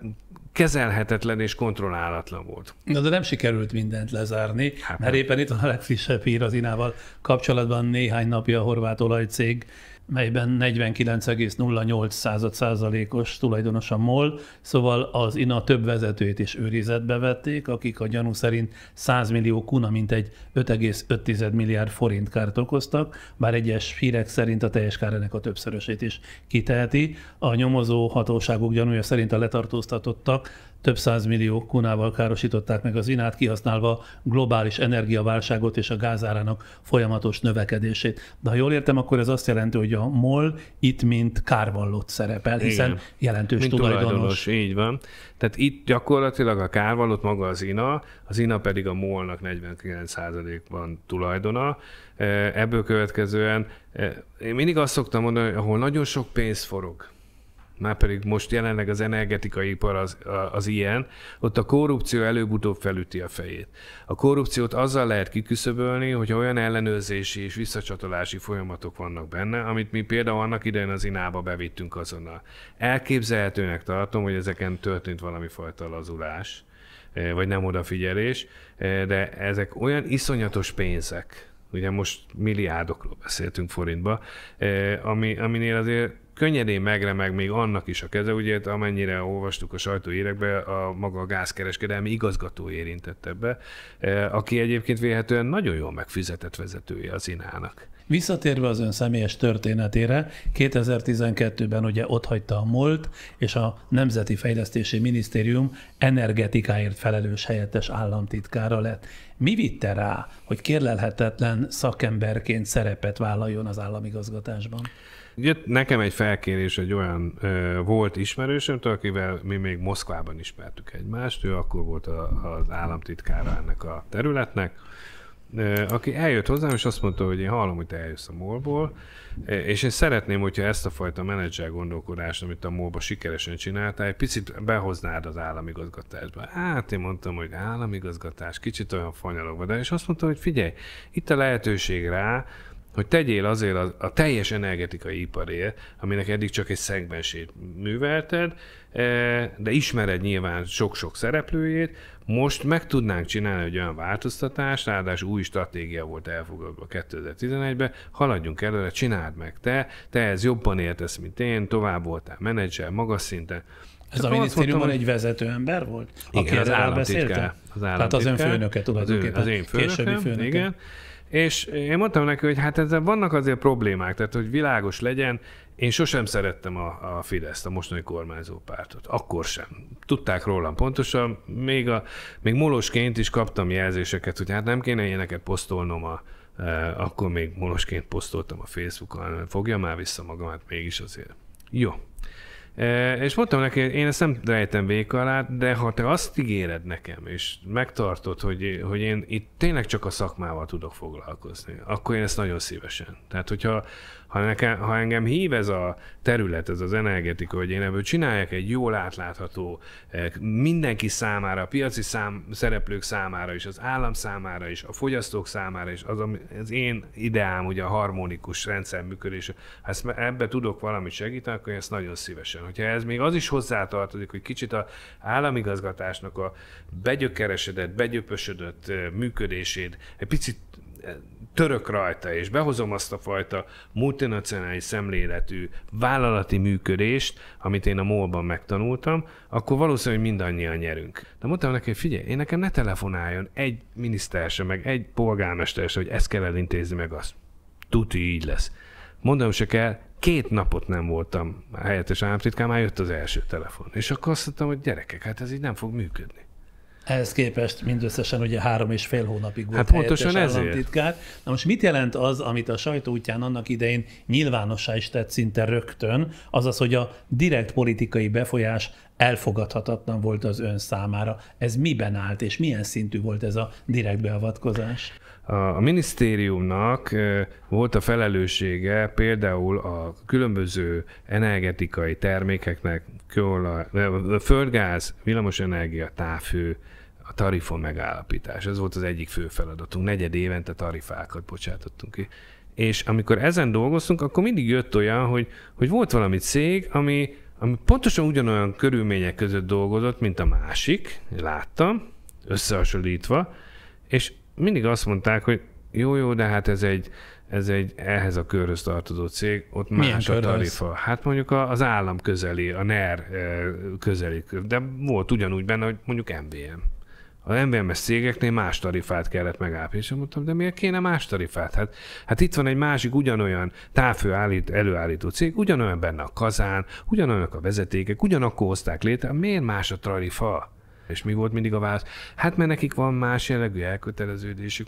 kezelhetetlen és kontrollálatlan volt. De nem sikerült mindent lezárni, mert éppen itt van a legfrissebb hír az INA-val kapcsolatban. Néhány napja a horvát olajcég melyben 49,08%-os tulajdonos a MOL, szóval az INA több vezetőjét is őrizetbe vették, akik a gyanú szerint 100 millió kuna, mintegy 5,5 milliárd forint kárt okoztak, bár egyes hírek szerint a teljes kár ennek a többszörösét is kiteheti. A nyomozó hatóságok gyanúja szerint a letartóztatottak több 100 millió kunával károsították meg az INA-t, kihasználva globális energiaválságot és a gázárának folyamatos növekedését. De ha jól értem, akkor ez azt jelenti, hogy a MOL itt mint kárvallott szerepel, hiszen igen, jelentős mint tulajdonos. Így van. Tehát itt gyakorlatilag a kárvallott maga az INA pedig a MOL-nak 49%-ban tulajdona. Ebből következően én mindig azt szoktam mondani, hogy ahol nagyon sok pénz forog, már pedig most jelenleg az energetikai ipar az ilyen, ott a korrupció előbb-utóbb felüti a fejét. A korrupciót azzal lehet kiküszöbölni, hogy olyan ellenőrzési és visszacsatolási folyamatok vannak benne, amit mi például annak idején az INA-ba bevittünk azonnal. Elképzelhetőnek tartom, hogy ezeken történt valami fajta lazulás, vagy nem odafigyelés, de ezek olyan iszonyatos pénzek, ugye most milliárdokról beszéltünk forintba, aminél azért könnyedén megremeg még annak is a keze, ugye amennyire olvastuk a sajtóhírekbe, a maga a gázkereskedelmi igazgató érintett ebbe, aki egyébként vélhetően nagyon jól megfizetett vezetője az INA-nak. Visszatérve az ön személyes történetére, 2012-ben ugye otthagyta a MOL-t, és a Nemzeti Fejlesztési Minisztérium energetikáért felelős helyettes államtitkára lett. Mi vitte rá, hogy kérlelhetetlen szakemberként szerepet vállaljon az államigazgatásban? Jött nekem egy felkérés egy olyan volt ismerősömtől, akivel mi még Moszkvában ismertük egymást, ő akkor volt az államtitkára ennek a területnek, aki eljött hozzám, és azt mondta, hogy én hallom, hogy te eljössz a MOL-ból, és én szeretném, hogyha ezt a fajta menedzser gondolkodást, amit a MOL-ba sikeresen csináltál, egy picit behoznád az államigazgatásba. Hát én mondtam, hogy államigazgatás, kicsit olyan fanyalogva, de és azt mondta, hogy figyelj, itt a lehetőség rá, hogy tegyél azért a teljes energetikai iparért, aminek eddig csak egy szegmensét művelted, de ismered nyilván sok-sok szereplőjét, most meg tudnánk csinálni egy olyan változtatást, ráadásul új stratégia volt elfogadva 2011-ben, haladjunk előre, csináld meg te ez jobban értesz, mint én, tovább voltál menedzser, magas szinten. Ez a minisztériumban egy vezető ember volt? Igen, az államtitkár. Tehát az ön főnöke tulajdonképpen. Az én főnököm, igen. És én mondtam neki, hogy hát ezzel vannak azért problémák, tehát hogy világos legyen, én sosem szerettem a Fideszt, a mostani kormányzó pártot. Akkor sem. Tudták rólam pontosan, még molosként is kaptam jelzéseket, hogy hát nem kéne ilyeneket posztolnom, akkor még molosként posztoltam a Facebookon, fogja már vissza magamat mégis azért. Jó. És mondtam neki, én ezt nem rejtem véka alá, de ha te azt ígéred nekem, és megtartod, hogy én itt tényleg csak a szakmával tudok foglalkozni, akkor én ezt nagyon szívesen. Tehát, ha engem hív ez a terület, ez az energetika, hogy én ebből csináljak egy jól átlátható, mindenki számára, a piaci szereplők számára is, az állam számára is, a fogyasztók számára is, az én ideám, ugye a harmonikus rendszer működése, ha ebbe tudok valamit segíteni, akkor én ezt nagyon szívesen. Hogyha ez még az is hozzátartozik, hogy kicsit az államigazgatásnak a begyökeresedett, begyöpösödött működését egy picit török rajta, és behozom azt a fajta multinacionális szemléletű vállalati működést, amit én a MOL-ban megtanultam, akkor valószínűleg mindannyian nyerünk. De mondtam neki, hogy figyelj, én nekem ne telefonáljon egy miniszter sem, meg egy polgármester sem, hogy ezt kell elintézni, meg azt. Tuti, így lesz. Mondom se kell, 2 napot nem voltam helyettes államtitkár, már jött az első telefon. És akkor azt mondtam, hogy gyerekek, hát ez így nem fog működni. Ehhez képest mindösszesen ugye 3,5 hónapig volt helyettes államtitkár. Na most mit jelent az, amit a sajtó útján annak idején nyilvánossá is tett szinte rögtön, azaz, hogy a direkt politikai befolyás elfogadhatatlan volt az ön számára. Ez miben állt, és milyen szintű volt ez a direkt beavatkozás? A minisztériumnak volt a felelőssége például a különböző energetikai termékeknek, földgáz, villamosenergia, távhő, a tarifa megállapítás. Ez volt az egyik fő feladatunk. 4 évente tarifákat bocsátottunk ki. És amikor ezen dolgoztunk, akkor mindig jött olyan, hogy volt valami cég, ami pontosan ugyanolyan körülmények között dolgozott, mint a másik, láttam, összehasonlítva, és mindig azt mondták, hogy jó, de hát ez ez egy ehhez a körhöz tartozó cég, ott Milyen más a körhöz? tarifa. Hát mondjuk az állam közeli, a NER közeli, de volt ugyanúgy benne, hogy mondjuk MVM. Az MVM-es cégeknél más tarifát kellett megállapítani, és mondtam, de miért kéne más tarifát? Hát itt van egy másik ugyanolyan távfő előállító cég, ugyanolyan benne a kazán, ugyanolyanak a vezetékek, ugyanakkor hozták létre, miért más a tarifa? És mi volt mindig a válasz? Hát mert nekik van más jellegű elköteleződésük,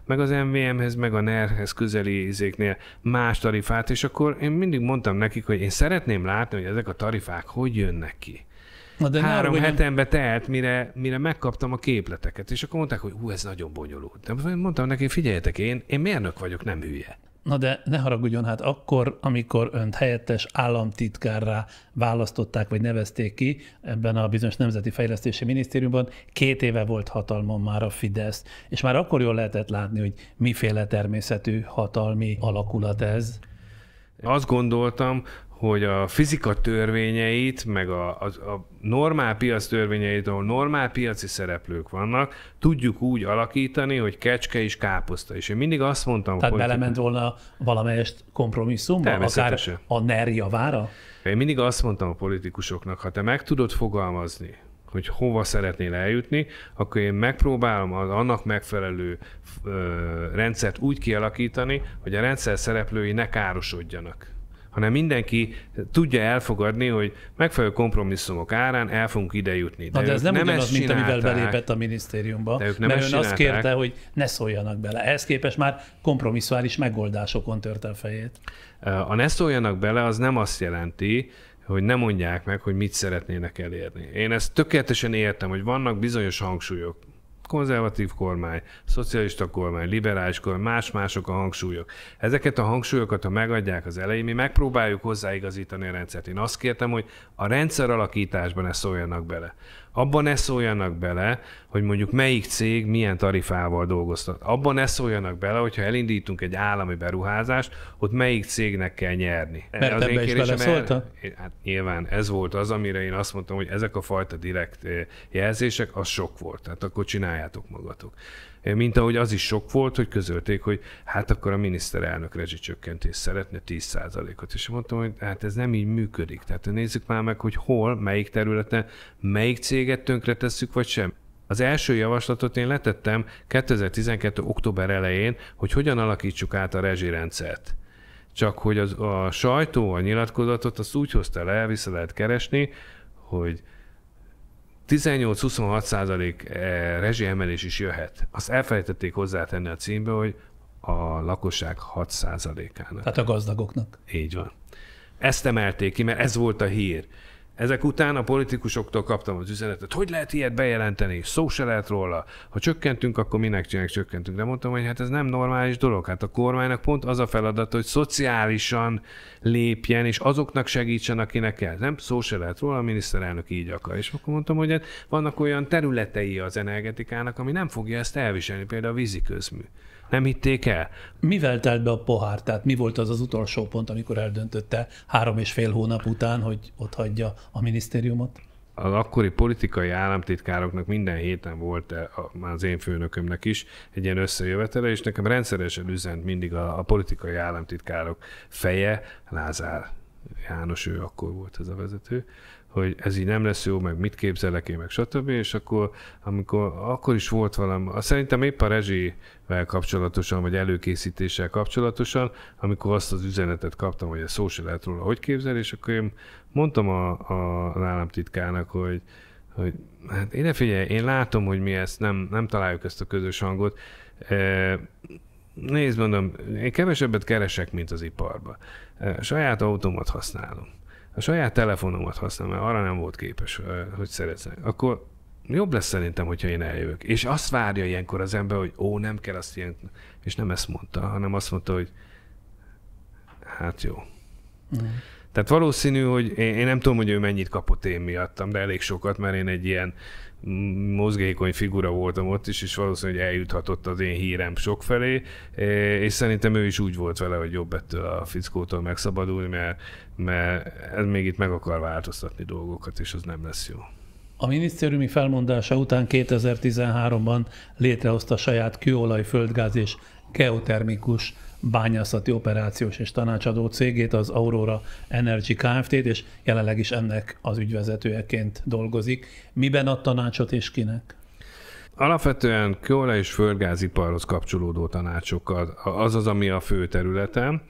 meg az MVM-hez, meg a NER-hez közeli izéknél más tarifát, és akkor én mindig mondtam nekik, hogy én szeretném látni, hogy ezek a tarifák hogy jönnek ki. Na de 3 hetembe telt, mire megkaptam a képleteket, és akkor mondták, hogy ez nagyon bonyolult. De mondtam neki, figyeljetek, én mérnök vagyok, nem hülye. Na de ne haragudjon, hát akkor, amikor önt helyettes államtitkárrá választották, vagy nevezték ki ebben a bizonyos Nemzeti Fejlesztési Minisztériumban, 2 éve volt hatalmon már a Fidesz, és már akkor jól lehetett látni, hogy miféle természetű hatalmi alakulat ez. Azt gondoltam, hogy a fizika törvényeit, meg a normál piac törvényeit, ahol normál piaci szereplők vannak, tudjuk úgy alakítani, hogy kecske és káposzta. És én mindig azt mondtam... Tehát belement volna valamelyest kompromisszumba, akár a NER javára? Én mindig azt mondtam a politikusoknak, ha te meg tudod fogalmazni, hogy hova szeretnél eljutni, akkor én megpróbálom annak megfelelő rendszert úgy kialakítani, hogy a rendszer szereplői ne károsodjanak, hanem mindenki tudja elfogadni, hogy megfelelő kompromisszumok árán el fogunk ide jutni. De ez nem ugyanaz, mint amivel belépett a minisztériumba, mert ön azt kérte, hogy ne szóljanak bele. Ehhez képest már kompromisszuális megoldásokon tört el fejét. A ne szóljanak bele, az nem azt jelenti, hogy ne mondják meg, hogy mit szeretnének elérni. Én ezt tökéletesen értem, hogy vannak bizonyos hangsúlyok. Konzervatív kormány, szocialista kormány, liberális kormány, más-mások a hangsúlyok. Ezeket a hangsúlyokat, ha megadják az elején, mi megpróbáljuk hozzáigazítani a rendszert. Én azt kértem, hogy a rendszer alakításban ne szóljanak bele. Abban ne szóljanak bele, hogy mondjuk melyik cég milyen tarifával dolgoztat. Abban ne szóljanak bele, hogyha elindítunk egy állami beruházást, ott melyik cégnek kell nyerni. Mert az ebbe is beleszólta? Hát nyilván ez volt az, amire én azt mondtam, hogy ezek a fajta direkt jelzések, az sok volt. Tehát akkor csináljátok magatok. Mint ahogy az is sok volt, hogy közölték, hogy hát akkor a miniszterelnök rezsicsökkentést szeretne 10%-ot. És mondtam, hogy hát ez nem így működik. Tehát nézzük már meg, hogy hol, melyik területen, melyik céget tönkretesszük, vagy sem. Az első javaslatot én letettem 2012. október elején, hogy hogyan alakítsuk át a rezsirendszert. Csak hogy a sajtó a nyilatkozatot azt úgy hozta le, vissza lehet keresni, hogy 18-26% rezsiemelés is jöhet. Azt elfelejtették hozzátenni a címbe, hogy a lakosság 6%-ának. Tehát a gazdagoknak. Így van. Ezt emelték ki, mert ez volt a hír. Ezek után a politikusoktól kaptam az üzenetet, hogy lehet ilyet bejelenteni, szó se lehet róla. Ha csökkentünk, akkor minek csökkentünk. De mondtam, hogy hát ez nem normális dolog. Hát a kormánynak pont az a feladat, hogy szociálisan lépjen, és azoknak segítsen, akinek kell. Nem szó se lehet róla, a miniszterelnök így akar. És akkor mondtam, hogy hát vannak olyan területei az energetikának, ami nem fogja ezt elviselni, például a víziközmű. Nem hitték el. Mivel telt be a pohár? Tehát mi volt az utolsó pont, amikor eldöntötte 3,5 hónap után, hogy ott hagyja a minisztériumot? Az akkori politikai államtitkároknak minden héten volt, már az én főnökömnek is, egy ilyen összejövetele, és nekem rendszeresen üzent mindig a politikai államtitkárok feje, Lázár János, ő akkor volt ez a vezető, hogy ez így nem lesz jó, meg mit képzelek én, meg stb. És akkor is volt valami, szerintem épp a rezsivel kapcsolatosan, vagy előkészítéssel kapcsolatosan, amikor azt az üzenetet kaptam, hogy ez szó se lehet róla, hogy képzel, és akkor én mondtam az államtitkárnak, hogy hát ide figyelj, én látom, hogy mi ezt nem találjuk ezt a közös hangot. Nézd, mondom, én kevesebbet keresek, mint az iparba. Saját autómat használom. A saját telefonomat használom, mert arra nem volt képes, hogy szerezzen. Akkor jobb lesz szerintem, hogyha én eljövök. És azt várja ilyenkor az ember, hogy nem kell azt ilyen... És nem ezt mondta, hanem azt mondta, hogy hát jó. Tehát valószínű, hogy én nem tudom, hogy ő mennyit kapott én miattam, de elég sokat, mert én egy ilyen mozgékony figura voltam ott is, és valószínűleg eljuthatott az én hírem sokfelé, és szerintem ő is úgy volt vele, hogy jobb ettől a fickótól megszabadulni, mert ez még itt meg akar változtatni dolgokat, és az nem lesz jó. A minisztériumi felmondása után 2013-ban létrehozta saját kőolaj, földgáz és geotermikus bányászati operációs és tanácsadó cégét, az Aurora Energy Kft-t, és jelenleg is ennek az ügyvezetőjeként dolgozik. Miben ad tanácsot és kinek? Alapvetően kőolaj és földgáziparhoz kapcsolódó tanácsokat, az az, ami a fő területem.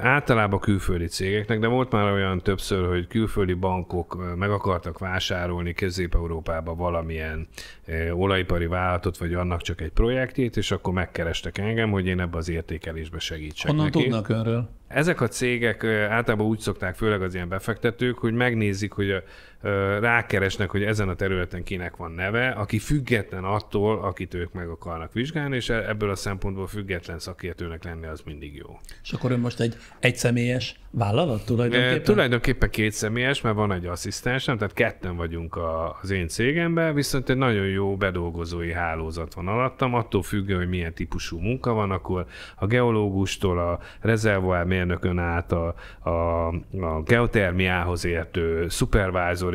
Általában külföldi cégeknek, de volt már olyan többször, hogy külföldi bankok meg akartak vásárolni Közép-Európába valamilyen olajipari vállalatot, vagy annak csak egy projektjét, és akkor megkerestek engem, hogy én ebbe az értékelésbe segítsek Honnan neki. tudnak önről? Ezek a cégek általában úgy szokták, főleg az ilyen befektetők, hogy megnézik, hogy rákeresnek, hogy ezen a területen kinek van neve, aki független attól, akit ők meg akarnak vizsgálni, és ebből a szempontból független szakértőnek lenni az mindig jó. És akkor ön most egy egyszemélyes vállalat tulajdonképpen? Tulajdonképpen kétszemélyes, mert van egy asszisztensem, tehát ketten vagyunk az én cégemben, viszont egy nagyon jó bedolgozói hálózat van alattam, attól függően, hogy milyen típusú munka van, akkor a geológustól a rezervoármérnökön át a geotermiához értő szupervázorig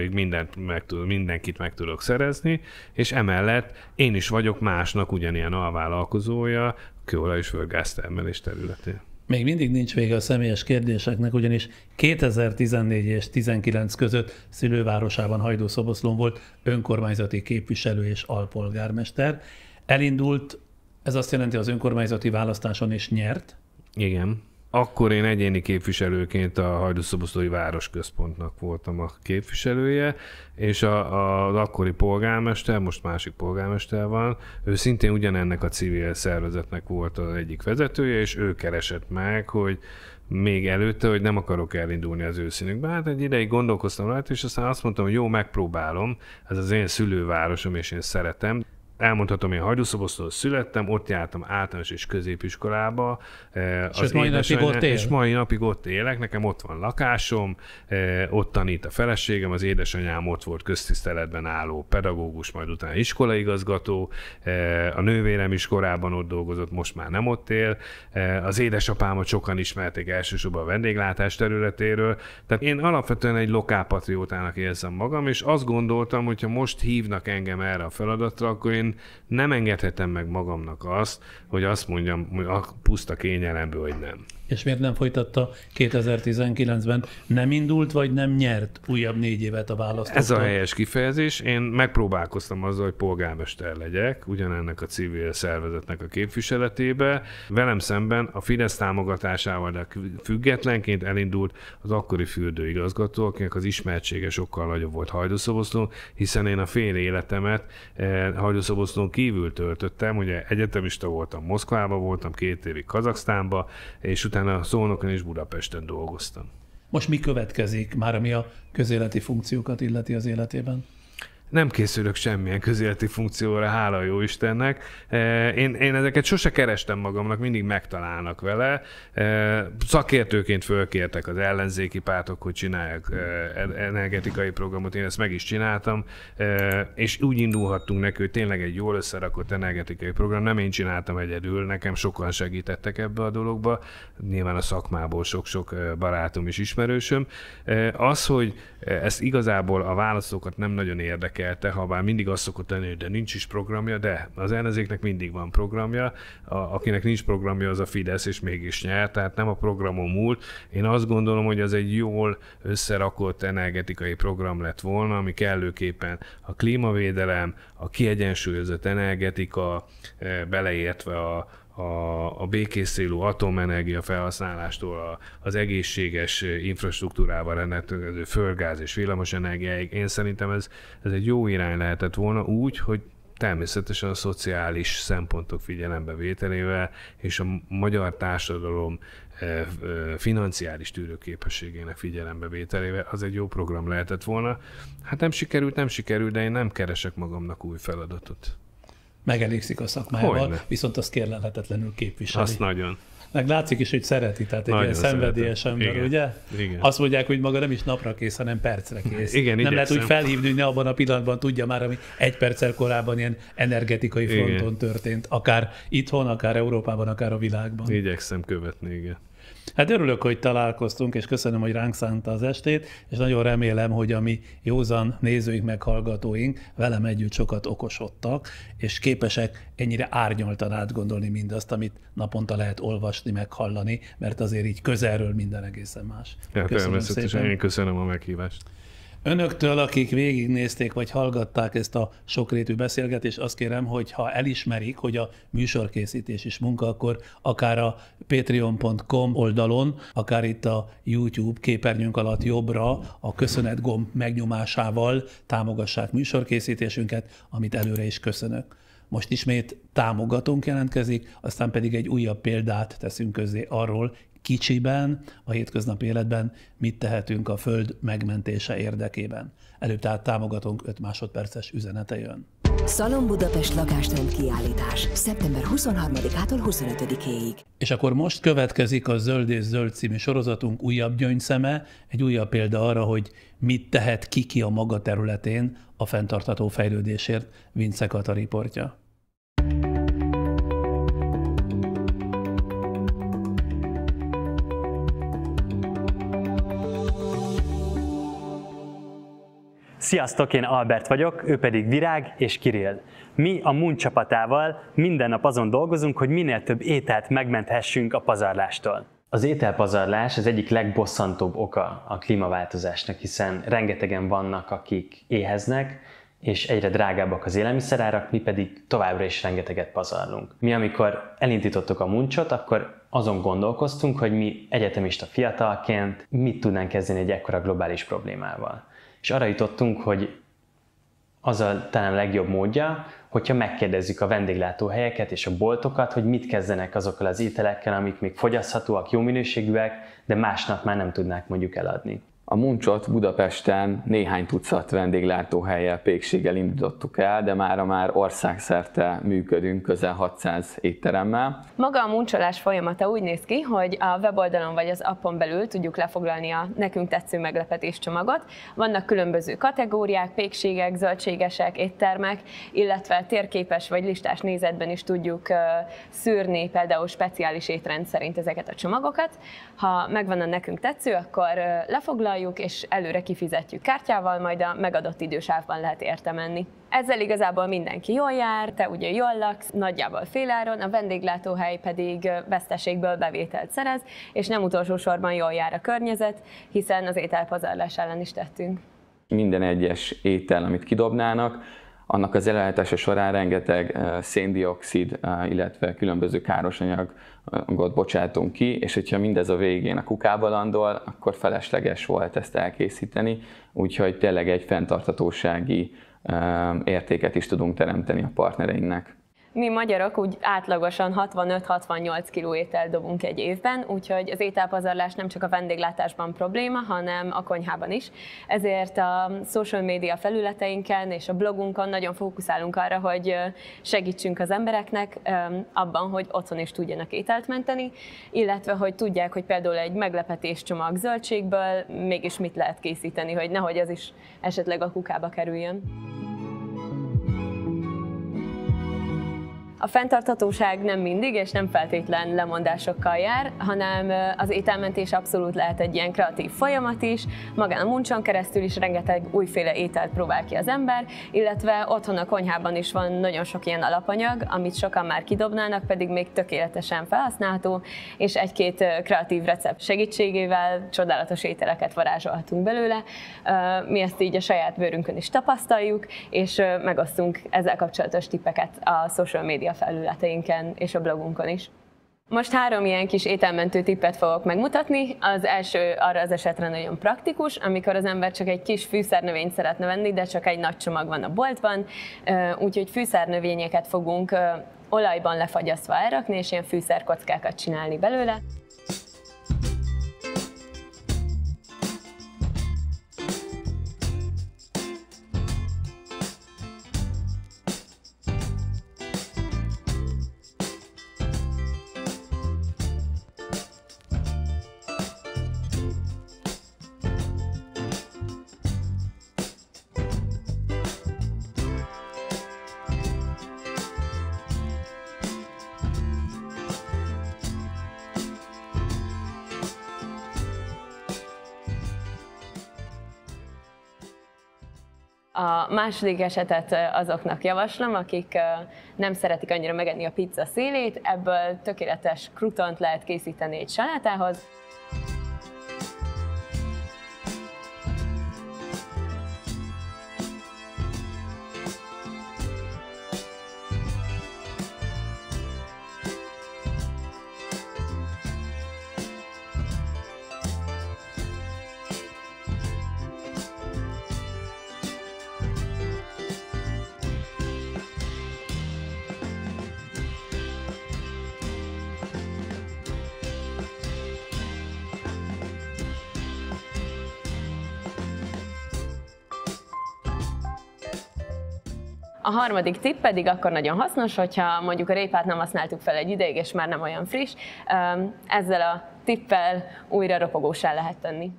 mindenkit meg tudok szerezni, és emellett én is vagyok másnak ugyanilyen alvállalkozója kőolaj és földgáztermelés területén. Még mindig nincs vége a személyes kérdéseknek, ugyanis 2014 és 2019 között szülővárosában, Hajdúszoboszlón volt önkormányzati képviselő és alpolgármester. Elindult, ez azt jelenti, az önkormányzati választáson is nyert? Igen. Akkor én egyéni képviselőként a Hajdúszoboszlói Városközpontnak voltam a képviselője, és az akkori polgármester, most másik polgármester van, ő szintén ugyanennek a civil szervezetnek volt az egyik vezetője, és ő keresett meg, hogy még előtte, hogy nem akarok elindulni az őszínükbe. Hát egy ideig gondolkoztam rajta, és aztán azt mondtam, hogy jó, megpróbálom, ez az én szülővárosom, és én szeretem. Elmondhatom, én Hajdúszoboszlón születtem, ott jártam általános és középiskolába. És mai napig ott élek, nekem ott van lakásom, ott tanít a feleségem, az édesanyám ott volt köztiszteletben álló pedagógus, majd utána iskolaigazgató, a nővérem is korábban ott dolgozott, most már nem ott él, az édesapámat sokan ismerték elsősorban a vendéglátás területéről, tehát én alapvetően egy lokálpatriótának érzem magam, és azt gondoltam, hogyha most hívnak engem erre a feladatra, akkor én nem engedhetem meg magamnak azt, hogy azt mondjam, hogy a puszta kényelemből, hogy nem. És miért nem folytatta 2019-ben? Nem indult, vagy nem nyert újabb 4 évet a választóktól? Ez a helyes kifejezés. Én megpróbálkoztam azzal, hogy polgármester legyek, ugyanennek a civil szervezetnek a képviseletébe. Velem szemben a Fidesz támogatásával, de függetlenként elindult az akkori fürdőigazgató, akinek az ismertsége sokkal nagyobb volt Hajdúszoboszlón, hiszen én a fél életemet Hajdúszoboszlón kívül töltöttem. Ugye egyetemista voltam, Moszkvában voltam, 2 évig Kazaksztánba, és utána Szolnokon és Budapesten dolgoztam. Most mi következik már, ami a közéleti funkciókat illeti az életében? Nem készülök semmilyen közéleti funkcióra, hála jó Istennek. Én ezeket sose kerestem magamnak, mindig megtalálnak vele. Szakértőként fölkértek az ellenzéki pártok, hogy csinálják energetikai programot, én ezt meg is csináltam, és úgy indulhattunk neki, hogy tényleg egy jól összerakott energetikai program, nem én csináltam egyedül, nekem sokan segítettek ebbe a dologba, nyilván a szakmából sok-sok barátom és ismerősöm. Az, hogy ezt igazából a választókat nem nagyon érdekel, ha bár mindig azt szokott tenni, hogy de nincs is programja, de az ellenzéknek mindig van programja, akinek nincs programja, az a Fidesz, és mégis nyer, tehát nem a programon múlt. Én azt gondolom, hogy az egy jól összerakott energetikai program lett volna, ami kellőképpen a klímavédelem, a kiegyensúlyozott energetika, beleértve a békészcélú atomenergia felhasználástól az egészséges infrastruktúrával rendelkező földgáz és villamosenergiáig. Én szerintem ez egy jó irány lehetett volna úgy, hogy természetesen a szociális szempontok figyelembevételével és a magyar társadalom financiális tűrőképességének figyelembevételével az egy jó program lehetett volna. Hát nem sikerült, de én nem keresek magamnak új feladatot. Megelégszik a szakmájával, viszont azt kérlelhetetlenül képviseli. Azt nagyon. Meg látszik is, hogy szereti, tehát egy ilyen szenvedélyes ember, igen, ugye? Igen. Azt mondják, hogy maga nem is napra kész, hanem percre kész. Igen, nem lehet úgy felhívni, hogy ne abban a pillanatban tudja már, ami 1 perccel korábban ilyen energetikai fronton történt. Akár itthon, akár Európában, akár a világban. Igyekszem követni, igen. Hát örülök, hogy találkoztunk, és köszönöm, hogy ránk szánta az estét, és nagyon remélem, hogy a mi józan nézőink, meghallgatóink velem együtt sokat okosodtak, és képesek ennyire árnyaltan átgondolni mindazt, amit naponta lehet olvasni, meghallani, mert azért így közelről minden egészen más. Ja, természetesen én köszönöm a meghívást. Önöktől, akik végignézték vagy hallgatták ezt a sokrétű beszélgetést, azt kérem, hogy ha elismerik, hogy a műsorkészítés is munka, akkor akár a patreon.com oldalon, akár itt a YouTube képernyőnk alatt jobbra a köszönet gomb megnyomásával támogassák műsorkészítésünket, amit előre is köszönök. Most ismét támogatónk jelentkezik, aztán pedig egy újabb példát teszünk közzé arról, kicsiben, a hétköznapi életben mit tehetünk a Föld megmentése érdekében. Előbb tehát támogatónk 5 másodperces üzenete jön. Szalon Budapest lakástrend kiállítás. Szeptember 23-ától 25-éig. És akkor most következik a Zöld és Zöld című sorozatunk újabb gyöngyszeme, egy újabb példa arra, hogy mit tehet ki a maga területén a fenntartható fejlődésért, Vince Kata riportja. Sziasztok, én Albert vagyok, ő pedig Virág és Kirill. Mi a Moon csapatával minden nap azon dolgozunk, hogy minél több ételt megmenthessünk a pazarlástól. Az ételpazarlás az egyik legbosszantóbb oka a klímaváltozásnak, hiszen rengetegen vannak, akik éheznek, és egyre drágábbak az élelmiszerárak, mi pedig továbbra is rengeteget pazarlunk. Mi amikor elindítottuk a Moonchot, akkor azon gondolkoztunk, hogy mi egyetemista fiatalként mit tudnánk kezdeni egy ekkora globális problémával. És arra jutottunk, hogy az a talán legjobb módja, hogyha megkérdezzük a vendéglátóhelyeket és a boltokat, hogy mit kezdenek azokkal az ételekkel, amik még fogyaszthatóak, jó minőségűek, de másnap már nem tudnák mondjuk eladni. A Moonchot Budapesten néhány tucat vendéglátóhellyel, pékséggel indítottuk el, de mára már országszerte működünk közel 600 étteremmel. Maga a mooncholás folyamata úgy néz ki, hogy a weboldalon vagy az appon belül tudjuk lefoglalni a nekünk tetsző meglepetés csomagot. Vannak különböző kategóriák, pékségek, zöldségesek, éttermek, illetve térképes vagy listás nézetben is tudjuk szűrni például speciális étrend szerint ezeket a csomagokat. Ha megvan a nekünk tetsző, akkor lefoglaljuk és előre kifizetjük kártyával, majd a megadott idősávban lehet érte menni. Ezzel igazából mindenki jól jár, te ugye jól laksz, nagyjából féláron, a vendéglátóhely pedig veszteségből bevételt szerez, és nem utolsó sorban jól jár a környezet, hiszen az ételpazarlás ellen is tettünk. Minden egyes étel, amit kidobnának, annak az előállítása során rengeteg széndioxid, illetve különböző káros anyagot bocsátunk ki, és hogyha mindez a végén a kukába landol, akkor felesleges volt ezt elkészíteni, úgyhogy tényleg egy fenntarthatósági értéket is tudunk teremteni a partnereinknek. Mi magyarok úgy átlagosan 65-68 kg ételt dobunk egy évben, úgyhogy az ételpazarlás nem csak a vendéglátásban probléma, hanem a konyhában is. Ezért a social media felületeinken és a blogunkon nagyon fókuszálunk arra, hogy segítsünk az embereknek abban, hogy otthon is tudjanak ételt menteni, illetve hogy tudják, hogy például egy meglepetéscsomag zöldségből mégis mit lehet készíteni, hogy nehogy az is esetleg a kukába kerüljön. A fenntarthatóság nem mindig és nem feltétlen lemondásokkal jár, hanem az ételmentés abszolút lehet egy ilyen kreatív folyamat is, magán a Moonchon keresztül is rengeteg újféle ételt próbál ki az ember, illetve otthon a konyhában is van nagyon sok ilyen alapanyag, amit sokan már kidobnának, pedig még tökéletesen felhasználható, és egy-két kreatív recept segítségével csodálatos ételeket varázsolhatunk belőle. Mi ezt így a saját bőrünkön is tapasztaljuk, és megosztunk ezzel kapcsolatos tippeket a social media felületeinken és a blogunkon is. Most 3 ilyen kis ételmentő tippet fogok megmutatni. Az első arra az esetre nagyon praktikus, amikor az ember csak egy kis fűszernövényt szeretne venni, de csak egy nagy csomag van a boltban, úgyhogy fűszernövényeket fogunk olajban lefagyasztva elrakni, és ilyen fűszerkockákat csinálni belőle. A második esetet azoknak javaslom, akik nem szeretik annyira megenni a pizza szélét, ebből tökéletes krutont lehet készíteni egy salátához. A harmadik tipp pedig akkor nagyon hasznos, hogyha mondjuk a répát nem használtuk fel egy ideig, és már nem olyan friss, ezzel a tippel újra ropogóssá lehet tenni.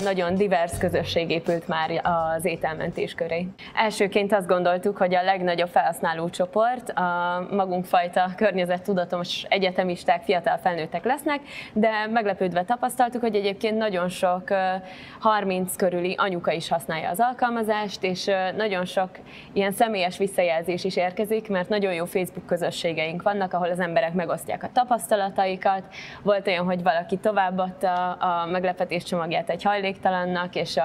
Nagyon divers közösség épült már az ételmentés köré. Elsőként azt gondoltuk, hogy a legnagyobb felhasználó csoport a magunkfajta környezettudatos egyetemisták, fiatal felnőttek lesznek, de meglepődve tapasztaltuk, hogy egyébként nagyon sok 30 körüli anyuka is használja az alkalmazást, és nagyon sok ilyen személyes visszajelzés is érkezik, mert nagyon jó Facebook közösségeink vannak, ahol az emberek megosztják a tapasztalataikat. Volt olyan, hogy valaki továbbadta a meglepetés csomagját egy hajléktalannak, és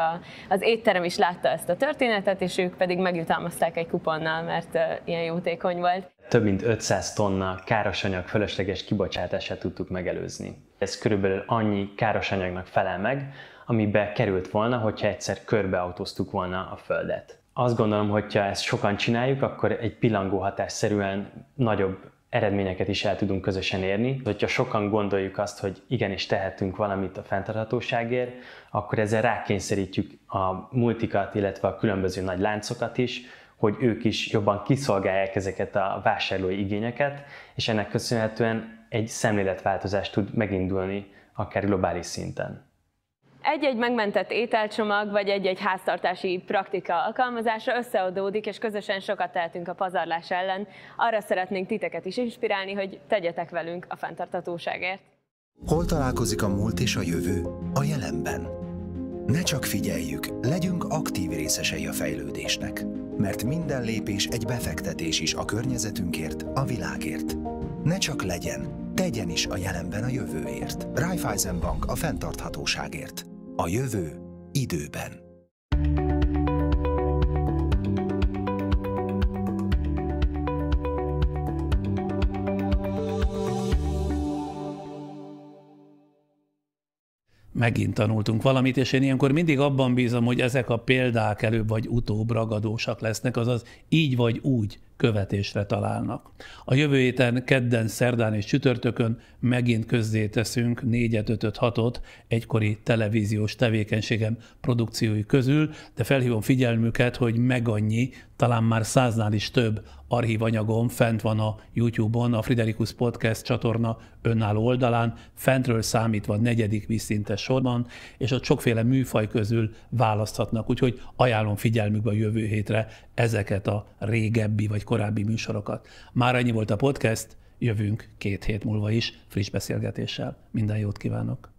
az étterem is látta ezt a történetet, és ők pedig megjutalmazták egy kuponnal, mert ilyen jótékony volt. Több mint 500 tonna károsanyag fölösleges kibocsátását tudtuk megelőzni. Ez körülbelül annyi károsanyagnak felel meg, amibe került volna, hogyha egyszer körbeautóztuk volna a Földet. Azt gondolom, hogyha ezt sokan csináljuk, akkor egy pillangó hatásszerűen nagyobb eredményeket is el tudunk közösen érni. Hogyha sokan gondoljuk azt, hogy igenis tehetünk valamit a fenntarthatóságért, akkor ezzel rákényszerítjük a multikat, illetve a különböző nagy láncokat is, hogy ők is jobban kiszolgálják ezeket a vásárlói igényeket, és ennek köszönhetően egy szemléletváltozás tud megindulni akár globális szinten. Egy-egy megmentett ételcsomag, vagy egy-egy háztartási praktika alkalmazása összeadódik, és közösen sokat tehetünk a pazarlás ellen. Arra szeretnénk titeket is inspirálni, hogy tegyetek velünk a fenntarthatóságért. Hol találkozik a múlt és a jövő? A jelenben. Ne csak figyeljük, legyünk aktív részesei a fejlődésnek. Mert minden lépés egy befektetés is a környezetünkért, a világért. Ne csak legyen, tegyen is a jelenben a jövőért. Raiffeisen Bank a fenntarthatóságért. A jövő időben. Megint tanultunk valamit, és én ilyenkor mindig abban bízom, hogy ezek a példák előbb vagy utóbb ragadósak lesznek, azaz így vagy úgy követésre találnak. A jövő héten, kedden, szerdán és csütörtökön megint közzéteszünk 4-et, 5-öt, 6-ot egykori televíziós tevékenységem produkciói közül, de felhívom figyelmüket, hogy meg annyi, talán már 100-nál is több archívanyagom fent van a YouTube-on, a Friderikus Podcast csatorna önálló oldalán, fentről számítva 4. vízszintes sorban, és ott sokféle műfaj közül választhatnak, úgyhogy ajánlom figyelmükbe a jövő hétre ezeket a régebbi vagy korábbi műsorokat. Már ennyi volt a podcast, jövünk 2 hét múlva is friss beszélgetéssel. Minden jót kívánok!